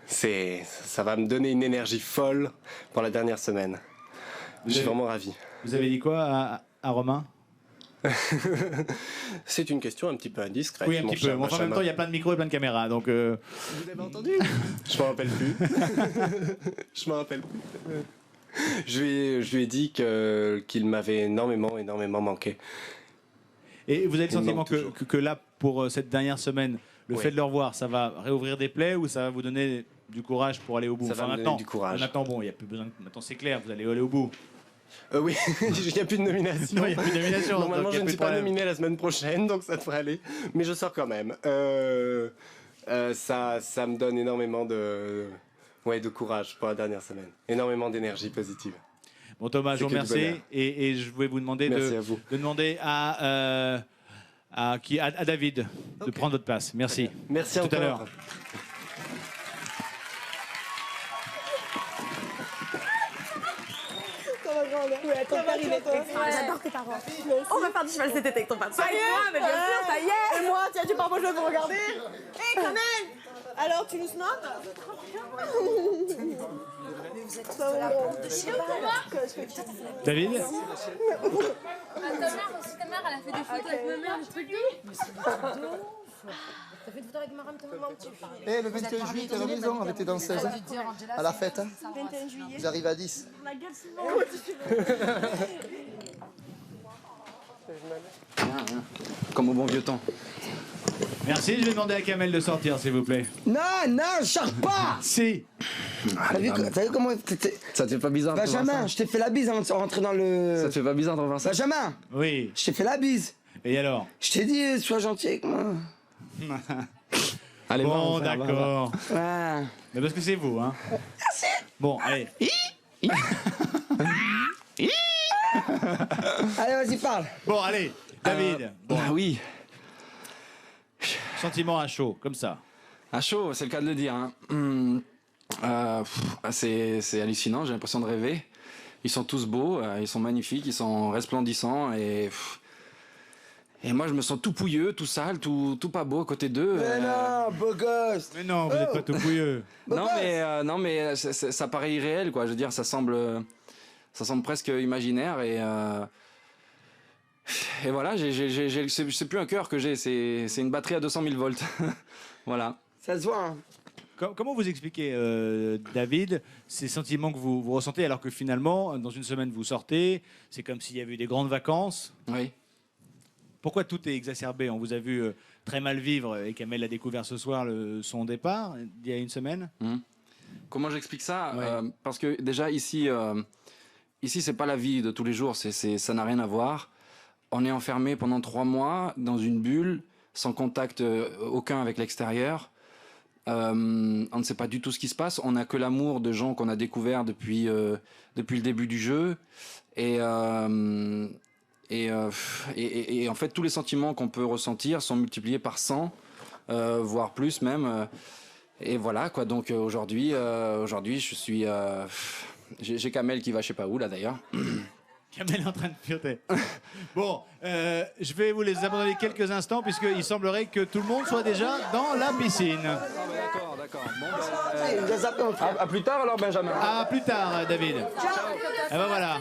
ça va me donner une énergie folle pour la dernière semaine. Je suis vraiment ravi. Vous avez dit quoi à Romain? C'est une question un petit peu indiscrète. Oui, un petit peu. Bon, en même temps, il y a plein de micros et plein de caméras, donc... Vous avez entendu? Je m'en rappelle plus. Je m'en rappelle plus. Je lui ai dit qu'il m'avait énormément manqué. Et vous avez le sentiment que là, pour cette dernière semaine, le fait de le revoir, ça va réouvrir des plaies ou ça va vous donner du courage pour aller au bout? Ça va me donner du courage. Maintenant, bon, il n'y a plus besoin. Maintenant, c'est clair, vous allez aller au bout. Oui, il n'y a plus de nomination. Non, il n'y a plus de nomination. Normalement, je ne suis pas nominé la semaine prochaine, donc ça devrait aller. Mais je sors quand même. Ça me donne énormément de courage pour la dernière semaine. Énormément d'énergie positive. Bon, Thomas, je vous remercie. Et je voulais vous demander de demander à David de prendre votre place. Merci. Merci tout à l'heure. Ouais, ton père, il est extra. J'adore tes parents. On va faire du cheval cet été avec ton papa. Ça y est, mais bien sûr, ça y est. Et moi, tiens, tu pars pas jouer pour regarder. Hé, quand même. Alors, tu nous snobs? Vous êtes la honte de chien, Thomas. David? Ta mère, elle a fait des photos avec ma mère, je peux le dire. Mais c'est de T'as fait une photo avec ma rame, ta maman, tu Eh, le 21 juillet, t'as raison, on était dans 16 à la fête. Hein. 21 juillet. Vous arrivez à 10. La gueule, c'est Comme au bon vieux temps. Merci, je vais demander à Kamel de sortir, s'il vous plaît. Non, non, je sors pas. Si. T'as vu comment Ça te fait pas bizarre de revoir ça? Benjamin, je t'ai fait la bise avant de rentrer dans le... Ça te fait pas bizarre de revoir ça? Benjamin, Oui. je t'ai fait la bise. Et alors? Je t'ai dit, sois gentil avec moi. Allez, bon, d'accord. Ouais. Mais parce que c'est vous, hein. Merci. Bon, allez. Allez, vas-y, parle. Bon, allez, David. Bon. Ah oui. Sentiment à chaud, comme ça. À chaud, c'est le cas de le dire. Hein. C'est hallucinant, j'ai l'impression de rêver. Ils sont tous beaux, ils sont magnifiques, ils sont resplendissants et moi je me sens tout pouilleux, tout sale, tout pas beau à côté d'eux. Mais non, beau gosse. Mais non, vous n'êtes pas tout pouilleux. Non mais ça paraît irréel quoi. Je veux dire, ça semble presque imaginaire et voilà, c'est plus un cœur que j'ai, c'est une batterie à 200 000 volts. Voilà. Ça se voit. Hein. Comment vous expliquez, David, ces sentiments que vous ressentez alors que finalement, dans une semaine, vous sortez, c'est comme s'il y avait eu des grandes vacances? Oui. Pourquoi tout est exacerbé? On vous a vu très mal vivre et Kamel a découvert ce soir son départ, il y a une semaine. Comment j'explique ça? Parce que déjà ici, c'est pas la vie de tous les jours, ça n'a rien à voir. On est enfermé pendant 3 mois dans une bulle, sans contact aucun avec l'extérieur. On ne sait pas du tout ce qui se passe. On n'a que l'amour de gens qu'on a découverts depuis le début du jeu. Et en fait, tous les sentiments qu'on peut ressentir sont multipliés par 100, voire plus même. Et voilà, quoi. Donc aujourd'hui, je suis... j'ai Kamel qui va je sais pas où, là, d'ailleurs. Kamel est en train de piloter. Bon, je vais vous les abandonner quelques instants puisqu'il semblerait que tout le monde soit déjà dans la piscine. D'accord. À plus tard alors, Benjamin. À plus tard, David. Et ben voilà.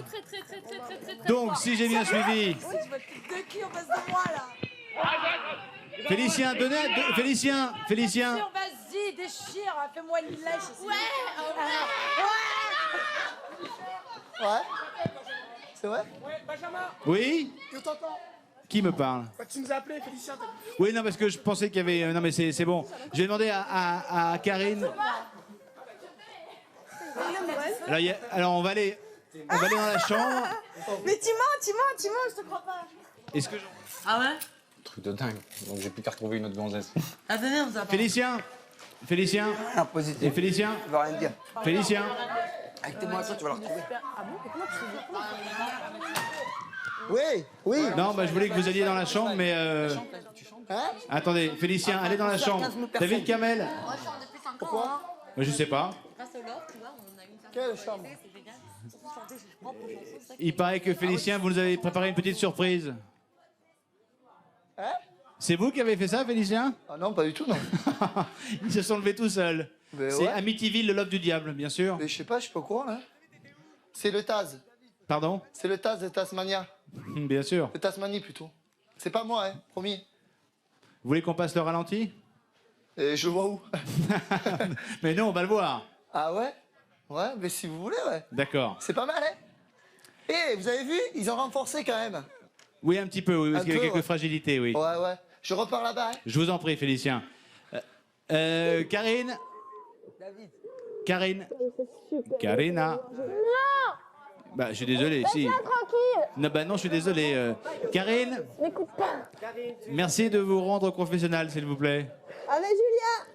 Donc, si j'ai bien suivi... De qui en face de moi là? Félicien, Félicien. Vas-y, déchire, fais-moi une lèche ici. Ouais. C'est vrai? Ouais, Benjamin. Oui? Je t'entends. Qui me parle? Tu nous as appelé, Félicien. Oui, non, parce que je pensais qu'il y avait... Non, mais c'est bon. Je vais demander à Karine... Alors, on va aller dans la chambre. Mais tu mens, je te crois pas. Est-ce que Ah ouais? Truc de dingue. Donc j'ai plus qu'à retrouver une autre gonzesse. Attendez, on vous a pas... Félicien. Et Félicien. Ça veut rien dire. Félicien. Avec tes mots à toi, tu vas la retrouver. Oui. Non, bah, je voulais que vous alliez dans la chambre, mais... Attendez, Félicien, allez dans la chambre. David Kamel. Pourquoi? Je sais pas. Quelle chambre? Il paraît que Félicien, vous nous avez préparé une petite surprise. C'est vous qui avez fait ça, Félicien? Ah non, pas du tout, non. Ils se sont levés tout seuls. C'est ouais. Amityville, le lobe du diable, bien sûr. Mais je sais pas, je suis pas au courant là. C'est le Taz. Pardon? C'est le Taz de Tasmania. Bien sûr. De Tasmanie plutôt. C'est pas moi, promis. Vous voulez qu'on passe le ralenti? Et je vois où? Mais non, on va le voir. Ah ouais? Ouais, mais si vous voulez, ouais. D'accord. C'est pas mal, hein? Et vous avez vu? Ils ont renforcé quand même. Oui, un petit peu, oui, parce qu'il y avait quelques fragilités, oui. Ouais. Je repars là-bas, hein? Je vous en prie, Félicien. Karine. David. Karina. Bah, je suis désolé, si. Tranquille. Non, bah non, je suis désolé. Karine. N'écoute pas. Merci de vous rendre professionnel, s'il vous plaît. Avec Julia.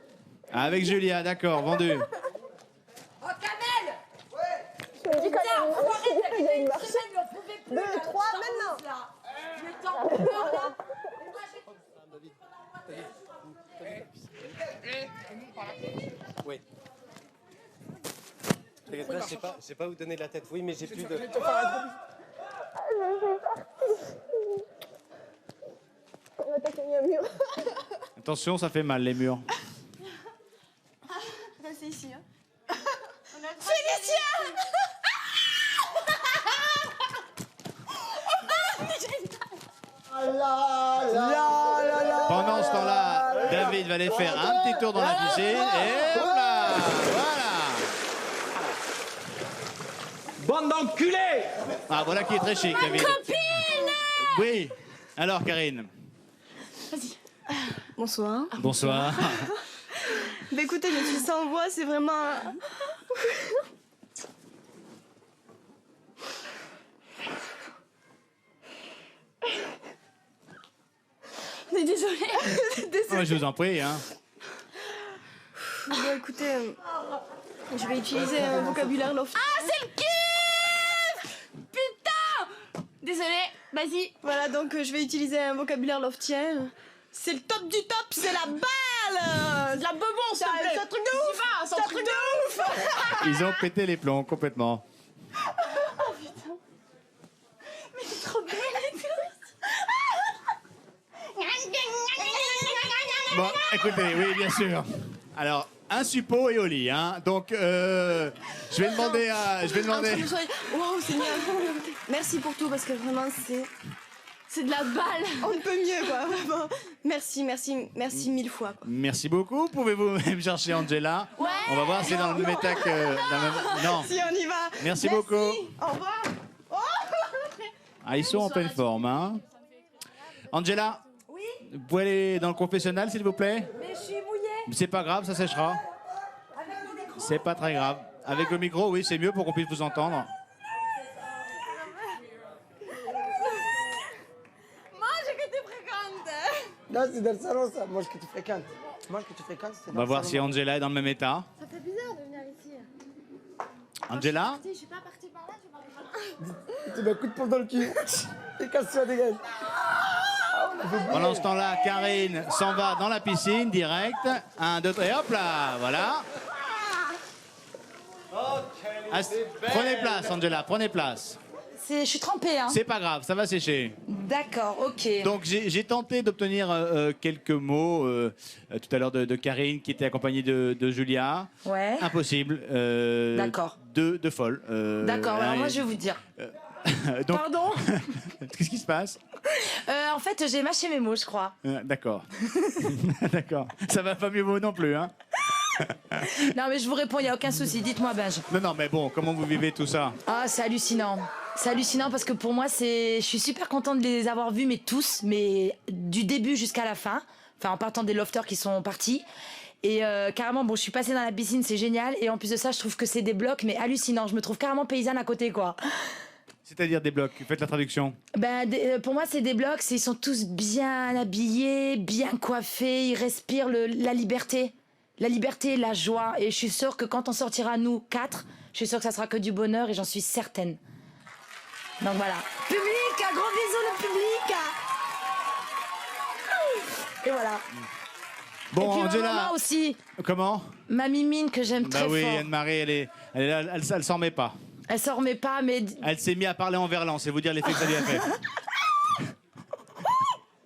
Avec Julia, d'accord, vendu. Oh, Kamel. Je te dis quand même. Il y a une marche. 2, 3, maintenant. Il est temps. Oui. Je sais pas où donner de la tête. Oui, mais j'ai plus de... On va t'accueillir un mur. Attention, ça fait mal, les murs. Reste ici. Félicien. Pendant ce temps-là, David va aller faire un petit tour dans la piscine et hop là, voilà. Bande d'enculés! Ah, voilà qui est très chic, David. Copine! Oui. Alors, Karine. Vas-y. Bonsoir. Bonsoir. Ben bah écoutez, je suis sans voix, c'est vraiment... Mais désolée. Oh, je vous en prie. Hein. Bon, écoutez, je vais utiliser un vocabulaire loft. Ah, c'est le kiff! Putain! Désolée, vas-y. Voilà, donc je vais utiliser un vocabulaire loftien. C'est le top du top, c'est la balle! De la bebon, s'il te plaît. C'est un truc de ouf! C'est un truc de ouf! Ils ont pété les plombs complètement. Oh putain! Mais t'es trop belle et tout! Bon, écoutez, oui, bien sûr. Alors, un suppôt et au lit, hein. Donc, je vais demander à... Wow, Seigneur. Merci pour tout, parce que vraiment, c'est de la balle. On ne peut mieux, quoi. Vraiment. Merci mille fois. Quoi. Merci beaucoup. Pouvez-vous même chercher Angela? Ouais. On va voir si c'est dans le même état que... Non. Si, on y va. Merci beaucoup. Au revoir. Oh. Ah, ils sont en pleine forme, hein. Angela? Oui. Vous pouvez aller dans le confessionnal, s'il vous plaît? Mais je suis mouillée. C'est pas grave, ça séchera. C'est pas très grave. Avec le micro, oui, c'est mieux pour qu'on puisse vous entendre. Moi, que tu fréquentes. Non, c'est dans le salon, ça. Moi, que tu fréquentes. Moi, que tu fréquentes, c'est On va voir si Angela est dans le même état. Ça fait bizarre de venir ici. Angela? Je suis pas partie par là, je suis partie par là. Tu mets un coup de poing dans le cul. Et casse-toi, dégage. Pendant ce temps-là, Karine s'en va dans la piscine, direct. 1, 2, 3, et hop là, voilà. Prenez place, Angela, prenez place. Je suis trempée, hein. C'est pas grave, ça va sécher. D'accord, ok. Donc j'ai tenté d'obtenir quelques mots tout à l'heure de Karine qui était accompagnée de Julia. Ouais. Impossible. D'accord. De folle. D'accord, alors moi je vais vous dire. Donc, Pardon. Qu'est-ce qui se passe? En fait, j'ai mâché mes mots, je crois. D'accord. D'accord. Ça va pas mieux vous non plus, hein? Non, mais je vous réponds, il n'y a aucun souci. Dites-moi, Benj. Non, mais bon, comment vous vivez tout ça? Ah, c'est hallucinant. C'est hallucinant parce que pour moi, je suis super contente de les avoir vus, mais tous, mais du début jusqu'à la fin. Enfin, en partant des lofters qui sont partis. Et carrément, bon, je suis passée dans la piscine, c'est génial. Et en plus de ça, je trouve que c'est des blocs, mais hallucinants. Je me trouve carrément paysanne à côté, quoi. C'est-à-dire des blocs, faites la traduction. Pour moi, c'est des blocs, ils sont tous bien habillés, bien coiffés, ils respirent la liberté. La liberté, la joie. Et je suis sûre que quand on sortira, nous, 4, je suis sûre que ça sera que du bonheur et j'en suis certaine. Donc voilà. Public, un gros bisou le public. Et voilà. Bon, et puis Angela. ma maman aussi. Comment? Ma mimine que j'aime très oui, fort. Anne-Marie, elle s'en remet pas. Elle s'en remet pas, mais... Elle s'est mise à parler en verlan, c'est vous dire l'effet que ça lui a fait.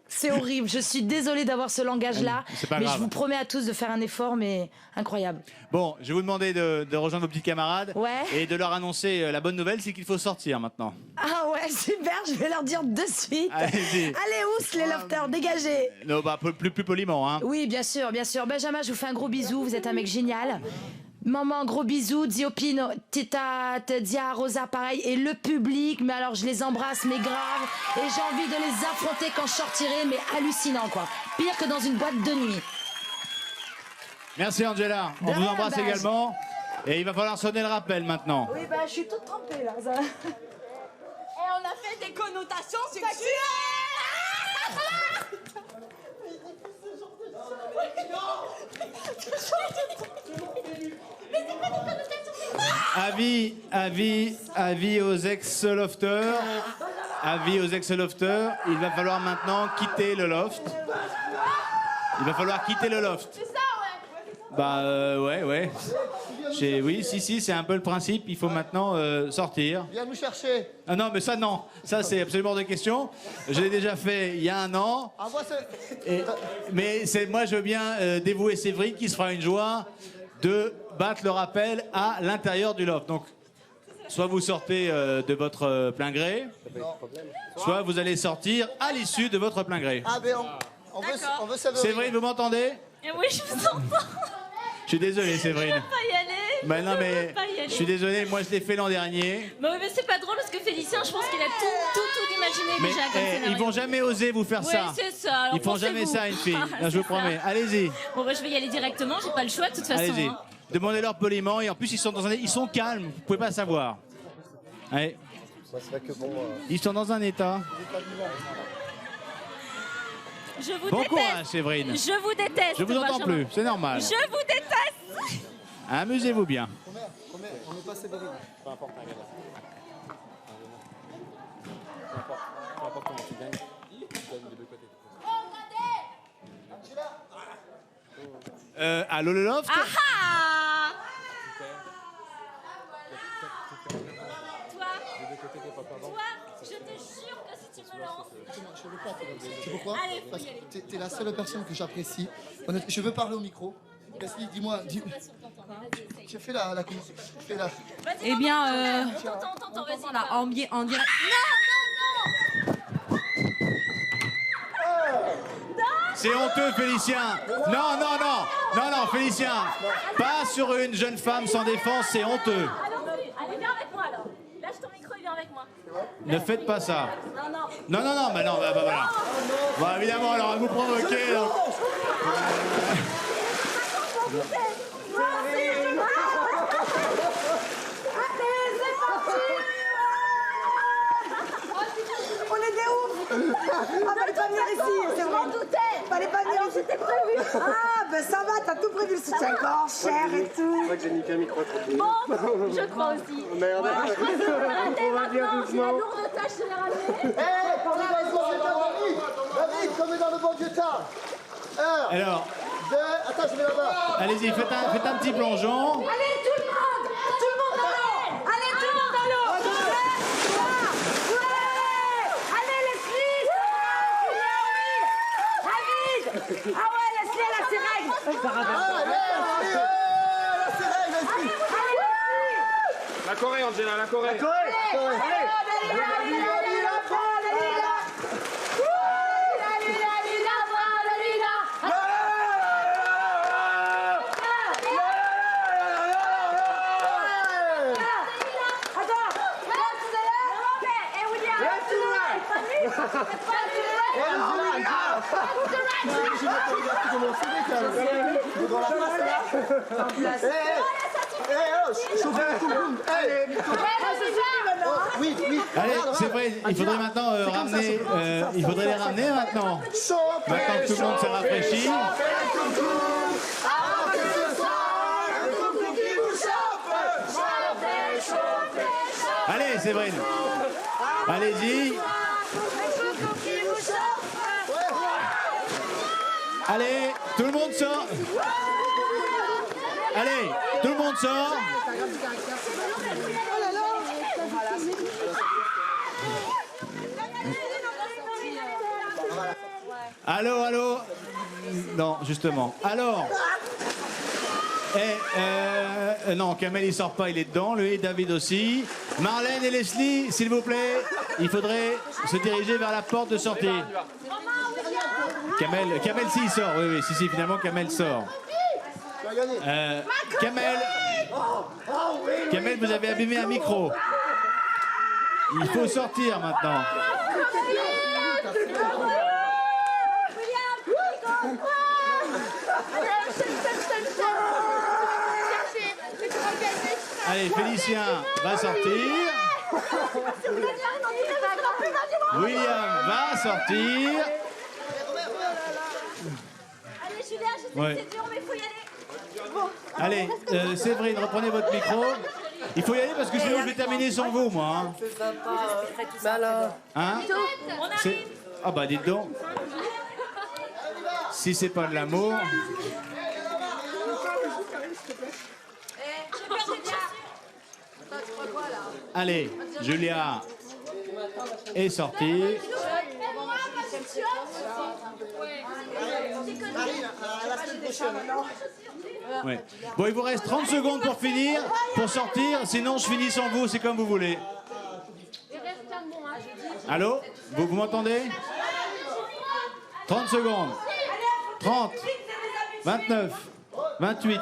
C'est horrible, je suis désolée d'avoir ce langage-là, C'est pas mais grave. je vous promets à tous de faire un effort, mais incroyable. Bon, je vais vous demander de rejoindre vos petits camarades Ouais. et de leur annoncer la bonne nouvelle, c'est qu'il faut sortir maintenant. Ah ouais, super, je vais leur dire de suite. Allez-y. Allez, ous les lofters, dégagez. Non, bah, plus poliment, hein. Oui, bien sûr, bien sûr. Benjamin, je vous fais un gros bisou, vous êtes un mec génial. Maman, gros bisous. Diopino, Tita, Dia, Rosa, pareil. Et le public, mais alors je les embrasse, mais grave. Et j'ai envie de les affronter quand je sortirai, mais hallucinant, quoi. Pire que dans une boîte de nuit. Merci Angela, on vous embrasse également. Et il va falloir sonner le rappel maintenant. Oui, bah je suis toute trempée, là. Ça... Et on a fait des connotations sexuelles. Avis aux ex-lofters. Avis aux ex-lofters. Il va falloir maintenant quitter le loft. Il va falloir quitter le loft. C'est ça, ouais. Bah ouais. Oui, si, c'est un peu le principe. Il faut maintenant sortir. Viens nous chercher. Ah non, mais ça non. Ça c'est absolument hors de question. Je l'ai déjà fait il y a 1 an. Ah, moi, Mais moi je veux bien dévouer Séverine qui se fera une joie de battre le rappel à l'intérieur du loft. Donc, soit vous sortez de votre plein gré, soit vous allez sortir à l'issue de votre plein gré. Ah, ben on veut savoir. Séverine, vous m'entendez? Et oui, je vous entends. Je suis désolé, Séverine. Je peux pas y aller. Bah non, mais pas y aller. je suis désolé, moi je l'ai fait l'an dernier. Mais c'est pas drôle parce que Félicien, je pense qu'il a tout imaginé Mais déjà comme scénario. ils vont jamais oser vous faire Ouais, ça. c'est ça. Alors Ils font jamais pensez-vous. ça, une fille. Ah, Non, je vous c'est ça. promets. Allez-y. Bon, bah, je vais y aller directement, j'ai pas le choix de toute façon. Allez-y. hein. Demandez-leur poliment et en plus ils sont ils sont calmes, vous pouvez pas savoir. Allez. Ça serait que bon. Ils sont dans un état. Je vous Bon déteste. courage, Séverine. Je vous déteste. Je vous entends Benjamin. plus, c'est normal. Je vous déteste. Amusez-vous bien. On n'est pas Séverine. Peu importe, un gars. Peu importe comment tu gagnes, tu gagnes des deux côtés. Allô le loft Ah ah. Toi, je te jure que si tu me lances. Je veux pas faire comme ça. Tu sais pourquoi? Allez, faut Parce y aller. que t'es la seule personne que j'apprécie. Honnêtement, je veux parler au micro. Leslie, dis-moi. Je fais la je fais la. Eh bien, T'entends, vas-y. là, en direct. C'est honteux, Félicien. Non, non, non. Non, non, Félicien. Pas sur une jeune femme sans défense, c'est honteux. Allez, viens avec moi alors. Lâche ton micro et viens avec moi. Ne faites pas ça. Non, non. Non, non, non, bah non, bah voilà. Bon, évidemment, alors, à vous provoquer. Donc... On est des ouf. Ah, fallait pas venir ici, c'est vrai. Je m'en doutais. Fallait pas venir ici, c'était prévu. Ah, ben ça va, t'as tout prévu, le soutien-gorge, cher et tout. C'est vrai que j'ai niqué un micro trop tôt. Bon, je crois aussi. Merde. On va bien doucement. J'ai la lourde tâche de les ramener. David, comme dans le bon Dieu tard. Alors, Attends, je vais là-bas. allez-y, faites un petit plongeon. Allez, tout le monde à l'eau. Allez, tout le monde à l'eau. Allez, Leslie. David. Ah ouais, Leslie, elle a ses règles. La Corée, Angela, la Corée. Oui, oui. Allez, c'est vrai, il faudrait maintenant ramener. Il faudrait les ramener maintenant. Maintenant que tout le monde s'est rafraîchi. Allez, Séverine. Allez-y. Allez, tout le monde sort. Allez, tout le monde sort. Allô, allô. Non, justement. Alors. Non, Kamel il sort pas, il est dedans. Lui et David aussi. Marlène et Leslie, s'il vous plaît, il faudrait se diriger vers la porte de sortie. Kamel, si il sort. Oui, si, finalement Kamel sort. Kamel, vous avez abîmé un micro. Il faut sortir maintenant. Allez, Félicien va sortir. William va sortir. Allez, Julien, je sais Ouais. que c'est dur, mais il faut y aller. Allez, Séverine, reprenez votre micro. Il faut y aller parce que sinon je vais terminer sans vous, moi. Hein, hein C'est- Ah bah dites donc. Si c'est pas de l'amour. Allez, Julia est sortie. Ouais. Bon, il vous reste 30 secondes pour finir, pour sortir. Sinon, je finis sans vous, c'est comme vous voulez. Allô? Vous m'entendez? 30 secondes. 30, 29, 28,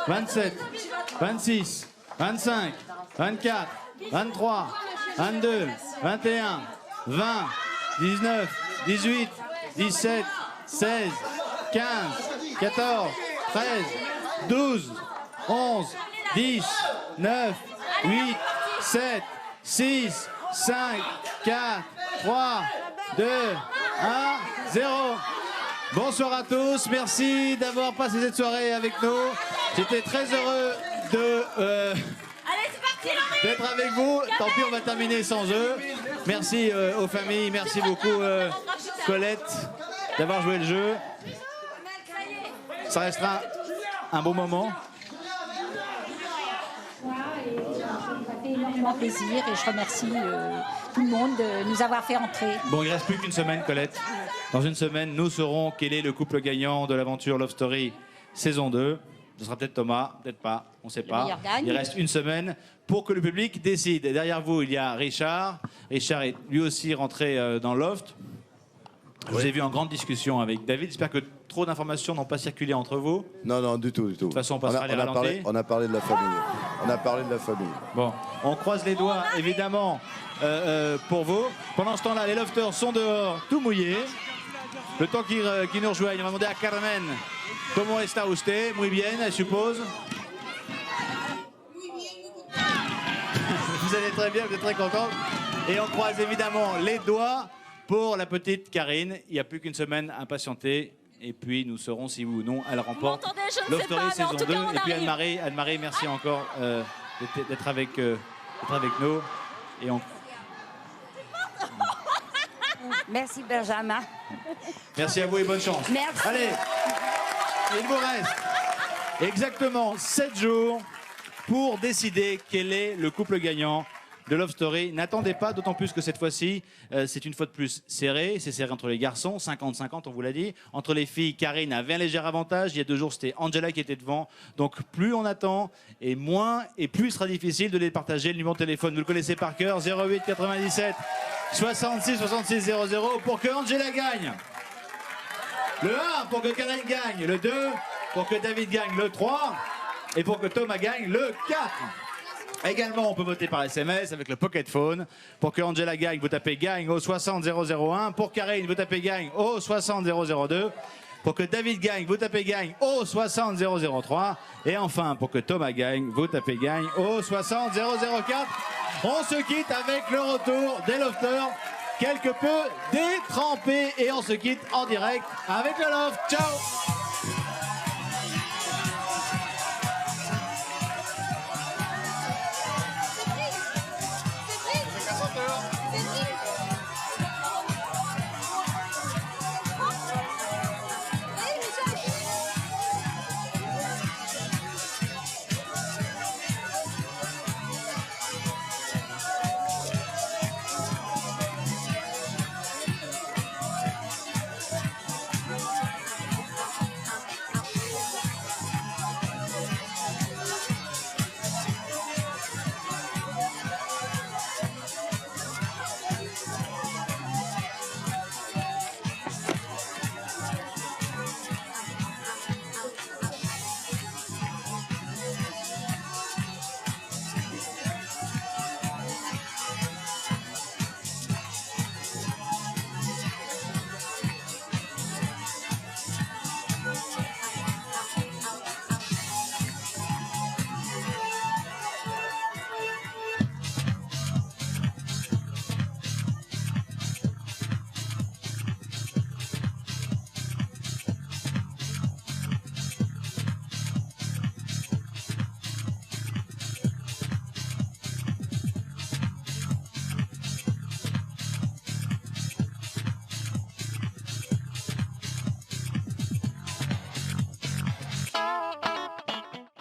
27, 26, 25, 24, 23, 22, 21, 20, 19, 18, 17, 16, 15, 14, 13, 12, 11, 10, 9, 8, 7, 6, 5, 4, 3, 2, 1, 0. Bonsoir à tous, merci d'avoir passé cette soirée avec nous. J'étais très heureux d'être avec vous. Tant pis, on va terminer sans eux. Merci aux familles, merci beaucoup Colette d'avoir joué le jeu. Ça restera un beau moment. Ça fait énormément plaisir et je remercie tout le monde de nous avoir fait entrer. Bon, il ne reste plus qu'une semaine, Colette. Dans une semaine, nous saurons quel est le couple gagnant de l'aventure Love Story saison 2. Ce sera peut-être Thomas, peut-être pas, on ne sait pas. meilleur gagne. Il reste une semaine pour que le public décide. Et derrière vous, il y a Richard. Richard est lui aussi rentré dans le loft. Je vous ai vu en grande discussion avec David. J'espère que trop d'informations n'ont pas circulé entre vous. Non, non, du tout, du tout. De toute façon, on passera les ralentis. On a parlé de la famille. On a parlé de la famille. Bon, on croise les doigts, évidemment, pour vous. Pendant ce temps-là, les lofters sont dehors, tout mouillés. Le temps qu'ils nous rejoignent, on va demander à Carmen. Comment está usted? Muy bien, je suppose. Vous allez très bien, vous êtes très contente. Et on croise évidemment les doigts pour la petite Karine. Il n'y a plus qu'une semaine à patienter. Et puis nous saurons si oui ou non elle remporte Love Story saison 2. Et puis Anne-Marie, merci encore d'être avec nous. Et on... Merci Benjamin. Merci à vous et bonne chance. Merci. Allez, il vous reste exactement 7 jours pour décider quel est le couple gagnant de Love Story. N'attendez pas, d'autant plus que cette fois-ci, c'est une fois de plus serré. C'est serré entre les garçons, 50-50, on vous l'a dit. Entre les filles, Karine avait un léger avantage. Il y a 2 jours, c'était Angela qui était devant. Donc plus on attend, et moins et plus il sera difficile de les partager. Le numéro de téléphone, vous le connaissez par cœur, 08 97 66 66 00 pour que Angela gagne. Le 1 pour que Karine gagne. Le 2 pour que David gagne. Le 3 et pour que Thomas gagne. Le 4. Également, on peut voter par SMS avec le Pocket Phone. Pour que Angela gagne, vous tapez gagne au 60 001. Pour Karine, vous tapez gagne au 60 002. Pour que David gagne, vous tapez gagne au 60 003. Et enfin, pour que Thomas gagne, vous tapez gagne au 60 004. On se quitte avec le retour des lofters, quelque peu détrempés. Et on se quitte en direct avec le loft. Ciao!